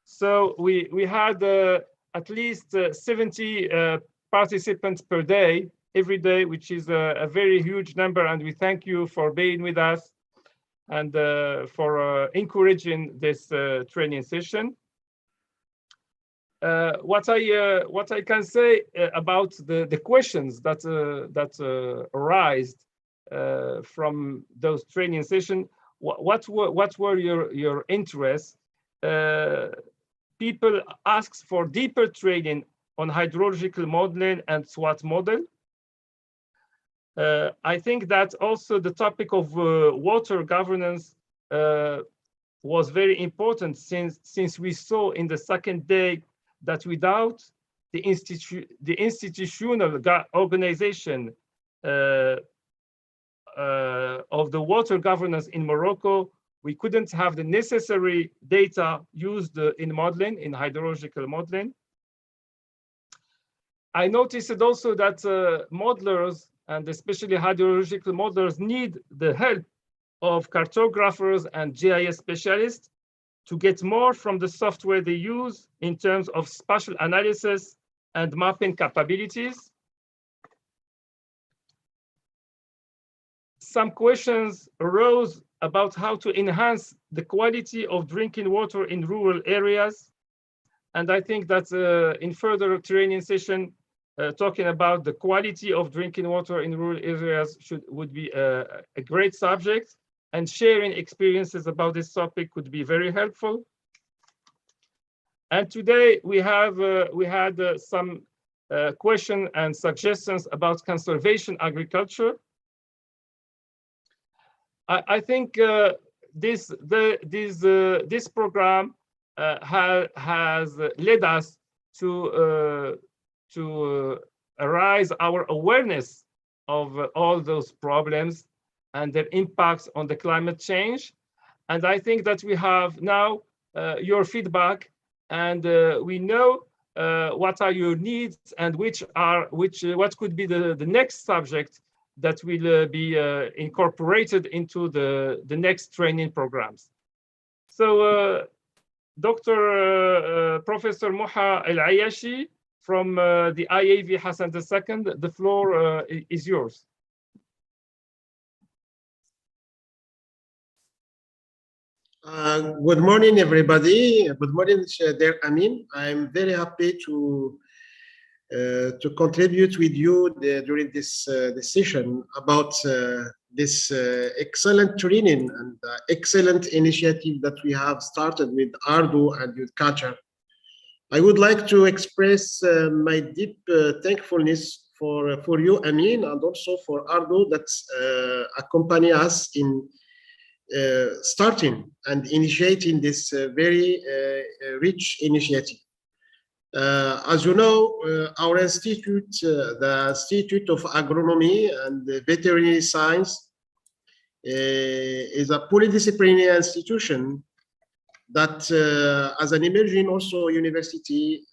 So we had at least 70 participants per day, every day, which is a very huge number, and we thank you for being with us and for encouraging this training session. What I can say about the questions that arise from those training sessions, what were your interests? People asked for deeper training on hydrological modeling and SWOT model. I think that also the topic of water governance was very important, since we saw in the second day that without the institutional organization of the water governance in Morocco, we couldn't have the necessary data used in modeling, in hydrological modeling. I noticed also that modelers, and especially hydrological modelers, need the help of cartographers and GIS specialists to get more from the software they use in terms of spatial analysis and mapping capabilities. Some questions arose about how to enhance the quality of drinking water in rural areas. And I think that in further training session, talking about the quality of drinking water in rural areas would be a great subject, and sharing experiences about this topic could be very helpful. And today we had some questions and suggestions about conservation agriculture. I think this program has led us to arise our awareness of all those problems and their impacts on the climate change. And I think that we have now your feedback, and we know what are your needs and what could be the next subject that will be incorporated into the next training programs. So Professor Moha El-Ayashi from the IAV Hassan II, the floor is yours. Good morning, everybody. Good morning, dear Amin. I'm very happy to contribute with you during this session about this excellent training and excellent initiative that we have started with Ardo and with Qatar. I would like to express my deep thankfulness for you, Amin, and also for Ardo that accompany us in starting and initiating this very rich initiative. As you know, our institute, the Institute of Agronomy and Veterinary Science, is a polydisciplinary institution that, as an emerging also university,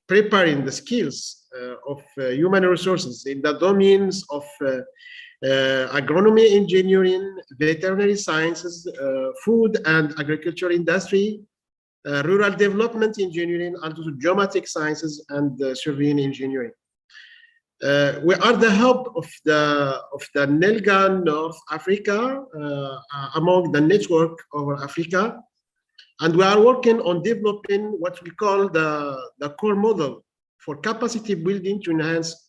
preparing the skills of human resources in the domains of agronomy, engineering, veterinary sciences, food and agriculture industry, rural development engineering, and geomatic sciences and surveying engineering. We are the hub of the NELGA North Africa, among the network over Africa, and we are working on developing what we call the core model for capacity building to enhance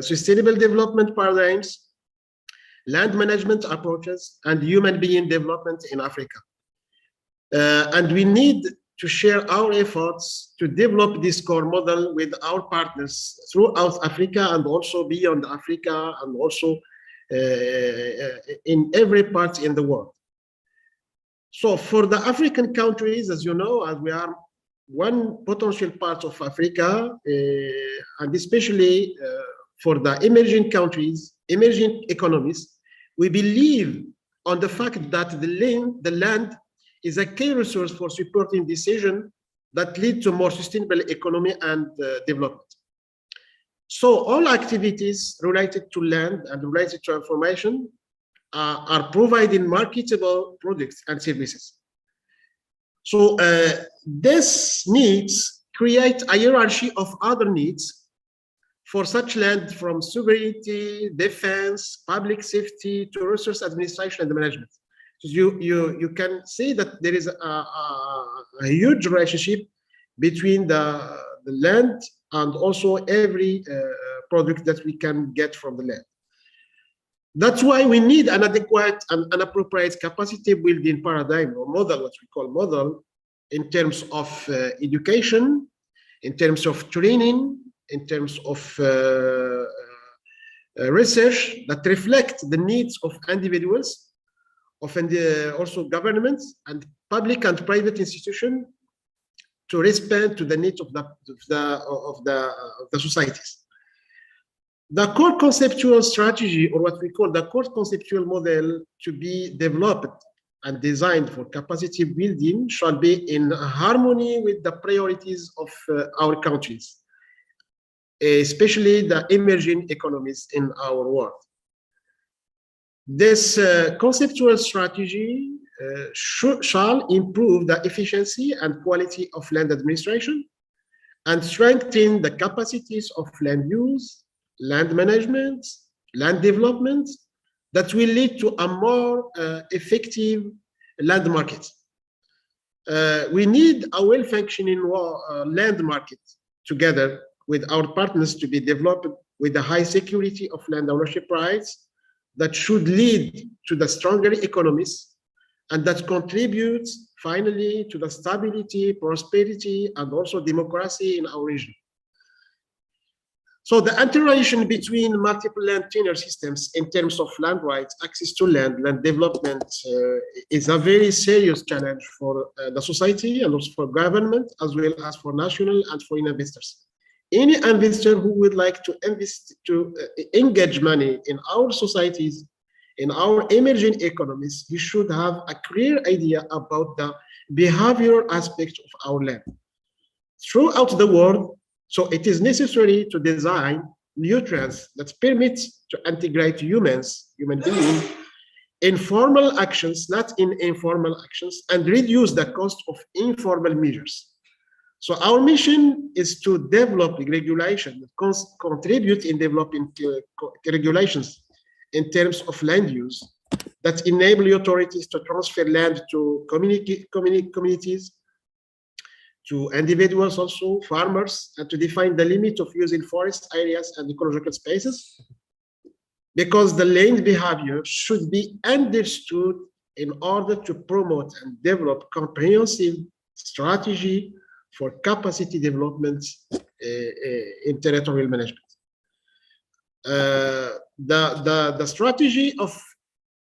sustainable development paradigms, land management approaches, and human being development in Africa. And we need to share our efforts to develop this core model with our partners throughout Africa and also beyond Africa, and also in every part in the world. So for the African countries, as you know, as we are one potential part of Africa, and especially for the emerging countries, emerging economies, we believe on the fact that the land is a key resource for supporting decisions that lead to more sustainable economy and development. So all activities related to land and related to information are providing marketable products and services. So this needs create a hierarchy of other needs for such land, from sovereignty, defense, public safety, to resource administration and management. So you can see that there is a huge relationship between the land and also every product that we can get from the land. That's why we need an adequate and an appropriate capacity building paradigm or model, what we call model, in terms of education, in terms of training, in terms of research that reflect the needs of individuals, of also governments and public and private institutions, to respond to the needs of the societies. The core conceptual strategy, or what we call the core conceptual model, to be developed and designed for capacity building shall be in harmony with the priorities of our countries, especially the emerging economies in our world. This conceptual strategy shall improve the efficiency and quality of land administration and strengthen the capacities of land use, land management, land development that will lead to a more effective land market. We need a well-functioning land market together with our partners to be developed with a high security of land ownership rights that should lead to the stronger economies and that contributes finally to the stability, prosperity, and also democracy in our region. So the interrelation between multiple land tenure systems in terms of land rights, access to land, land development is a very serious challenge for the society and also for government, as well as for national and foreign investors. Any investor who would like to invest, to engage money in our societies, in our emerging economies, he should have a clear idea about the behavioral aspect of our land. Throughout the world, so it is necessary to design new trends that permit to integrate human beings in formal actions, not in informal actions, and reduce the cost of informal measures. So our mission is to develop regulation, contribute in developing regulations in terms of land use that enable authorities to transfer land to communities, to individuals also, farmers, and to define the limit of use in forest areas and ecological spaces, because the land behavior should be understood in order to promote and develop comprehensive strategy for capacity development in territorial management. The strategy of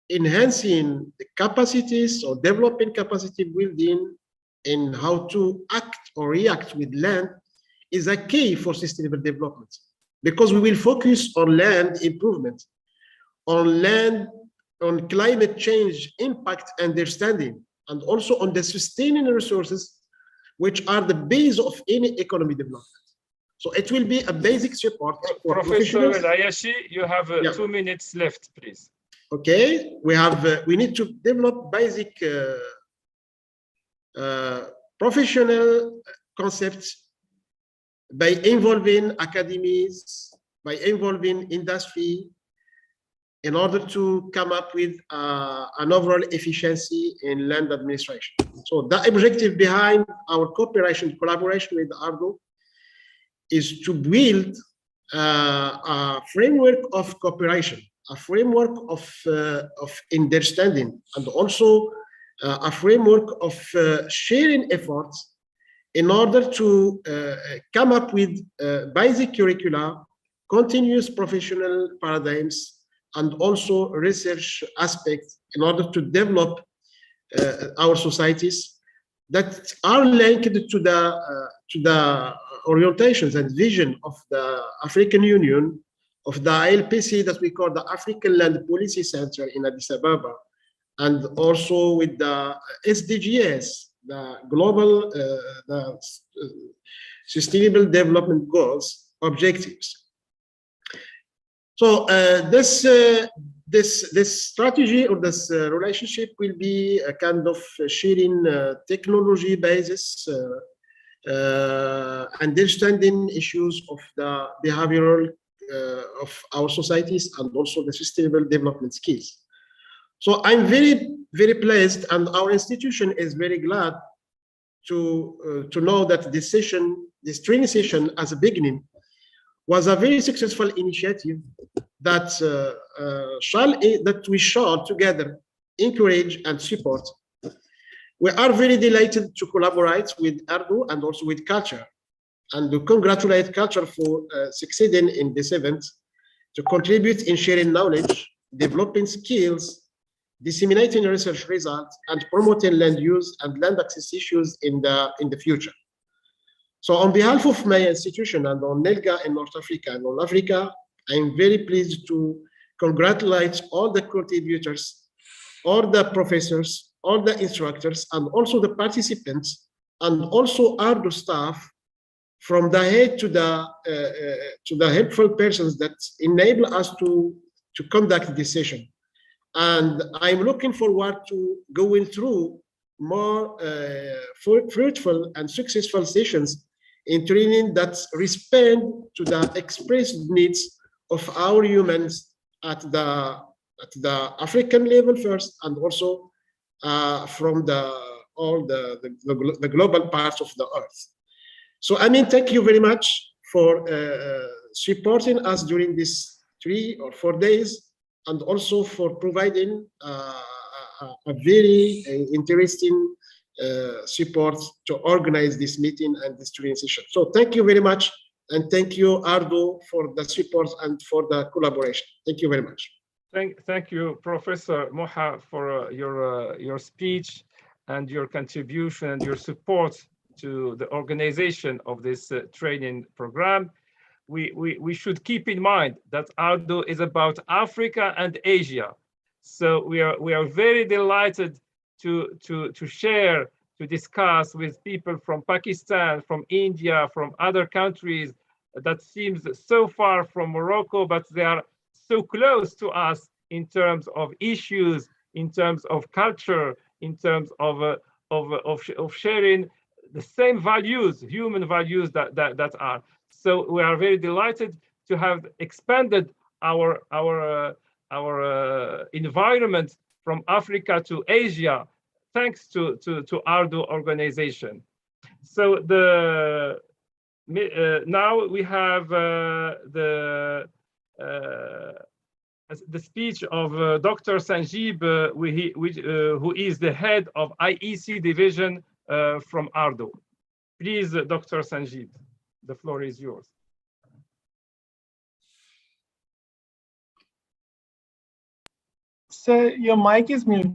enhancing the capacities or developing capacity building in how to act or react with land is a key for sustainable development, because we will focus on land improvement, on climate change impact understanding, and also on the sustaining resources, which are the base of any economy development. So it will be a basic support for Professor Ayashi, you have 2 minutes left, please. Okay, we need to develop basic professional concepts by involving academies, by involving industry, in order to come up with an overall efficiency in land administration. So the objective behind our collaboration with ARDO is to build a framework of cooperation, a framework of understanding, and also a framework of sharing efforts in order to come up with basic curricula, continuous professional paradigms, and also research aspects in order to develop our societies that are linked to the orientations and vision of the African Union, of the ILPC that we call the African Land Policy Center in Addis Ababa, and also with the SDGs, the global Sustainable Development Goals objectives. So this strategy or this relationship will be a kind of sharing technology basis, understanding issues of the behavioral of our societies, and also the sustainable development skills. So I'm very, very pleased, and our institution is very glad to know that this training session as a beginning was a very successful initiative that we shall together encourage and support. We are very delighted to collaborate with ARDO and also with Culture, and to congratulate Culture for succeeding in this event, to contribute in sharing knowledge, developing skills, disseminating research results, and promoting land use and land access issues in the future. So on behalf of my institution and on NELGA in North Africa and on Africa, I'm very pleased to congratulate all the contributors, all the professors, all the instructors, and also the participants, and also ARDO staff, from the head to the helpful persons that enable us to conduct this session. And I'm looking forward to going through more fruitful and successful sessions in training that respond to the expressed needs of our humans at the African level first, and also from all the global parts of the earth. So, I mean, thank you very much for supporting us during these 3 or 4 days, and also for providing a very interesting support to organize this meeting and this training session. So thank you very much. And thank you, Ardo, for the support and for the collaboration. Thank you very much. Thank you, Professor Moha, for your speech and your contribution and your support to the organization of this training program. We should keep in mind that Ardo is about Africa and Asia. So we are very delighted to share, to discuss with people from Pakistan, from India, from other countries that seems so far from Morocco, but they are so close to us in terms of issues, in terms of culture, in terms of sharing the same values, human values that are. So we are very delighted to have expanded our environment from Africa to Asia, thanks to Ardo organization. So now we have the speech of Dr. Sanjeeb, who is the head of IEC division from Ardo. Please, Dr. Sanjeeb, the floor is yours. Sir, your mic is mute.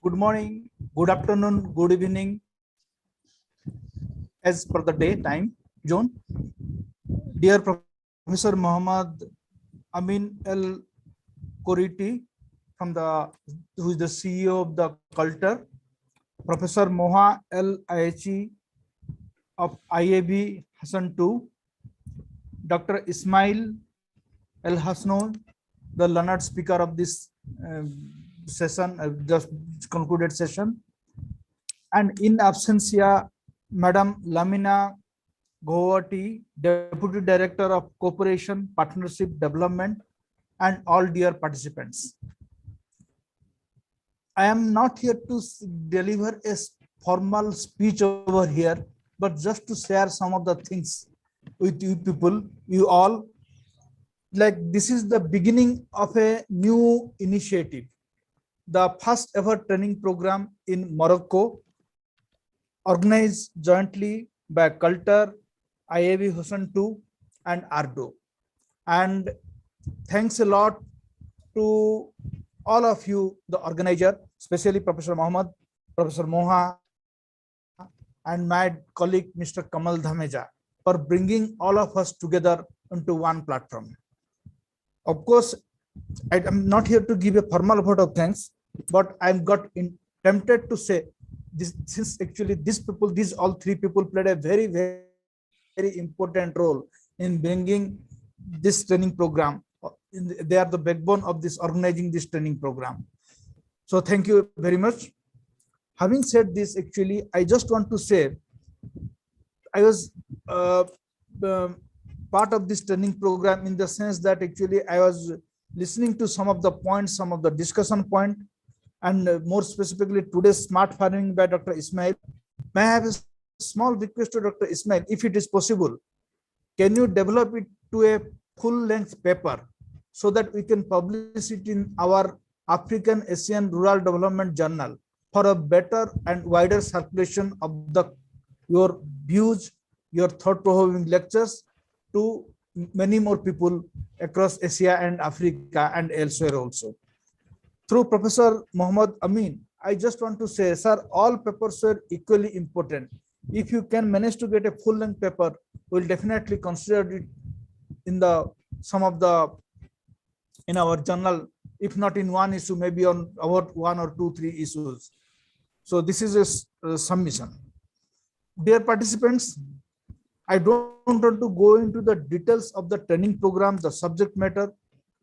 Good morning, good afternoon, good evening, as per the day time zone. Dear Professor Muhammad Amin El Koriti, who is the CEO of the Culture, Professor Moha El Aichi of IAB Hassan II, Dr. Ismail El Hasno, the learned speaker of this session, just concluded session, and in absentia, Madam Lamina Govati, Deputy Director of Cooperation, Partnership Development, and all dear participants. I am not here to deliver a formal speech over here, but just to share some of the things with you people, you all. Like, this is the beginning of a new initiative, the first ever training program in Morocco, organized jointly by Culture, IAB Hassan II, and Ardo. And thanks a lot to all of you, the organizer, especially Professor Mohammed, Professor Moha, and my colleague, Mr. Kamal Dhameja, for bringing all of us together into one platform. Of course, I am not here to give a formal vote of thanks, but I'm tempted to say this, since actually these all three people played a very, very, very important role in bringing this training program. They are the backbone of this organizing this training program. So thank you very much. Having said this, actually, I just want to say, I was part of this training program in the sense that actually I was listening to some of the points, some of the discussion point, and more specifically today's smart farming by Dr. Ismail. May I have a small request to Dr. Ismail, if it is possible, can you develop it to a full-length paper so that we can publish it in our African Asian Rural Development Journal for a better and wider circulation of your views, your thought-provoking lectures to many more people across Asia and Africa and elsewhere also. Through Professor Muhammad Amin, I just want to say, sir, all papers are equally important. If you can manage to get a full-length paper, we'll definitely consider it in in our journal, if not in one issue, maybe on about 1 or 2, 3 issues. So this is a submission. Dear participants, I don't want to go into the details of the training program, the subject matter,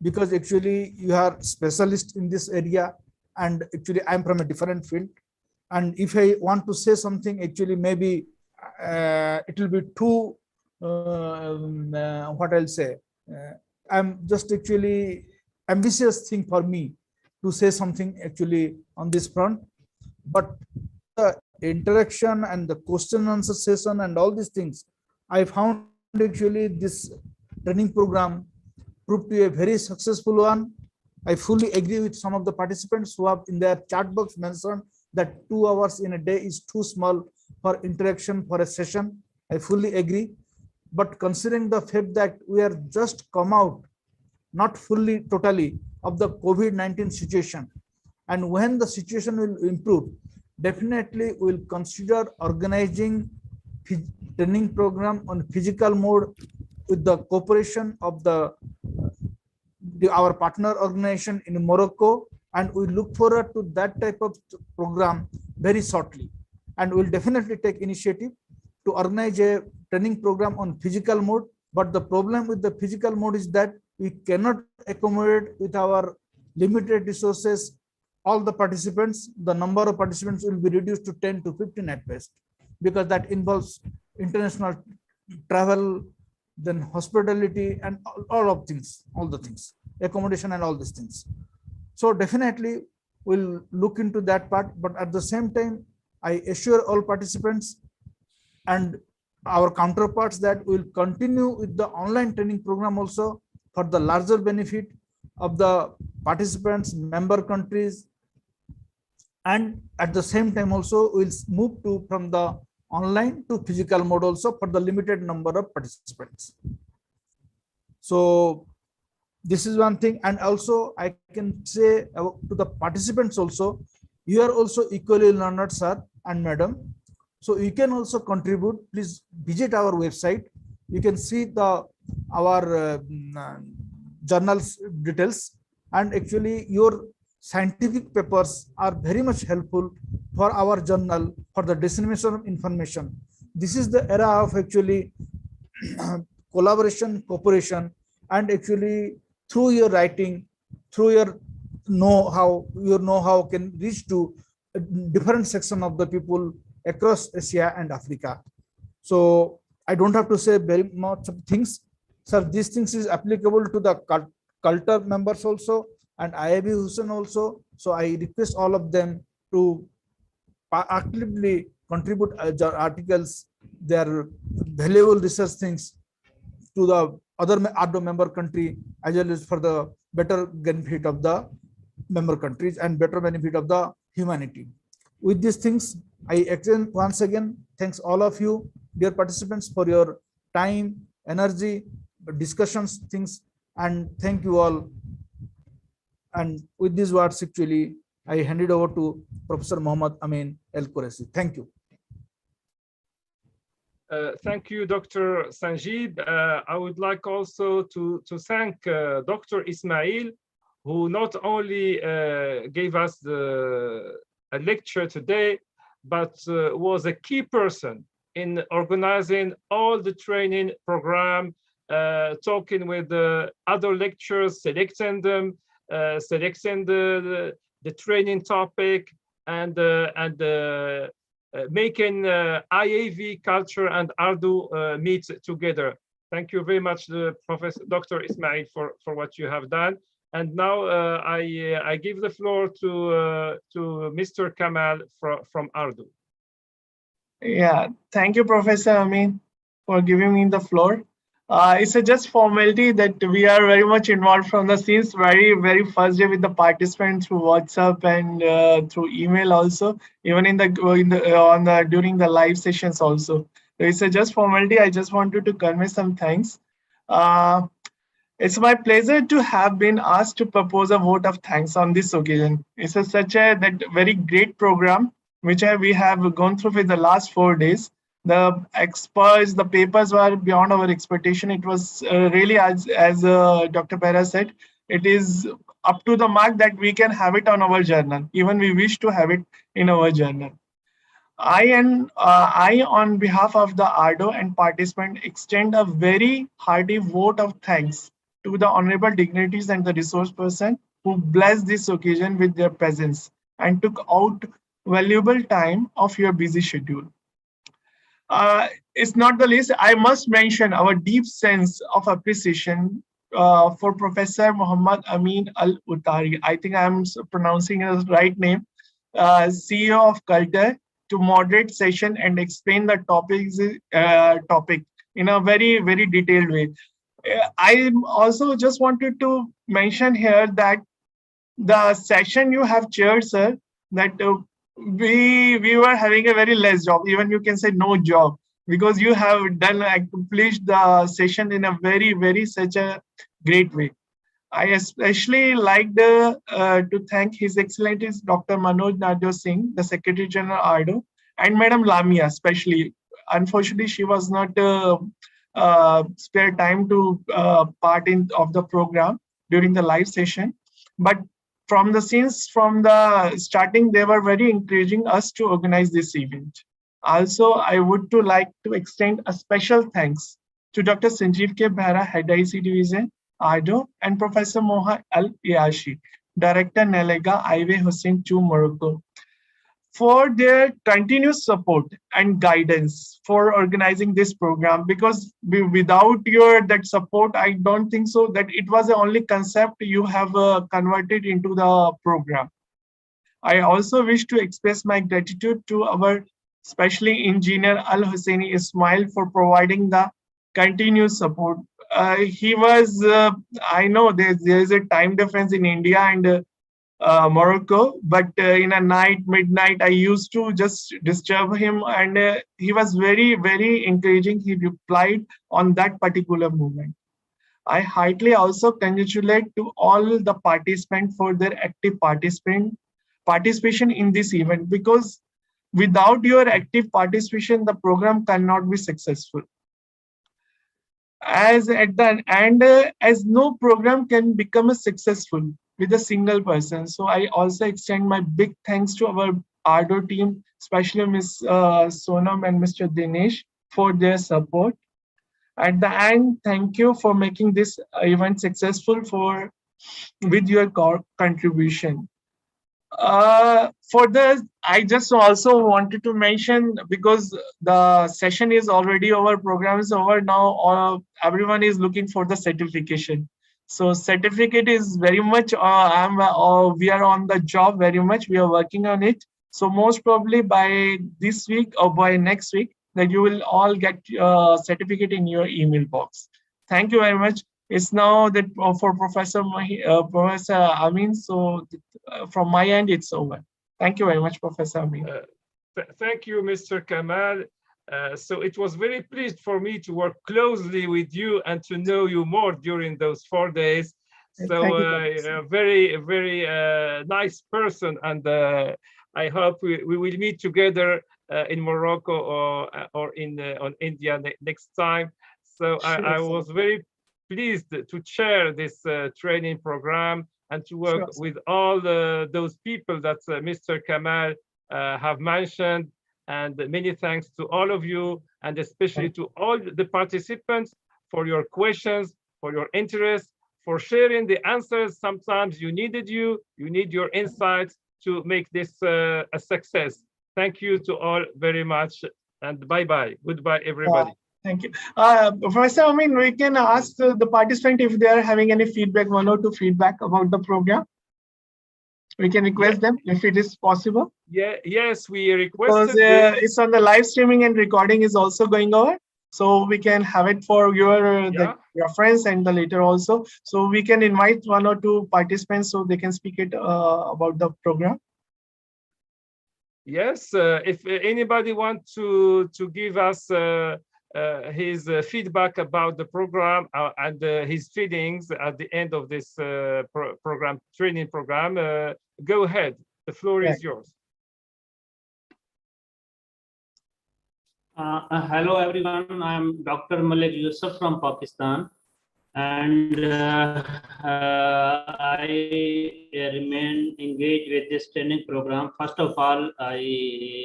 because actually you are specialist in this area, and actually I'm from a different field. And if I want to say something, actually maybe it will be too, what I'll say, I'm just actually ambitious thing for me to say something actually on this front. But the interaction and the question and answer session and all these things, I found actually this training program proved to be a very successful one. I fully agree with some of the participants who have in their chat box mentioned that 2 hours in a day is too small for interaction for a session. I fully agree. But considering the fact that we are just come out, not fully, totally, of the COVID-19 situation, and when the situation will improve, definitely we'll consider organizing training program on physical mode with the cooperation of our partner organization in Morocco, and we look forward to that type of program very shortly. And we'll definitely take initiative to organize a training program on physical mode. But the problem with the physical mode is that we cannot accommodate with our limited resources all the participants. The number of participants will be reduced to 10 to 15 at best, because that involves international travel, then hospitality, and all of things, all the things, accommodation and all these things. So definitely we'll look into that part. But at the same time, I assure all participants and our counterparts that we'll continue with the online training program also for the larger benefit of the participants, member countries. And at the same time also we'll move to from the online to physical mode also for the limited number of participants. So this is one thing. And also I can say to the participants also, you are also equally learned, sir and madam. So you can also contribute. Please visit our website. You can see our journals details, and actually your scientific papers are very much helpful for our journal for the dissemination of information. This is the era of actually collaboration, cooperation, and actually through your writing, through your know-how can reach to a different section of the people across Asia and Africa. So I don't have to say very much of things. Sir, these things is applicable to the culture members also and IIB Hussain also. So I request all of them to actively contribute articles, their valuable research things to the other ARDO member country, as well as for the better benefit of the member countries and better benefit of the humanity. With these things, I extend once again thanks all of you, dear participants, for your time, energy, discussions, things, and thank you all. And with these words, actually, I hand it over to Professor Muhammad Amin El Qureshi. Thank you. Thank you, Dr. Sanjeeb. I would like also to thank Dr. Ismail, who not only gave us a lecture today, but was a key person in organizing all the training program, talking with the other lecturers, selecting them, selecting the training topic, and making IAV culture and ARDO meet together. Thank you very much, Professor Dr. Ismail, for what you have done. And now I give the floor to Mr. Kamal from ARDO. Yeah, thank you, Professor Amin, for giving me the floor. It's just formality that we are very much involved from the since very first day with the participants through WhatsApp and through email also, even during the live sessions also. So it's just formality. I just wanted to convey some thanks. It's my pleasure to have been asked to propose a vote of thanks on this occasion. It's such a very great program which we have gone through for the last 4 days. The experts, the papers were beyond our expectation. It was really, as Dr. Pera said, it is up to the mark that we can have it on our journal. Even we wish to have it in our journal. I, on behalf of the ARDO and participant, extend a very hearty vote of thanks to the honorable dignitaries and the resource person who blessed this occasion with their presence and took out valuable time of your busy schedule. It's not the least, I must mention our deep sense of appreciation for Professor Muhammad Amin Al Utari. I think I'm pronouncing his right name, CEO of Culture, to moderate session and explain the topic in a very, very detailed way. I also just wanted to mention here that the session you have chaired, sir, that we were having a very less job, even you can say no job, because you have accomplished the session in a very, very such a great way. I especially liked to thank His Excellency Dr. Manoj Najo Singh, the Secretary General ARDO, and Madam Lamia, especially. Unfortunately, she was not spare time to part in of the program during the live session, but from the starting, they were very encouraging us to organize this event. Also, I would like to extend a special thanks to Dr. Sanjeev K. Behra, Head IC Division, ARDO, and Professor Moha Al Iashi, Director Nalega, Iwe Hussein to Morocco, for their continuous support and guidance for organizing this program, because without that support, I don't think so that it was the only concept you have converted into the program. I also wish to express my gratitude to our especially engineer Al Husseini Ismail for providing the continuous support. He was, I know there is a time difference in India and Morocco, but in a midnight, I used to just disturb him, and he was very, very encouraging. He replied on that particular moment. I heartily also congratulate to all the participants for their active participation in this event, because without your active participation, the program cannot be successful. As at the end, as no program can become a successful with a single person. So I also extend my big thanks to our ARDO team, especially Ms. Sonam and Mr. Dinesh for their support. At the end, thank you for making this event successful with your contribution. For this, I just also wanted to mention, because the session is already over, program is over now, everyone is looking for the certification. So certificate is very much, we are on the job very much, we are working on it. So most probably by this week or by next week, that you will all get certificate in your email box. Thank you very much. It's now that for Professor Amin. So from my end, it's over. Thank you very much, Professor Amin. Thank you, Mr. Kamal. So it was very pleased for me to work closely with you and to know you more during those 4 days. So a very, very nice person, and I hope we will meet together in Morocco or on India next time. So I was very pleased to chair this training program and to work with all those people that Mr. Kamal have mentioned. And many thanks to all of you, and especially to all the participants for your questions, for your interest, for sharing the answers. Sometimes you need your insights to make this a success. Thank you to all very much, and bye-bye. Goodbye, everybody. Thank you. Professor, I mean, we can ask the participant if they are having any feedback, 1 or 2 feedback about the program. We can request them if it is possible. Yeah, yes, we requested. Because it's on the live streaming and recording is also going on. So we can have it for your friends and the later also. So we can invite 1 or 2 participants so they can speak it about the program. Yes, if anybody wants to give us his feedback about the program and his feelings at the end of this training program, go ahead. The floor is yours. Hello everyone, I am Dr. Malik Yusuf from Pakistan, and I remain engaged with this training program. First of all,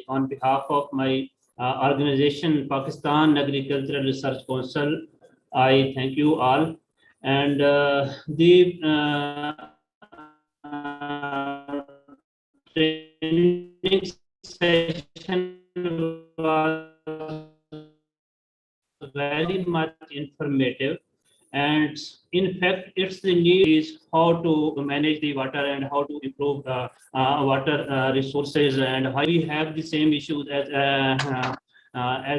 on behalf of my organization, Pakistan Agricultural Research Council, I thank you all. And the training session was very much informative, and in fact it's the need is how to manage the water and how to improve water resources, and how we have the same issues as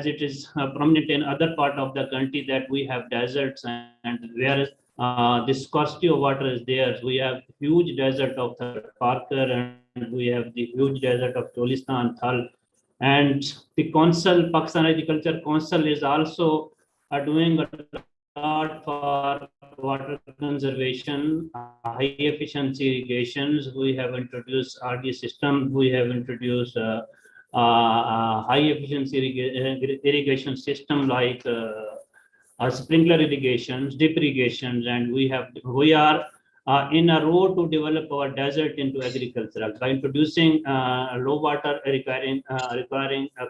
it is prominent in other part of the country, that we have deserts, and whereas the scarcity of water is there. We have huge desert of Parker, and we have the huge desert of Cholistan, Thal, and the council, Pakistan Agriculture Council, is also doing a lot for water conservation, high efficiency irrigations. We have introduced RD system. We have introduced high efficiency irrigation system like sprinkler irrigations, drip irrigations, and we are in a road to develop our desert into agricultural by introducing low water requiring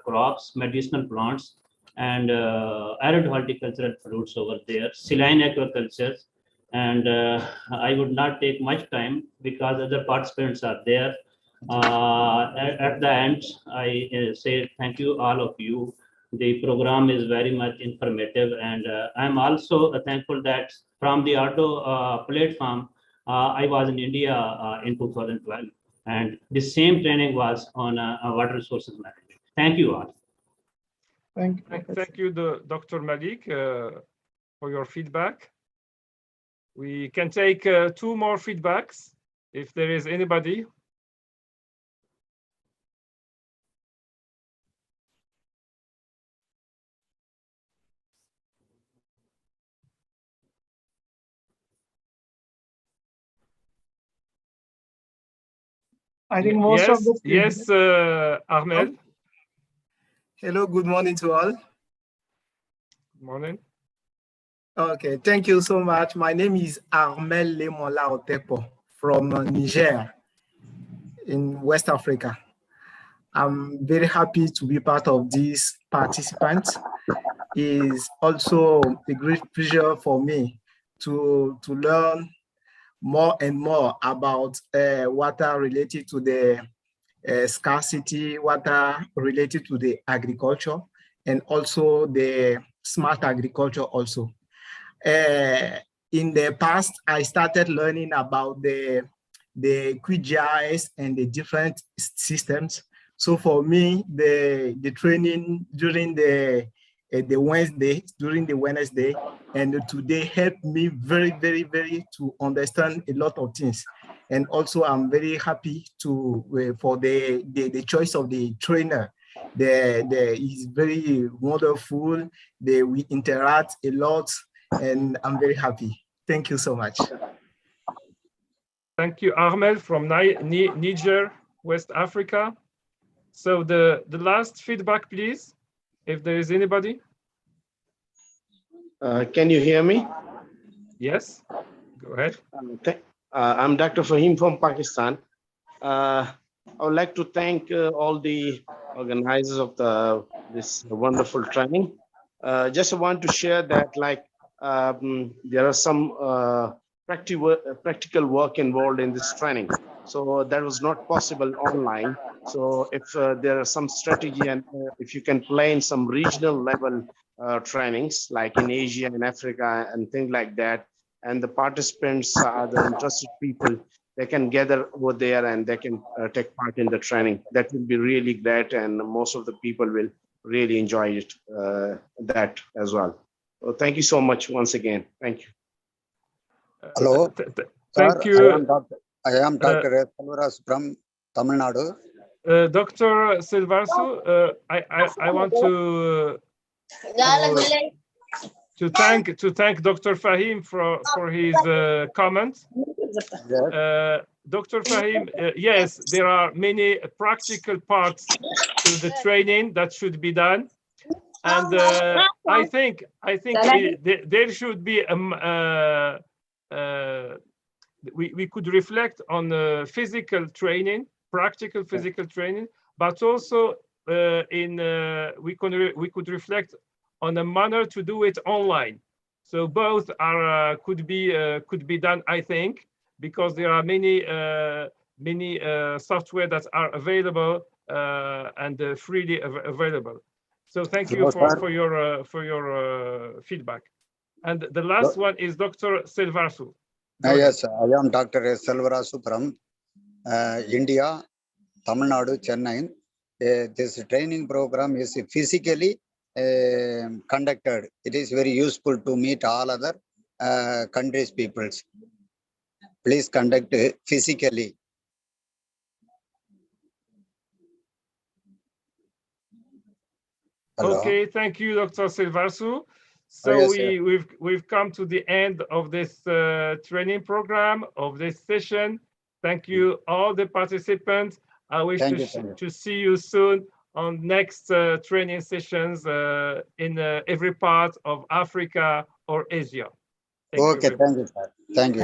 crops, medicinal plants, and arid horticultural fruits over there, saline aquaculture. And I would not take much time because other participants are there. At the end, I say thank you all of you. The program is very much informative, and I'm also thankful that from the Ardo platform, I was in India in 2012, and the same training was on water resources management. Thank you all. Thank you, Dr. Malik, for your feedback. We can take 2 more feedbacks if there is anybody. I think most of the yes, Armel. Hello, good morning to all. Good morning. Okay, thank you so much. My name is Armel Lemola Otepo from Niger in West Africa. I'm very happy to be part of this participant. It's also a great pleasure for me to learn more and more about water related to the scarcity, water related to the agriculture, and also the smart agriculture also. In the past, I started learning about the QGIS and the different systems. So for me, the training during the Wednesday and today helped me very to understand a lot of things. And also I'm very happy for the choice of the trainer. Is very wonderful. We interact a lot, and I'm very happy. Thank you so much. Thank you, Armel from Niger, West Africa. So the last feedback, please, if there is anybody. Can you hear me? Yes, go ahead. I'm Dr. Fahim from Pakistan. I would like to thank all the organizers of this wonderful training. Just want to share that there are some practical work involved in this training. So that was not possible online. So if there are some strategy, and if you can plan some regional level trainings like in Asia and Africa and things like that, and the participants are the interested people, they can gather over there and they can take part in the training. That will be really great, and most of the people will really enjoy it, that as well. So thank you so much once again. Thank you. Hello. Thank you. I am Dr. Salvaras from Tamil Nadu. Dr. Silvarsu, I want to thank Dr. Fahim for his comments. Dr. Fahim, yes, there are many practical parts to the training that should be done. And I think there should be we could reflect on physical training, practical physical training, but also we could reflect on a manner to do it online. So both are could be done, I think, because there are many software that are available and freely available. So thank you for your feedback. And the last one is Dr. Silvarsu. Yes, I am Dr. Silvarasu from India, Tamil Nadu, Chennai. This training program is physically conducted. It is very useful to meet all other countries' peoples. Please conduct physically. Hello. Okay, thank you, Dr. Silvarsu. So yes, we've come to the end of this training program, of this session. Thank you, all the participants. I wish to see you soon on next training sessions in every part of Africa or Asia. Okay, thank you, sir. Thank you.